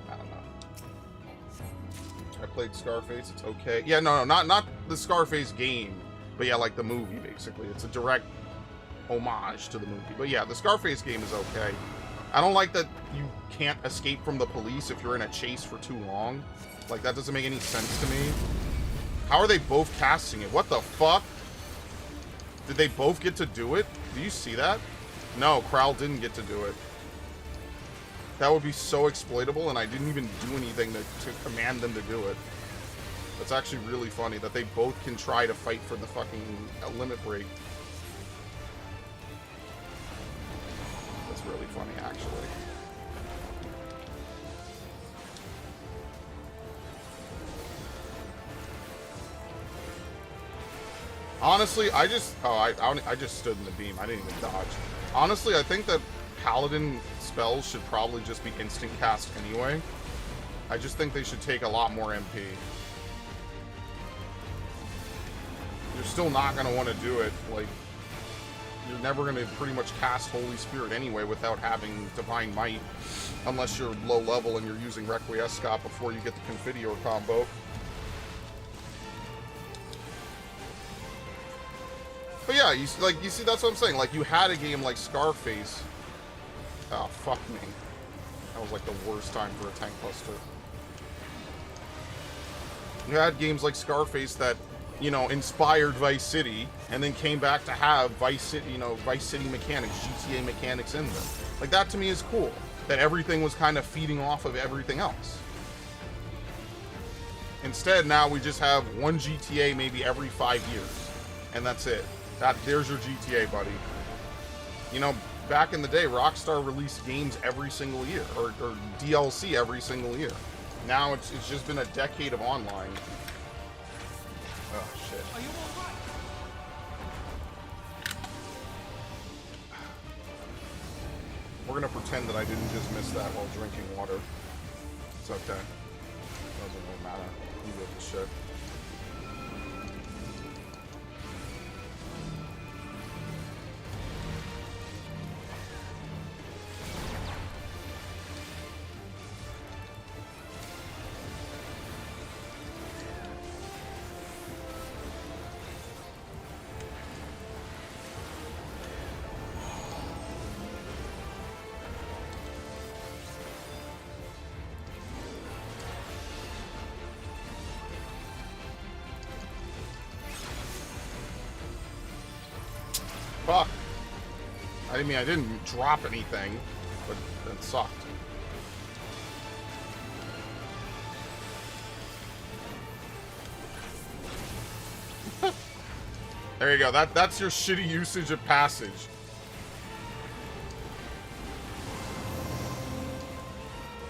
I don't know. I played Scarface, it's okay. Yeah, no, not the Scarface game. But yeah, like the movie, basically. It's a direct homage to the movie. But yeah, the Scarface game is okay. I don't like that you can't escape from the police if you're in a chase for too long. Like, that doesn't make any sense to me. How are they both casting it? What the fuck? Did they both get to do it? Do you see that? No, Crowl didn't get to do it. That would be so exploitable, and I didn't even do anything to command them to do it. That's actually really funny that they both can try to fight for the fucking limit break. That's really funny, actually. Honestly, I just stood in the beam. I didn't even dodge. Honestly, I think that Paladin spells should probably just be instant cast anyway. I just think they should take a lot more MP. You're still not going to want to do it. Like, you're never going to pretty much cast Holy Spirit anyway without having Divine Might, unless you're low level and you're using Requiescat before you get the Confidior combo. But yeah, you see, that's what I'm saying. Like, you had a game like Scarface. Oh, fuck me. That was like the worst time for a tank buster. You had games like Scarface that, you know, inspired Vice City, and then came back to have Vice City, you know, Vice City mechanics, GTA mechanics in them. Like, that to me is cool. That everything was kind of feeding off of everything else. Instead, now we just have one GTA maybe every 5 years. And that's it. There's your GTA, buddy. You know, back in the day, Rockstar released games every single year, or DLC every single year. Now it's just been a decade of online. Oh, shit. Are you all right? We're gonna pretend that I didn't just miss that while drinking water. It's okay. Doesn't really matter. Who gives a shit? Fuck. I mean, I didn't drop anything, but it sucked. There you go. That's your shitty usage of passage.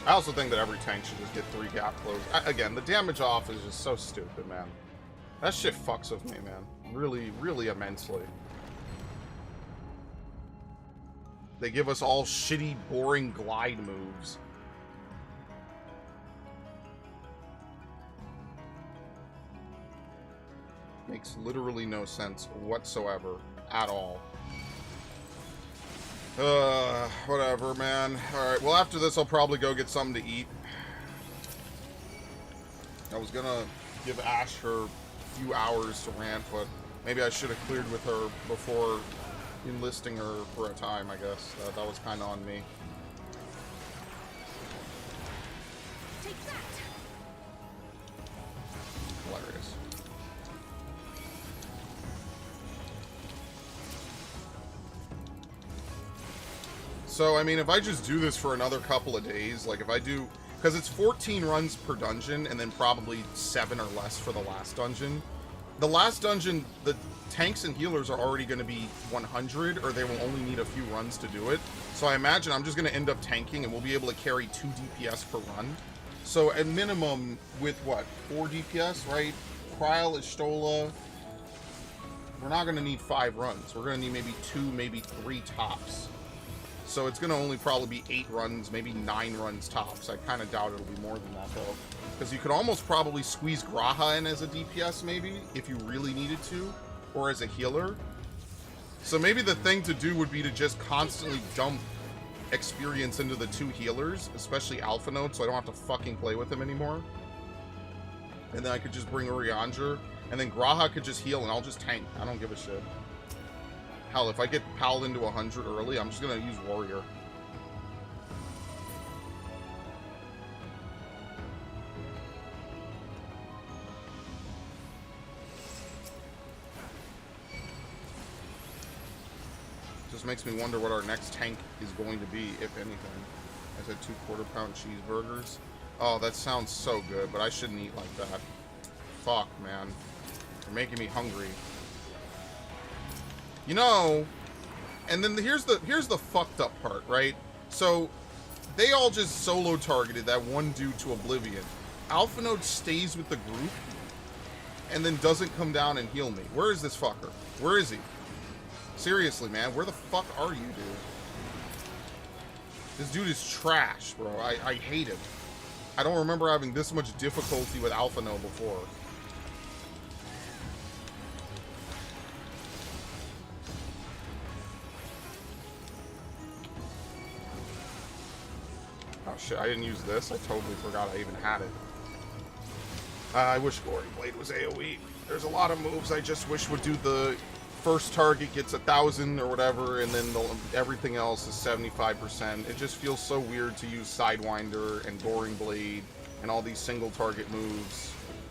I also think that every tank should just get 3 gap close. Again, the damage off is just so stupid, man. That shit fucks with me, man. Really, really immensely. They give us all shitty, boring glide moves. Makes literally no sense whatsoever at all. Whatever, man. Alright, well, after this, I'll probably go get something to eat. I was gonna give Ash her few hours to rant, but maybe I should have cleared with her before enlisting her for a time, I guess. That was kind of on me. Take that. Hilarious. So, I mean, if I just do this for another couple of days, like if I do... Because it's 14 runs per dungeon, and then probably 7 or less for the last dungeon. The last dungeon, the tanks and healers are already going to be 100, or they will only need a few runs to do it. So I imagine I'm just going to end up tanking, and we'll be able to carry 2 DPS per run. So at minimum, with what, 4 DPS, right? Kryl, Ishtola, we're not going to need 5 runs. We're going to need maybe 2, maybe 3 tops. So it's going to only probably be 8 runs, maybe 9 runs tops. I kind of doubt it'll be more than that, though. Because you could almost probably squeeze Graha in as a DPS, maybe, if you really needed to, or as a healer. So maybe the thing to do would be to just constantly dump experience into the 2 healers, especially Alpha Node, so I don't have to fucking play with him anymore. And then I could just bring Urianger, and then Graha could just heal, and I'll just tank. I don't give a shit. Hell, if I get Paladin to 100 early, I'm just gonna use Warrior. Just makes me wonder what our next tank is going to be, if anything. I said 2 quarter-pound cheeseburgers. Oh, that sounds so good, but I shouldn't eat like that. Fuck, man. You're making me hungry. You know, and then here's the fucked up part, right? So, they all just solo targeted that one dude to oblivion. Alpha Node stays with the group, and then doesn't come down and heal me. Where is this fucker? Where is he? Seriously, man, where the fuck are you, dude? This dude is trash, bro. I hate him. I don't remember having this much difficulty with Alpha Node before. Oh shit, I didn't use this. I totally forgot I even had it. I wish Goring Blade was AoE. There's a lot of moves I just wish would do the first target gets 1,000 or whatever, and then everything else is 75%. It just feels so weird to use Sidewinder and Goring Blade and all these single target moves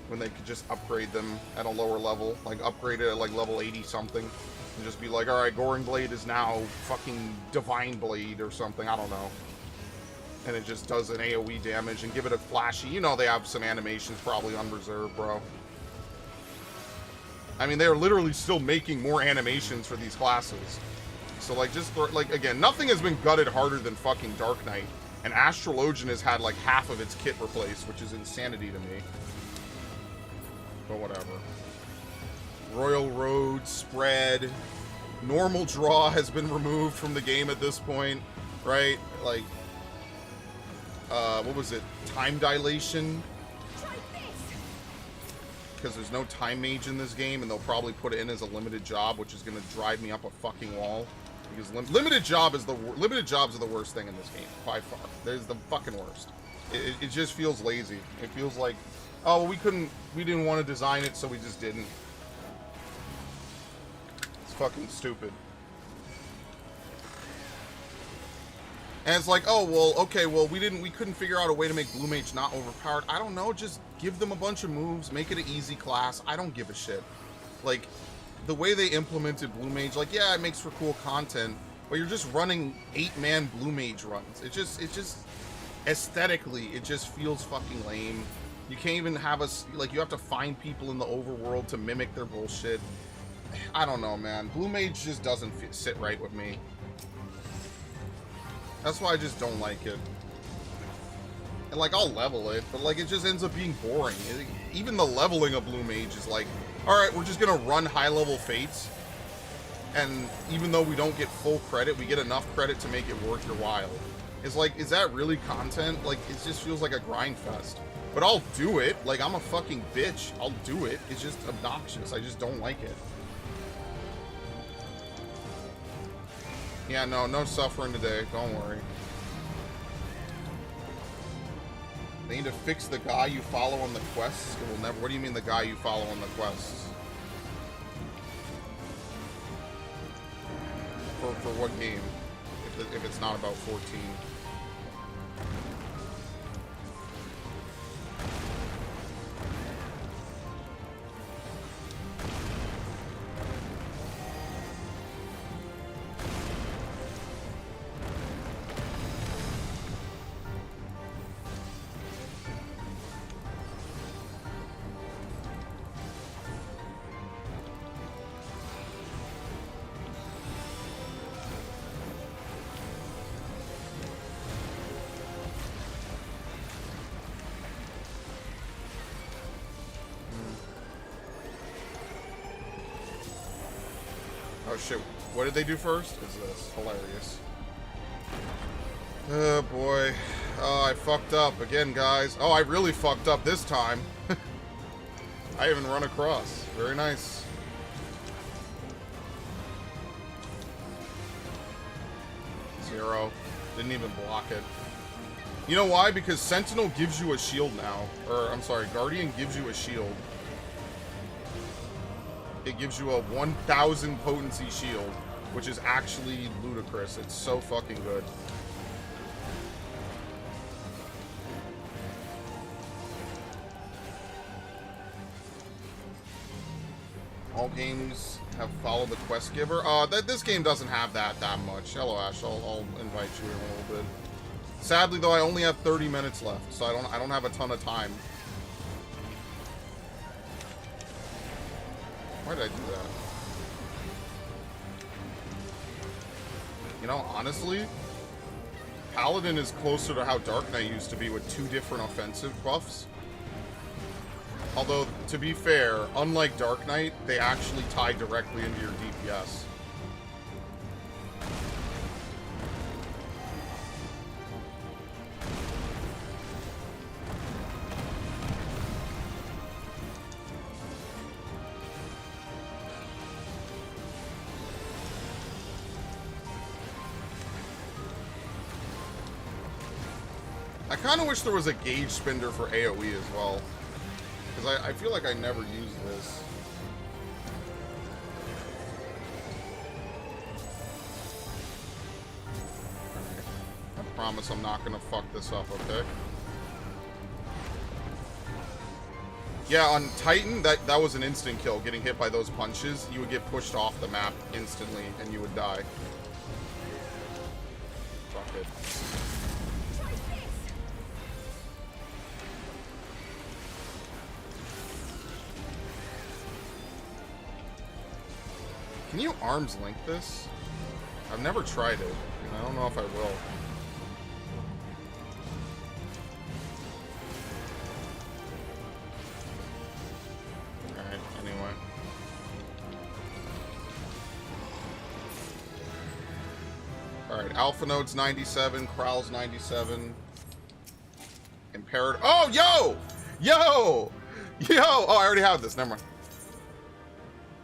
when they could just upgrade them at a lower level. Like, upgrade it at like level 80 something. And just be like, alright, Goring Blade is now fucking Divine Blade or something. I don't know. And it just does an AoE damage and give it a flashy. You know they have some animations probably on reserve, bro. I mean, they're literally still making more animations for these classes. So, like, just, like, again, nothing has been gutted harder than fucking Dark Knight. And Astrologian has had, like, half of its kit replaced, which is insanity to me. But whatever. Royal Road, Spread, Normal Draw has been removed from the game at this point, right? Like, what was it? Time Dilation? Try this. Because there's no Time Mage in this game, and they'll probably put it in as a limited job, which is going to drive me up a fucking wall. Because limited jobs are the worst thing in this game, by far. They're the fucking worst. It just feels lazy. It feels like, oh, well, we didn't want to design it, so we just didn't. It's fucking stupid. And it's like, oh, well, okay, well, we couldn't figure out a way to make Blue Mage not overpowered. I don't know, just give them a bunch of moves, make it an easy class. I don't give a shit. Like, the way they implemented Blue Mage, like, yeah, it makes for cool content, but you're just running 8-man Blue Mage runs. It just, aesthetically, it just feels fucking lame. You can't even have us, like, you have to find people in the overworld to mimic their bullshit. I don't know, man. Blue Mage just doesn't sit right with me. That's why I just don't like it. And, like, I'll level it, but, like, it just ends up being boring. Even the leveling of Blue Mage is like, alright, we're just gonna run high-level Fates, and even though we don't get full credit, we get enough credit to make it worth your while. It's like, is that really content? Like, it just feels like a grind fest. But I'll do it. Like, I'm a fucking bitch. I'll do it. It's just obnoxious. I just don't like it. Yeah, no suffering today. Don't worry. They need to fix the guy you follow on the quests. It will never. What do you mean the guy you follow on the quests? For what game? If it's not about 14. Oh shit, what did they do first? Is this hilarious. Oh boy. Oh, I fucked up again, guys. Oh, I really fucked up this time. I even run across. Very nice. Zero. Didn't even block it. You know why? Because Sentinel gives you a shield now. Or, I'm sorry, Guardian gives you a shield. It gives you a 1,000 potency shield, which is actually ludicrous. It's so fucking good. All games have followed the quest giver. This game doesn't have that much. Hello, Ash. I'll invite you in a little bit. Sadly, though, I only have 30 minutes left, so I don't have a ton of time. Why did I do that? You know, honestly, Paladin is closer to how Dark Knight used to be with 2 different offensive buffs. Although, to be fair, unlike Dark Knight, they actually tie directly into your DPS. I kind of wish there was a gauge spender for AoE as well. Because I feel like I never used this. I promise I'm not going to fuck this up, okay? Yeah, on Titan, that was an instant kill. Getting hit by those punches, you would get pushed off the map instantly, and you would die. Fuck it. Can you arms link this? I've never tried it, and I don't know if I will. Alright, anyway. Alright, Alpha Node's 97, Kral's 97. Imperator. Oh, yo! Yo! Yo! Oh, I already have this, never mind.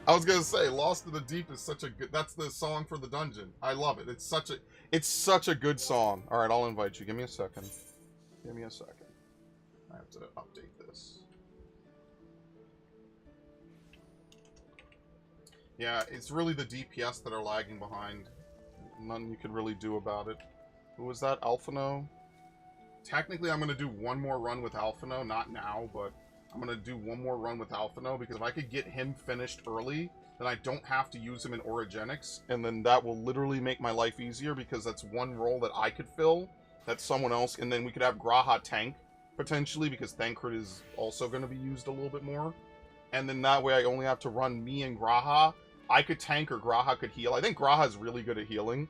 I was gonna say, Lost in the Deep is such a good... That's the song for the dungeon. I love it. It's such a good song. Alright, I'll invite you. Give me a second. Give me a second. I have to update this. Yeah, it's really the DPS that are lagging behind. Nothing you can really do about it. Who was that? Alphino? Technically, I'm gonna do one more run with Alphino. Not now, but... I'm going to do one more run with Alphino, because if I could get him finished early, then I don't have to use him in Orogenics, and then that will literally make my life easier, because that's one role that I could fill, that's someone else, and then we could have Graha tank, potentially, because Thancred is also going to be used a little bit more, and then that way I only have to run me and Graha. I could tank or Graha could heal. I think Graha is really good at healing,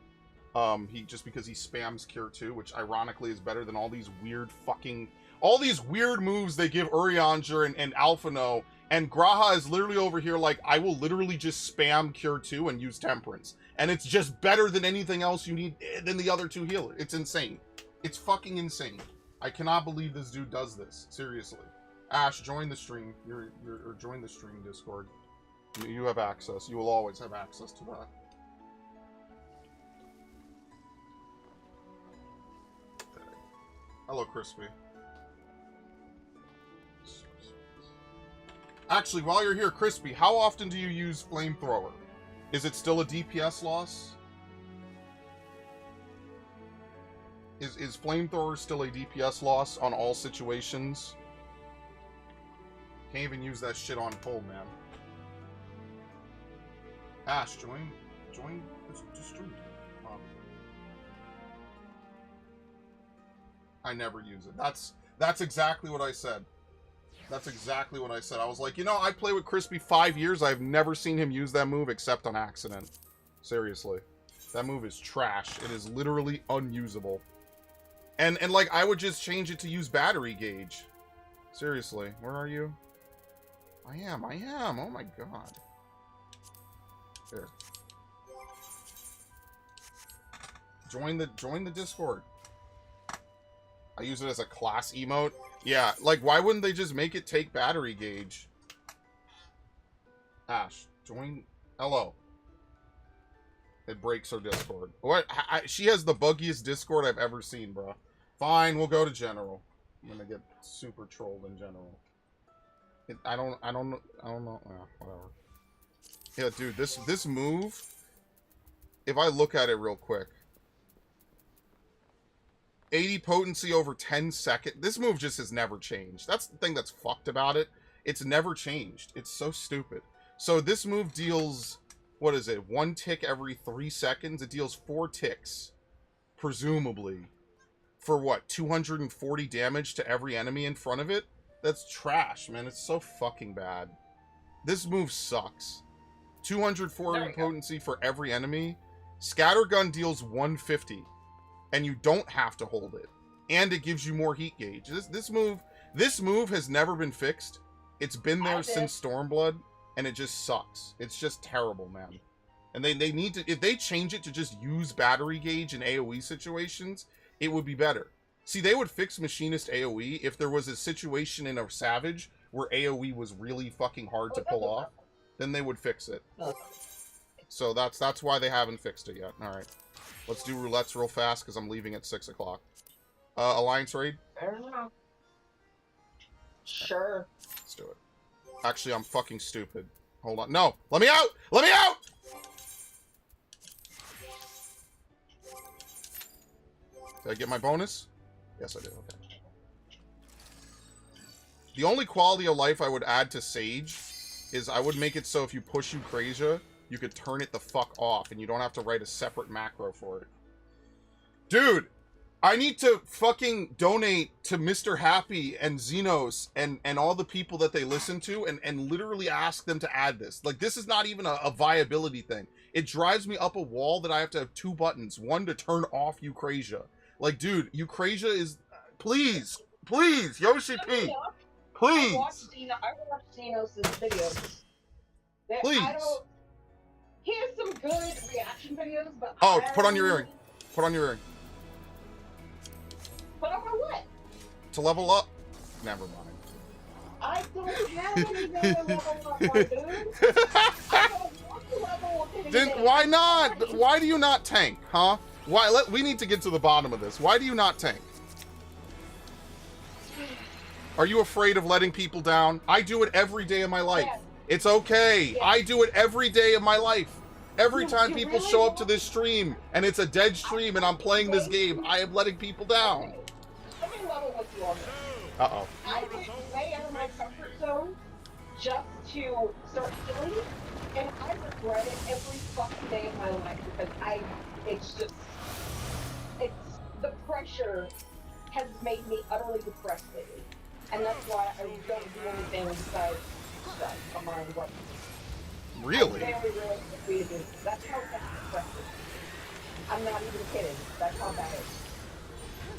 just because he spams Cure 2, which ironically is better than all these weird fucking... All these weird moves they give Urianger and Alphino, and Graha is literally over here like, I will literally just spam Cure 2 and use Temperance. And it's just better than anything else you need than the other two healers. It's insane. It's fucking insane. I cannot believe this dude does this. Seriously. Ash, join the stream. Or join the stream Discord. You have access. You will always have access to that. Hello, Crispy. Actually, while you're here, Crispy, how often do you use Flamethrower? Is it still a DPS loss? Is Flamethrower still a DPS loss on all situations? Can't even use that shit on pull, man. Ash, join the stream. I never use it. That's exactly what I said. That's exactly what I said. I was like, you know, I play with Crispy 5 years. I've never seen him use that move except on accident. Seriously. That move is trash. It is literally unusable. And like, I would just change it to use battery gauge. Seriously. Where are you? I am. Oh my god. Here. Join the Discord. I use it as a class emote. Yeah, like, why wouldn't they just make it take battery gauge? Ash, join... Hello. It breaks her Discord. What? She has the buggiest Discord I've ever seen, bro. Fine, we'll go to General. I'm gonna get super trolled in General. I don't know. Whatever. Yeah, dude, this move... If I look at it real quick... 80 potency over 10 seconds. This move just has never changed. That's the thing that's fucked about it. It's never changed. It's so stupid. So this move deals, what is it, 1 tick every 3 seconds? It deals 4 ticks, presumably, for what, 240 damage to every enemy in front of it? That's trash, man. It's so fucking bad. This move sucks. 240 potency for every enemy. Scattergun deals 150. And you don't have to hold it. And it gives you more heat gauge. This move has never been fixed. It's been there since Stormblood, and it just sucks. It's just terrible, man. And they need to, if they change it to just use battery gauge in AoE situations, it would be better. See, they would fix Machinist AoE if there was a situation in a Savage where AoE was really fucking hard to pull off. Then they would fix it. So that's why they haven't fixed it yet. Alright. Let's do roulettes real fast, because I'm leaving at 6 o'clock. Alliance raid? Fair enough. Sure. Let's do it. Actually, I'm fucking stupid. Hold on. No! Let me out! Let me out! Did I get my bonus? Yes, I did. Okay. The only quality of life I would add to Sage is I would make it so if you push Eucrasia, you could turn it the fuck off, and you don't have to write a separate macro for it. Dude! I need to fucking donate to Mr. Happy and Xenos and all the people that they listen to and literally ask them to add this. Like, this is not even a viability thing. It drives me up a wall that I have to have 2 buttons. One to turn off Eucrasia. Like, dude, Eucrasia is... Please! Please! Yoshi P! Please! I watched Xenos' videos. Please! He has some good reaction videos, but Oh, put on your earring. Put on your earring. Put on my what? To level up. Never mind. I don't have anything to level up, my dude. I don't want to level up anything. Then why not? Why do you not tank, huh? Why? We need to get to the bottom of this. Why do you not tank? Are you afraid of letting people down? I do it every day of my life. Yes. It's okay. Yes. I do it every day of my life. Every time You people really show up to want- this stream and it's a dead stream and I'm playing this game, I am letting people down. Let me level with you on this. Uh-oh. I went way out of my comfort zone just to start healing, and I regret it every fucking day of my life because the pressure has made me utterly depressed lately. And that's why I don't do anything besides stuff on my own. Really? Very realistically to do. That's how depressive. I'm not even kidding. That's how bad it is.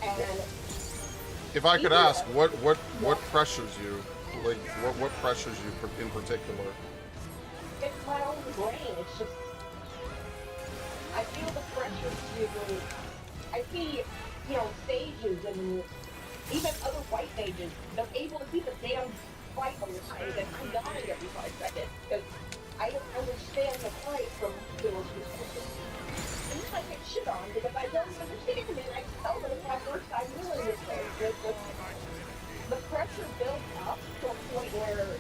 And If I could ask, what pressures you? Like, what pressures you in particular? it's my own brain. It's just I feel the pressure to. I see, stages and even other white mages. They're able to keep a damn fight on the time, and I'm dying every 5 seconds because I don't understand the fight from those perspectives. And I get shit on because I don't understand it. I tell them it's my first time doing this thing. The pressure builds up to a point where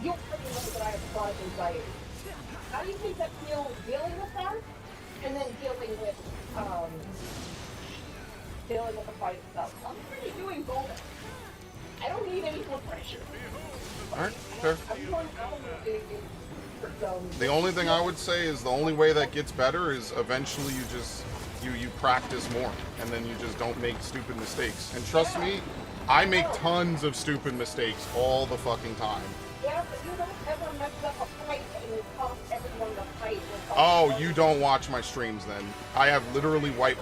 you already know that I have chronic anxiety. How do you think that feels dealing with that? And then dealing with the fight itself. I'm already doing both. I don't need any more pressure. Alright, fair. I'm going out of the The only thing I would say is the only way that gets better is eventually you just you practice more and then you just don't make stupid mistakes. And trust me, I make tons of stupid mistakes all the fucking time. Yeah, but you don't ever mess up a fight and it costs everyone the fight. Oh, you don't watch my streams then. I have literally wiped...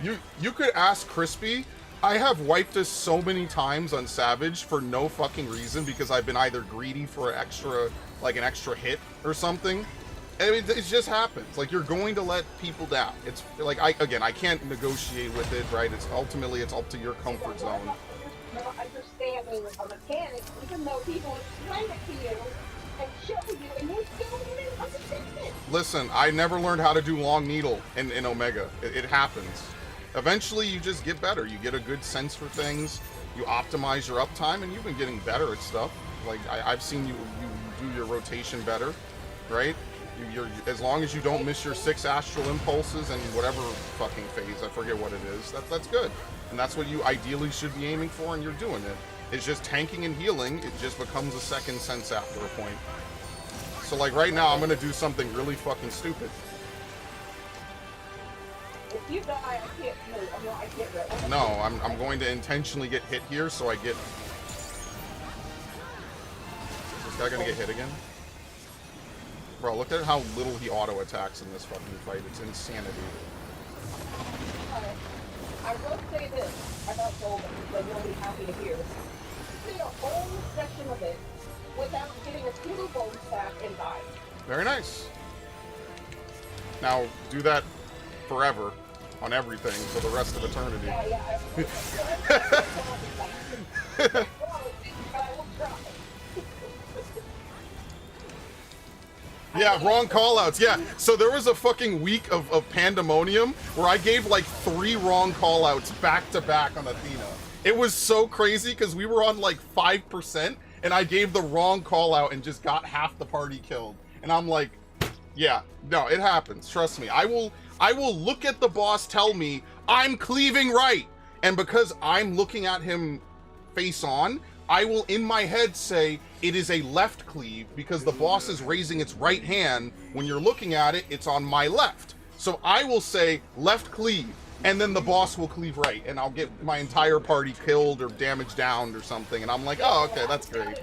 You could ask Crispy. I have wiped us so many times on Savage for no fucking reason because I've been either greedy for an extra hit or something. I mean, it just happens. Like, you're going to let people down. It's like, I can't negotiate with it, right? It's ultimately, it's up to your comfort zone. Not understanding a mechanic, even though people explain it to you and show you, and you still don't understand it. Listen, I never learned how to do long needle in Omega. It happens. Eventually, you just get better. You get a good sense for things. You optimize your uptime, and you've been getting better at stuff. Like, I've seen you do your rotation better, right? You're as long as you don't miss your 6 astral impulses and whatever fucking phase, I forget what it is, that's good. And that's what you ideally should be aiming for, and you're doing it. It's just tanking and healing, it just becomes a second sense after a point. So like right now, I'm gonna do something really fucking stupid. If you die, I can't move. I can't move. No, I'm going to intentionally get hit here, so I get... Is this guy gonna get hit again? Bro, look at how little he auto-attacks in this fucking fight. It's insanity. I will say this about Golden, because you'll be happy to hear. I did a whole section of it without getting a single bone stack and died. Very nice. Now, do that forever on everything for the rest of eternity. Yeah, I will. But I will try. Yeah, wrong callouts. Yeah, so there was a fucking week of pandemonium where I gave like 3 wrong callouts back to back on Athena. It was so crazy because we were on like 5% and I gave the wrong callout and just got half the party killed. And I'm like, yeah, no, it happens. Trust me. I will look at the boss tell me I'm cleaving right. And because I'm looking at him face on, I will in my head say it is a left cleave because the boss is raising its right hand. When you're looking at it, it's on my left. So I will say left cleave, and then the boss will cleave right, and I'll get my entire party killed or damaged down or something. And I'm like, oh, okay, that's great.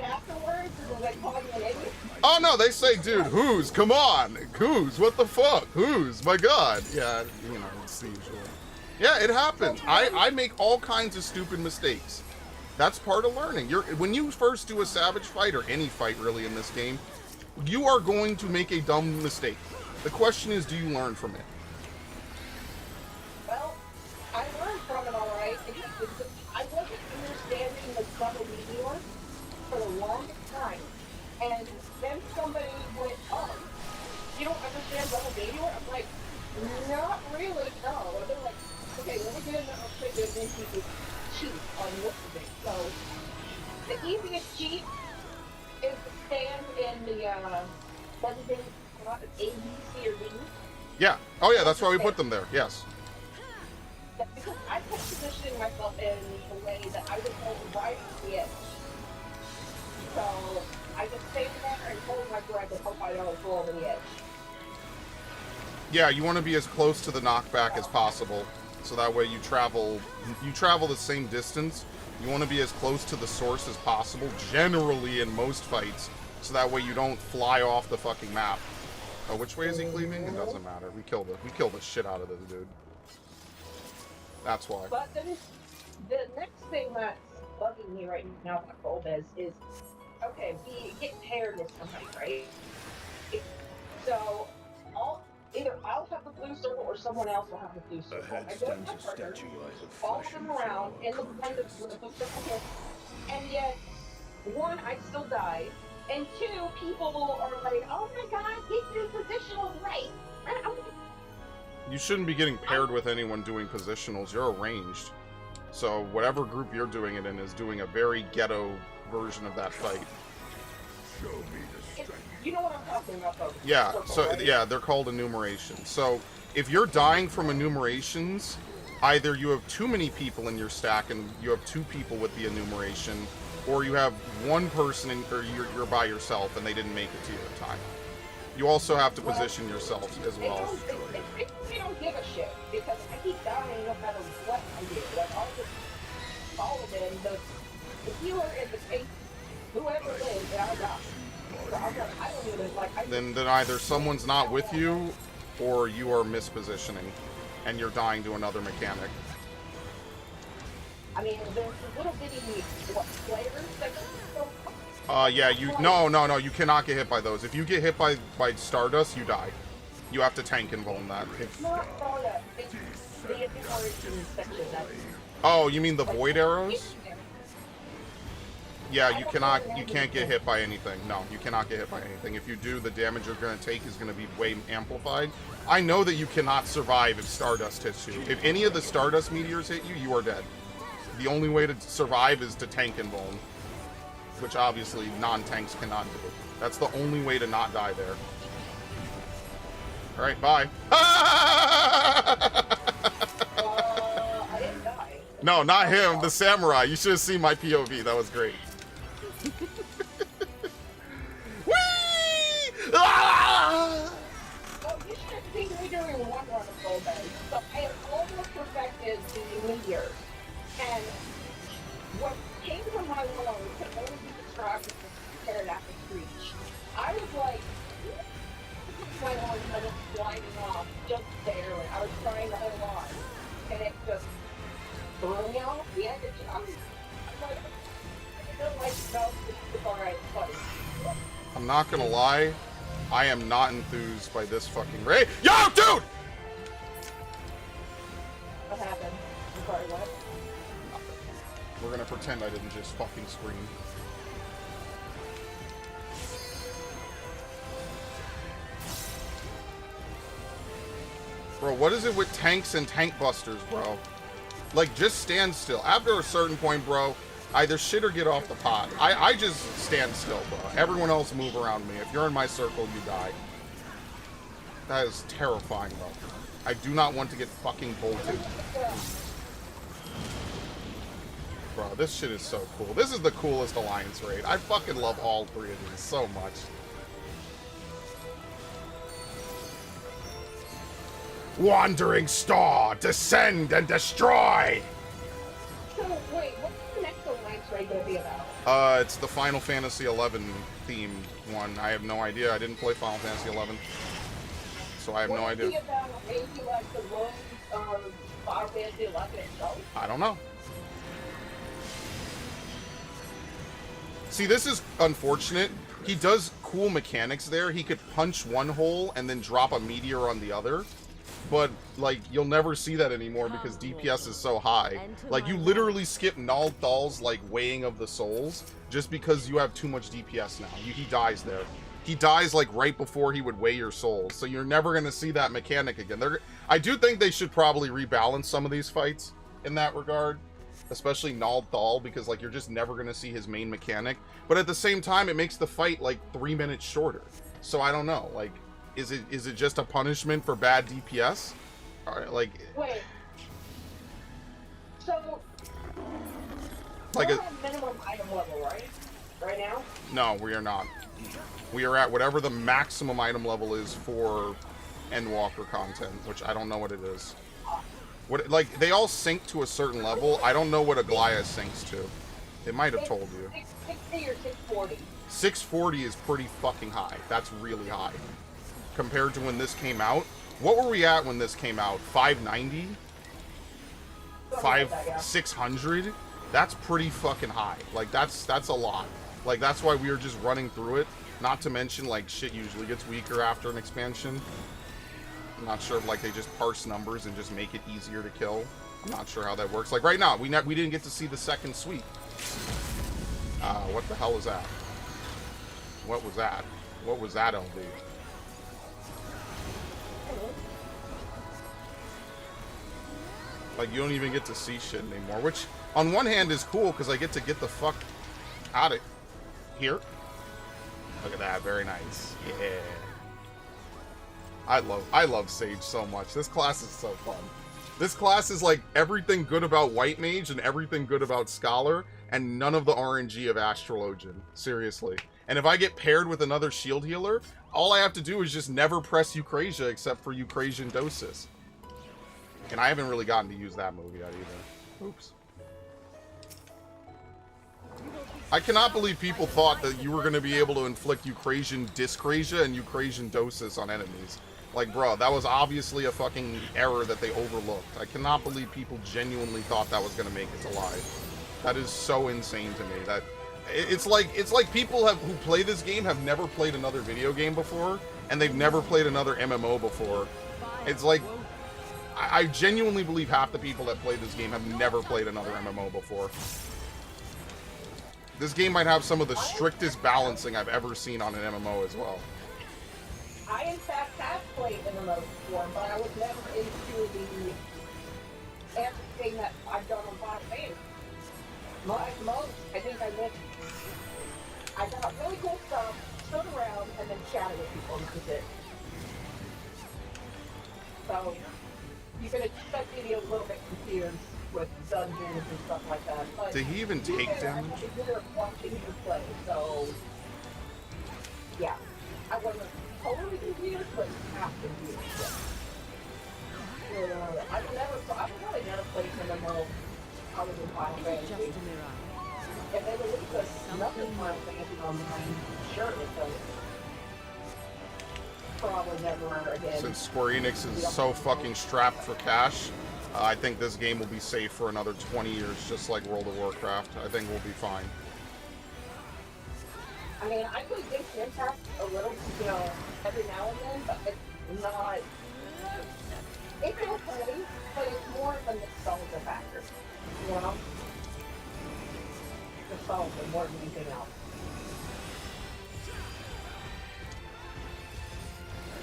Oh no, they say, dude, who's? Come on, who's? What the fuck? Who's? My God. Yeah, you know, it's the usual. Yeah, it happens. I make all kinds of stupid mistakes. That's part of learning. When you first do a Savage fight, or any fight really in this game, you are going to make a dumb mistake. The question is, do you learn from it? Well, I learned from it all right. I wasn't understanding the subtle meteor for the longest time. And then somebody went, oh, you don't understand double meteor? I'm like, not really, no. And they're like, okay, let me get another quick and then you can cheat on what to do. So, the easiest cheat is to stand in the, what is it, A, B, C, or D? Yeah. Oh yeah, that's why we put them there, yes. Because I kept positioning myself in a way that I was holding right on the edge. So, I just stayed there and hold my breath and hope I don't go over the edge. Yeah, you want to be as close to the knockback as possible. So that way you travel the same distance. You want to be as close to the source as possible, generally in most fights, so that way you don't fly off the fucking map. Oh, which way is he cleaving? It doesn't matter. We killed the shit out of this dude. That's why. But then the next thing that's bugging me right now about Golbez is, okay, we get paired with somebody, right? So either I'll have the blue circle or someone else will have the blue circle. I go to my partner, follow them around in the blend of the blue circle hits, and yet, 1, I still die, and 2, people are like, oh my god, get your positional right. And I'm like, You shouldn't be getting paired with anyone doing positionals. You're arranged. So whatever group you're doing it in is doing a very ghetto version of that fight. Show me the strength. you know what I'm talking about, though. Yeah, Circle, so right? yeah, they're called enumerations. So if you're dying from enumerations, either you have too many people in your stack and you have 2 people with the enumeration, or you have 1 person or you're by yourself and they didn't make it to you in time. You also have to position yourself as well. They don't give a shit because I keep dying no matter what I do. Like, I'll just follow them. The healer and the tank, whoever lives, I'll die. So I'm like, I don't even like. Then either someone's not with you, or you are mispositioning, and you're dying to another mechanic. I mean, there's a little bitty players that go. Yeah, no, you cannot get hit by those. If you get hit by Stardust, you die. You have to tank and bone that. It's not Stardust. It's the enumeration section. Oh, you mean the void arrows? Yeah, you can't get hit by anything. No, you cannot get hit by anything. If you do, the damage you're going to take is going to be way amplified. I know that you cannot survive if Stardust hits you. If any of the Stardust meteors hit you, you are dead. The only way to survive is to tank and bone, which obviously non-tanks cannot do. That's the only way to not die there. All right, bye. I didn't die. No, not him, the samurai. You should have seen my POV. That was great. Whee! Ah! Oh, you should have seen me doing one run of Golbez. So I have almost perfected the meteor. And what came from my lungs could only be described as a pterodactyl screech. I was like, my lungs are just sliding off just barely. I was trying to hold on. And it just threw me off the edge. I'm like, no, it's alright, buddy. I'm not gonna lie, I am not enthused by this fucking raid. Yo, dude! What happened? I'm sorry, what? We're gonna pretend I didn't just fucking scream. Bro, what is it with tanks and tank busters, bro? Like, just stand still. After a certain point, bro, either shit or get off the pot. I just stand still, bro. Everyone else move around me. If you're in my circle, you die. That is terrifying, bro. I do not want to get fucking bolted. Bro, this shit is so cool. This is the coolest Alliance raid. I fucking love all three of these so much. Wandering Star, descend and destroy! So, wait, what's the next Alliance raid gonna be about? It's the Final Fantasy XI themed one. I have no idea. I didn't play Final Fantasy XI. So I have no idea. Will it be about maybe like the rules of Final Fantasy XI itself? I don't know. See, this is unfortunate. He does cool mechanics there. He could punch one hole and then drop a meteor on the other. But, like, you'll never see that anymore because DPS is so high. Like, you literally skip Nald Thal's, like, weighing of the souls just because you have too much DPS now. He dies there. He dies, like, right before he would weigh your souls. So you're never going to see that mechanic again. I do think they should probably rebalance some of these fights in that regard. Especially Nald Thal, because, like, you're just never going to see his main mechanic. But at the same time, it makes the fight, like, 3 minutes shorter. So I don't know, like... Is it just a punishment for bad DPS? Or, like... Wait. So... Like we're at minimum item level, right? Right now? No, we are not. We are at whatever the maximum item level is for Endwalker content, which I don't know what it is. What, like, they all sync to a certain level. I don't know what Aglaya syncs to. It might have told you. 660 or 640? 640 is pretty fucking high. That's really high. Compared to when this came out. What were we at when this came out? 590? 600? That's pretty fucking high. Like, that's a lot. Like, that's why we were just running through it. Not to mention, like, shit usually gets weaker after an expansion. I'm not sure if, like, they just parse numbers and just make it easier to kill. I'm not sure how that works. Like, right now, we didn't get to see the second sweep. What the hell was that? What was that? What was that, LD? Like, you don't even get to see shit anymore, which on one hand is cool because I get to get the fuck out of here. Look at that, very nice. Yeah. I love Sage so much. This class is so fun. This class is like everything good about White Mage and everything good about Scholar and none of the RNG of Astrologian. Seriously. And if I get paired with another shield healer, all I have to do is just never press Eucrasia except for Eucrasian Dosis. And I haven't really gotten to use that move yet either. Oops. I cannot believe people thought that you were going to be able to inflict Eucrasian Dyscrasia and Eucrasian Dosis on enemies. Like, bro, that was obviously a fucking error that they overlooked. I cannot believe people genuinely thought that was going to make it to live. That is so insane to me. That it's like people who play this game have never played another video game before, and they've never played another MMO before. It's like, I genuinely believe half the people that play this game have never played another MMO before. This game might have some of the strictest balancing I've ever seen on an MMO as well. I, in fact, have played MMO before, but I was never into the everything that I've done on Final Fantasy. Like most, I think I got really cool stuff, stood around, and then chatted with people, and that's it. So, you can expect me to be a little bit confused with dungeons and stuff like that. But did he even take damage? I consider watching you play, so yeah. I wasn't totally confused, but half confused. I've probably never played MMO other than Final Fantasy. If they release another Final Fantasy online, sure, because probably never again. Since Square Enix is so fucking strapped for cash, I think this game will be safe for another 20 years, just like World of Warcraft. I think we'll be fine. I mean, I play Genshin Impact a little, every now and then, but it's not... It's okay, but it's more of a nostalgia factor, you know? Nostalgia more than anything else.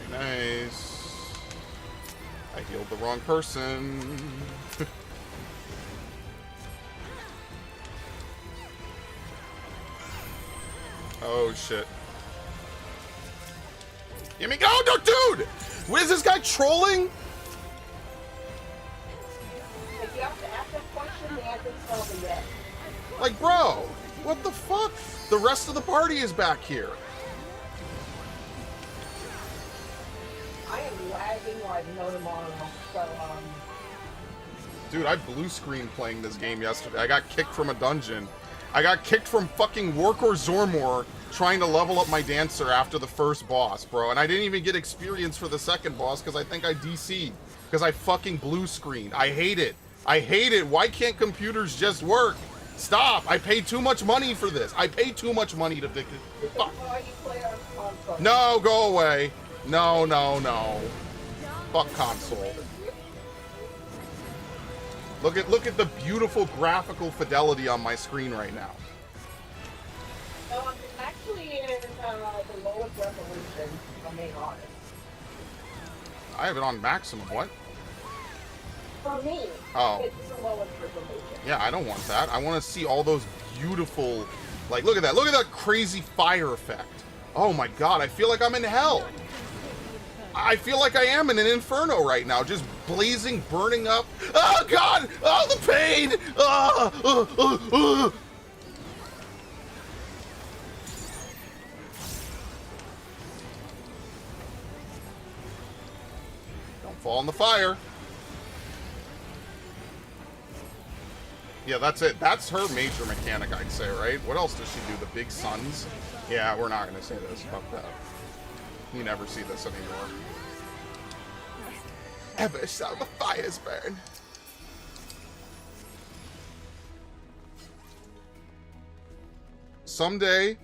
Very nice. I healed the wrong person. Oh, shit. Give me go! No, dude! What is this guy trolling? If you have to ask that question, the answer's probably yes. Like, bro, what the fuck? The rest of the party is back here. I am lagging like no tomorrow, so, Dude, I blue screen playing this game yesterday. I got kicked from a dungeon. I got kicked from fucking Workor Zormor trying to level up my dancer after the first boss, bro. And I didn't even get experience for the second boss because I think I DC'd. Because I fucking blue screened. I hate it. I hate it. Why can't computers just work? Stop. I paid too much money for this. I paid too much money to... Fuck. why you play on console. No, go away. No, no, no. Fuck console. Look at the beautiful graphical fidelity on my screen right now. No, I'm actually in the lowest resolution, if I'm being honest. I have it on maximum. What? For me, Oh. it's the lowest resolution. Yeah, I don't want that. I want to see all those beautiful... Like, look at that. Look at that crazy fire effect. Oh my god, I feel like I'm in hell. I feel like I am in an inferno right now, just blazing, burning up. Oh god! Oh, the pain! Don't fall in the fire. Yeah, that's it. That's her major mechanic, I'd say, right? What else does she do? The big suns? Yeah, we're not going to say this. Fuck that. You never see this anymore. Ever shall the fires burn. Someday,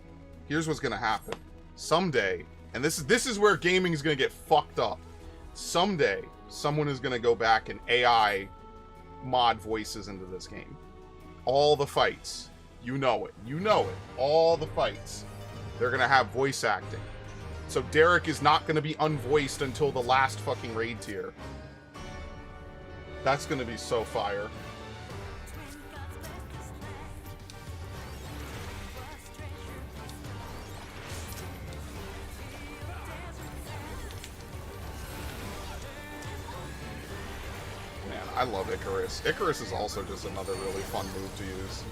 here's what's gonna happen. Someday, and this is where gaming is gonna get fucked up. Someday, someone is gonna go back and AI mod voices into this game. All the fights. You know it. You know it. All the fights. They're gonna have voice acting. So Derek is not going to be unvoiced until the last fucking raid tier. That's going to be so fire. Man, I love Icarus. Icarus is also just another really fun move to use.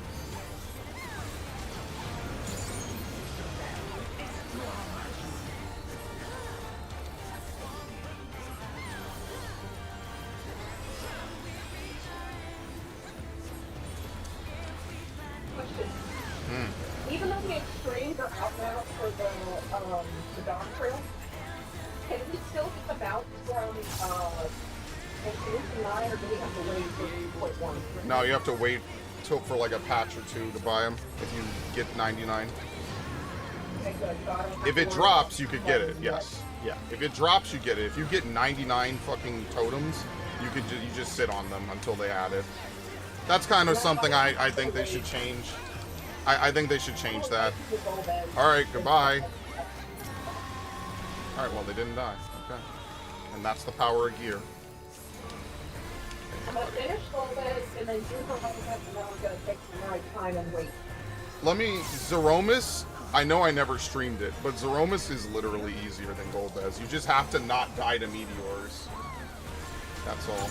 Even though the extremes are out now for the Dawntrail, can we still get the bounce from Exclusive 9, or do we have to wait for 3.1? No, you have to wait for like a patch or two to buy them if you get 99. Okay, good. So I don't have If to it worry drops, about you could get it. buttons Yes. Yeah. If it drops, you get it. If you get 99 fucking totems, you just sit on them until they add it. That's kind of something I think they should change. I think they should change that. Alright, goodbye. Alright, well, they didn't die. Okay. And that's the power of gear. I'm gonna finish Golbez and then do her Golbez, and then I'm gonna take some right time and wait. Let me... Zeromus, I know I never streamed it, but Zeromus is literally easier than Golbez. You just have to not die to meteors. That's all.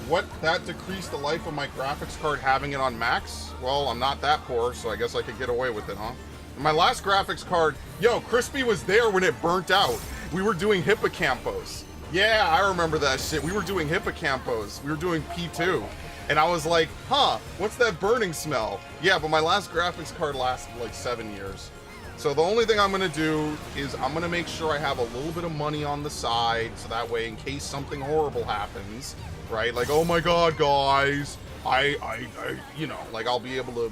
What? That decreased the life of my graphics card having it on max? Well, I'm not that poor, so I guess I could get away with it, huh? My last graphics card... Yo, Crispy was there when it burnt out. We were doing hippocampos. Yeah, I remember that shit. We were doing hippocampos. We were doing P2. And I was like, huh, what's that burning smell? Yeah, but my last graphics card lasted like 7 years. So the only thing I'm going to do is I'm going to make sure I have a little bit of money on the side, so that way in case something horrible happens, right? Like, oh my god, guys, I you know, like I'll be able to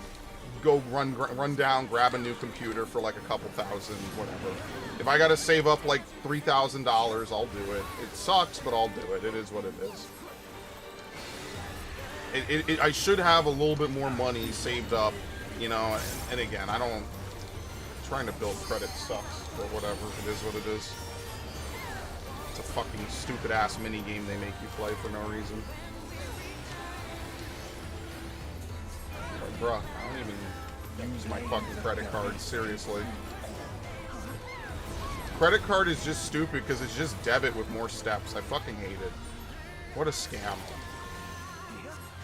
go run down, grab a new computer for like a couple thousand, whatever. If I gotta save up like $3,000, I'll do it. It sucks, but I'll do it. It is what it is. I should have a little bit more money saved up, you know, and again, trying to build credit sucks, but whatever, it is what it is. It's a fucking stupid-ass mini-game they make you play for no reason. Like, bruh, I don't even use my fucking credit card, seriously. Credit card is just stupid because it's just debit with more steps. I fucking hate it. What a scam.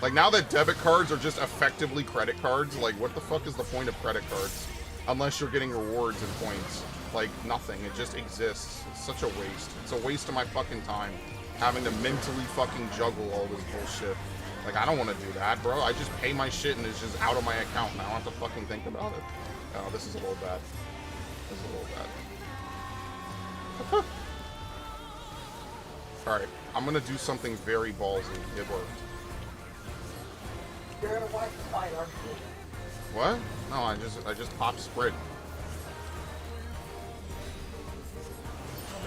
Like, now that debit cards are just effectively credit cards, like, what the fuck is the point of credit cards? Unless you're getting rewards and points. Like, nothing. It just exists. It's such a waste. It's a waste of my fucking time. Having to mentally fucking juggle all this bullshit. Like, I don't want to do that, bro. I just pay my shit and it's just out of my account and I don't have to fucking think about it. Oh, this is a little bad. This is a little bad. Alright, I'm gonna do something very ballsy. It worked. You're gonna watch the fight, aren't you? What? No, I just popped sprint.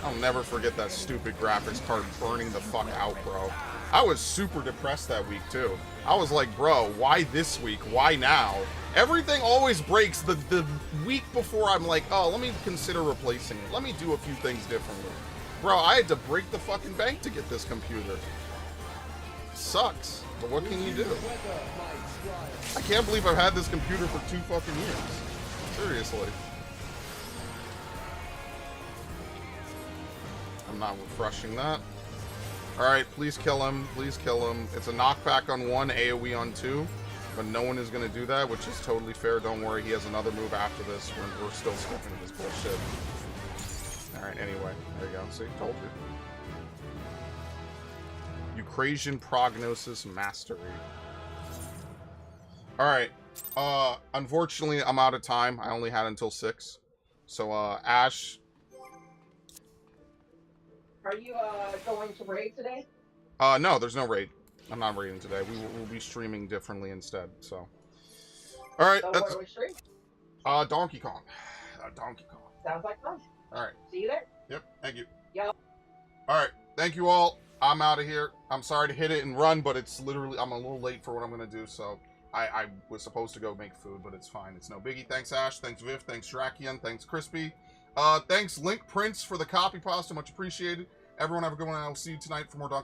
I'll never forget that stupid graphics card burning the fuck out, bro. I was super depressed that week, too. I was like, bro, why this week? Why now? Everything always breaks the week before I'm like, oh, let me consider replacing it. Let me do a few things differently. Bro, I had to break the fucking bank to get this computer. Sucks, but what can you do? I can't believe I've had this computer for 2 fucking years. Seriously. I'm not refreshing that. Alright, please kill him. Please kill him. It's a knockback on 1, AoE on 2. But no one is going to do that, which is totally fair. Don't worry, he has another move after this. We're still skipping this bullshit. Alright, anyway. There you go. See? Told you. Eucrasian Prognosis Mastery. Alright. Unfortunately, I'm out of time. I only had until 6. So, Ash... Are you going to raid today? No, there's no raid. I'm not raiding today. We'll be streaming differently instead, so. Alright, So that's... what are we streaming? Donkey Kong. Donkey Kong. Sounds like fun. Alright. See you there. Yep, thank you. Yep. Alright, thank you all. I'm out of here. I'm sorry to hit it and run, but it's literally... I'm a little late for what I'm going to do, so... I was supposed to go make food, but it's fine. It's no biggie. Thanks, Ash. Thanks, Viv. Thanks, Drakian. Thanks, Crispy. Thanks, Link Prince, for the copy pasta. Much appreciated. Everyone have a good one, and I will see you tonight for more Donkey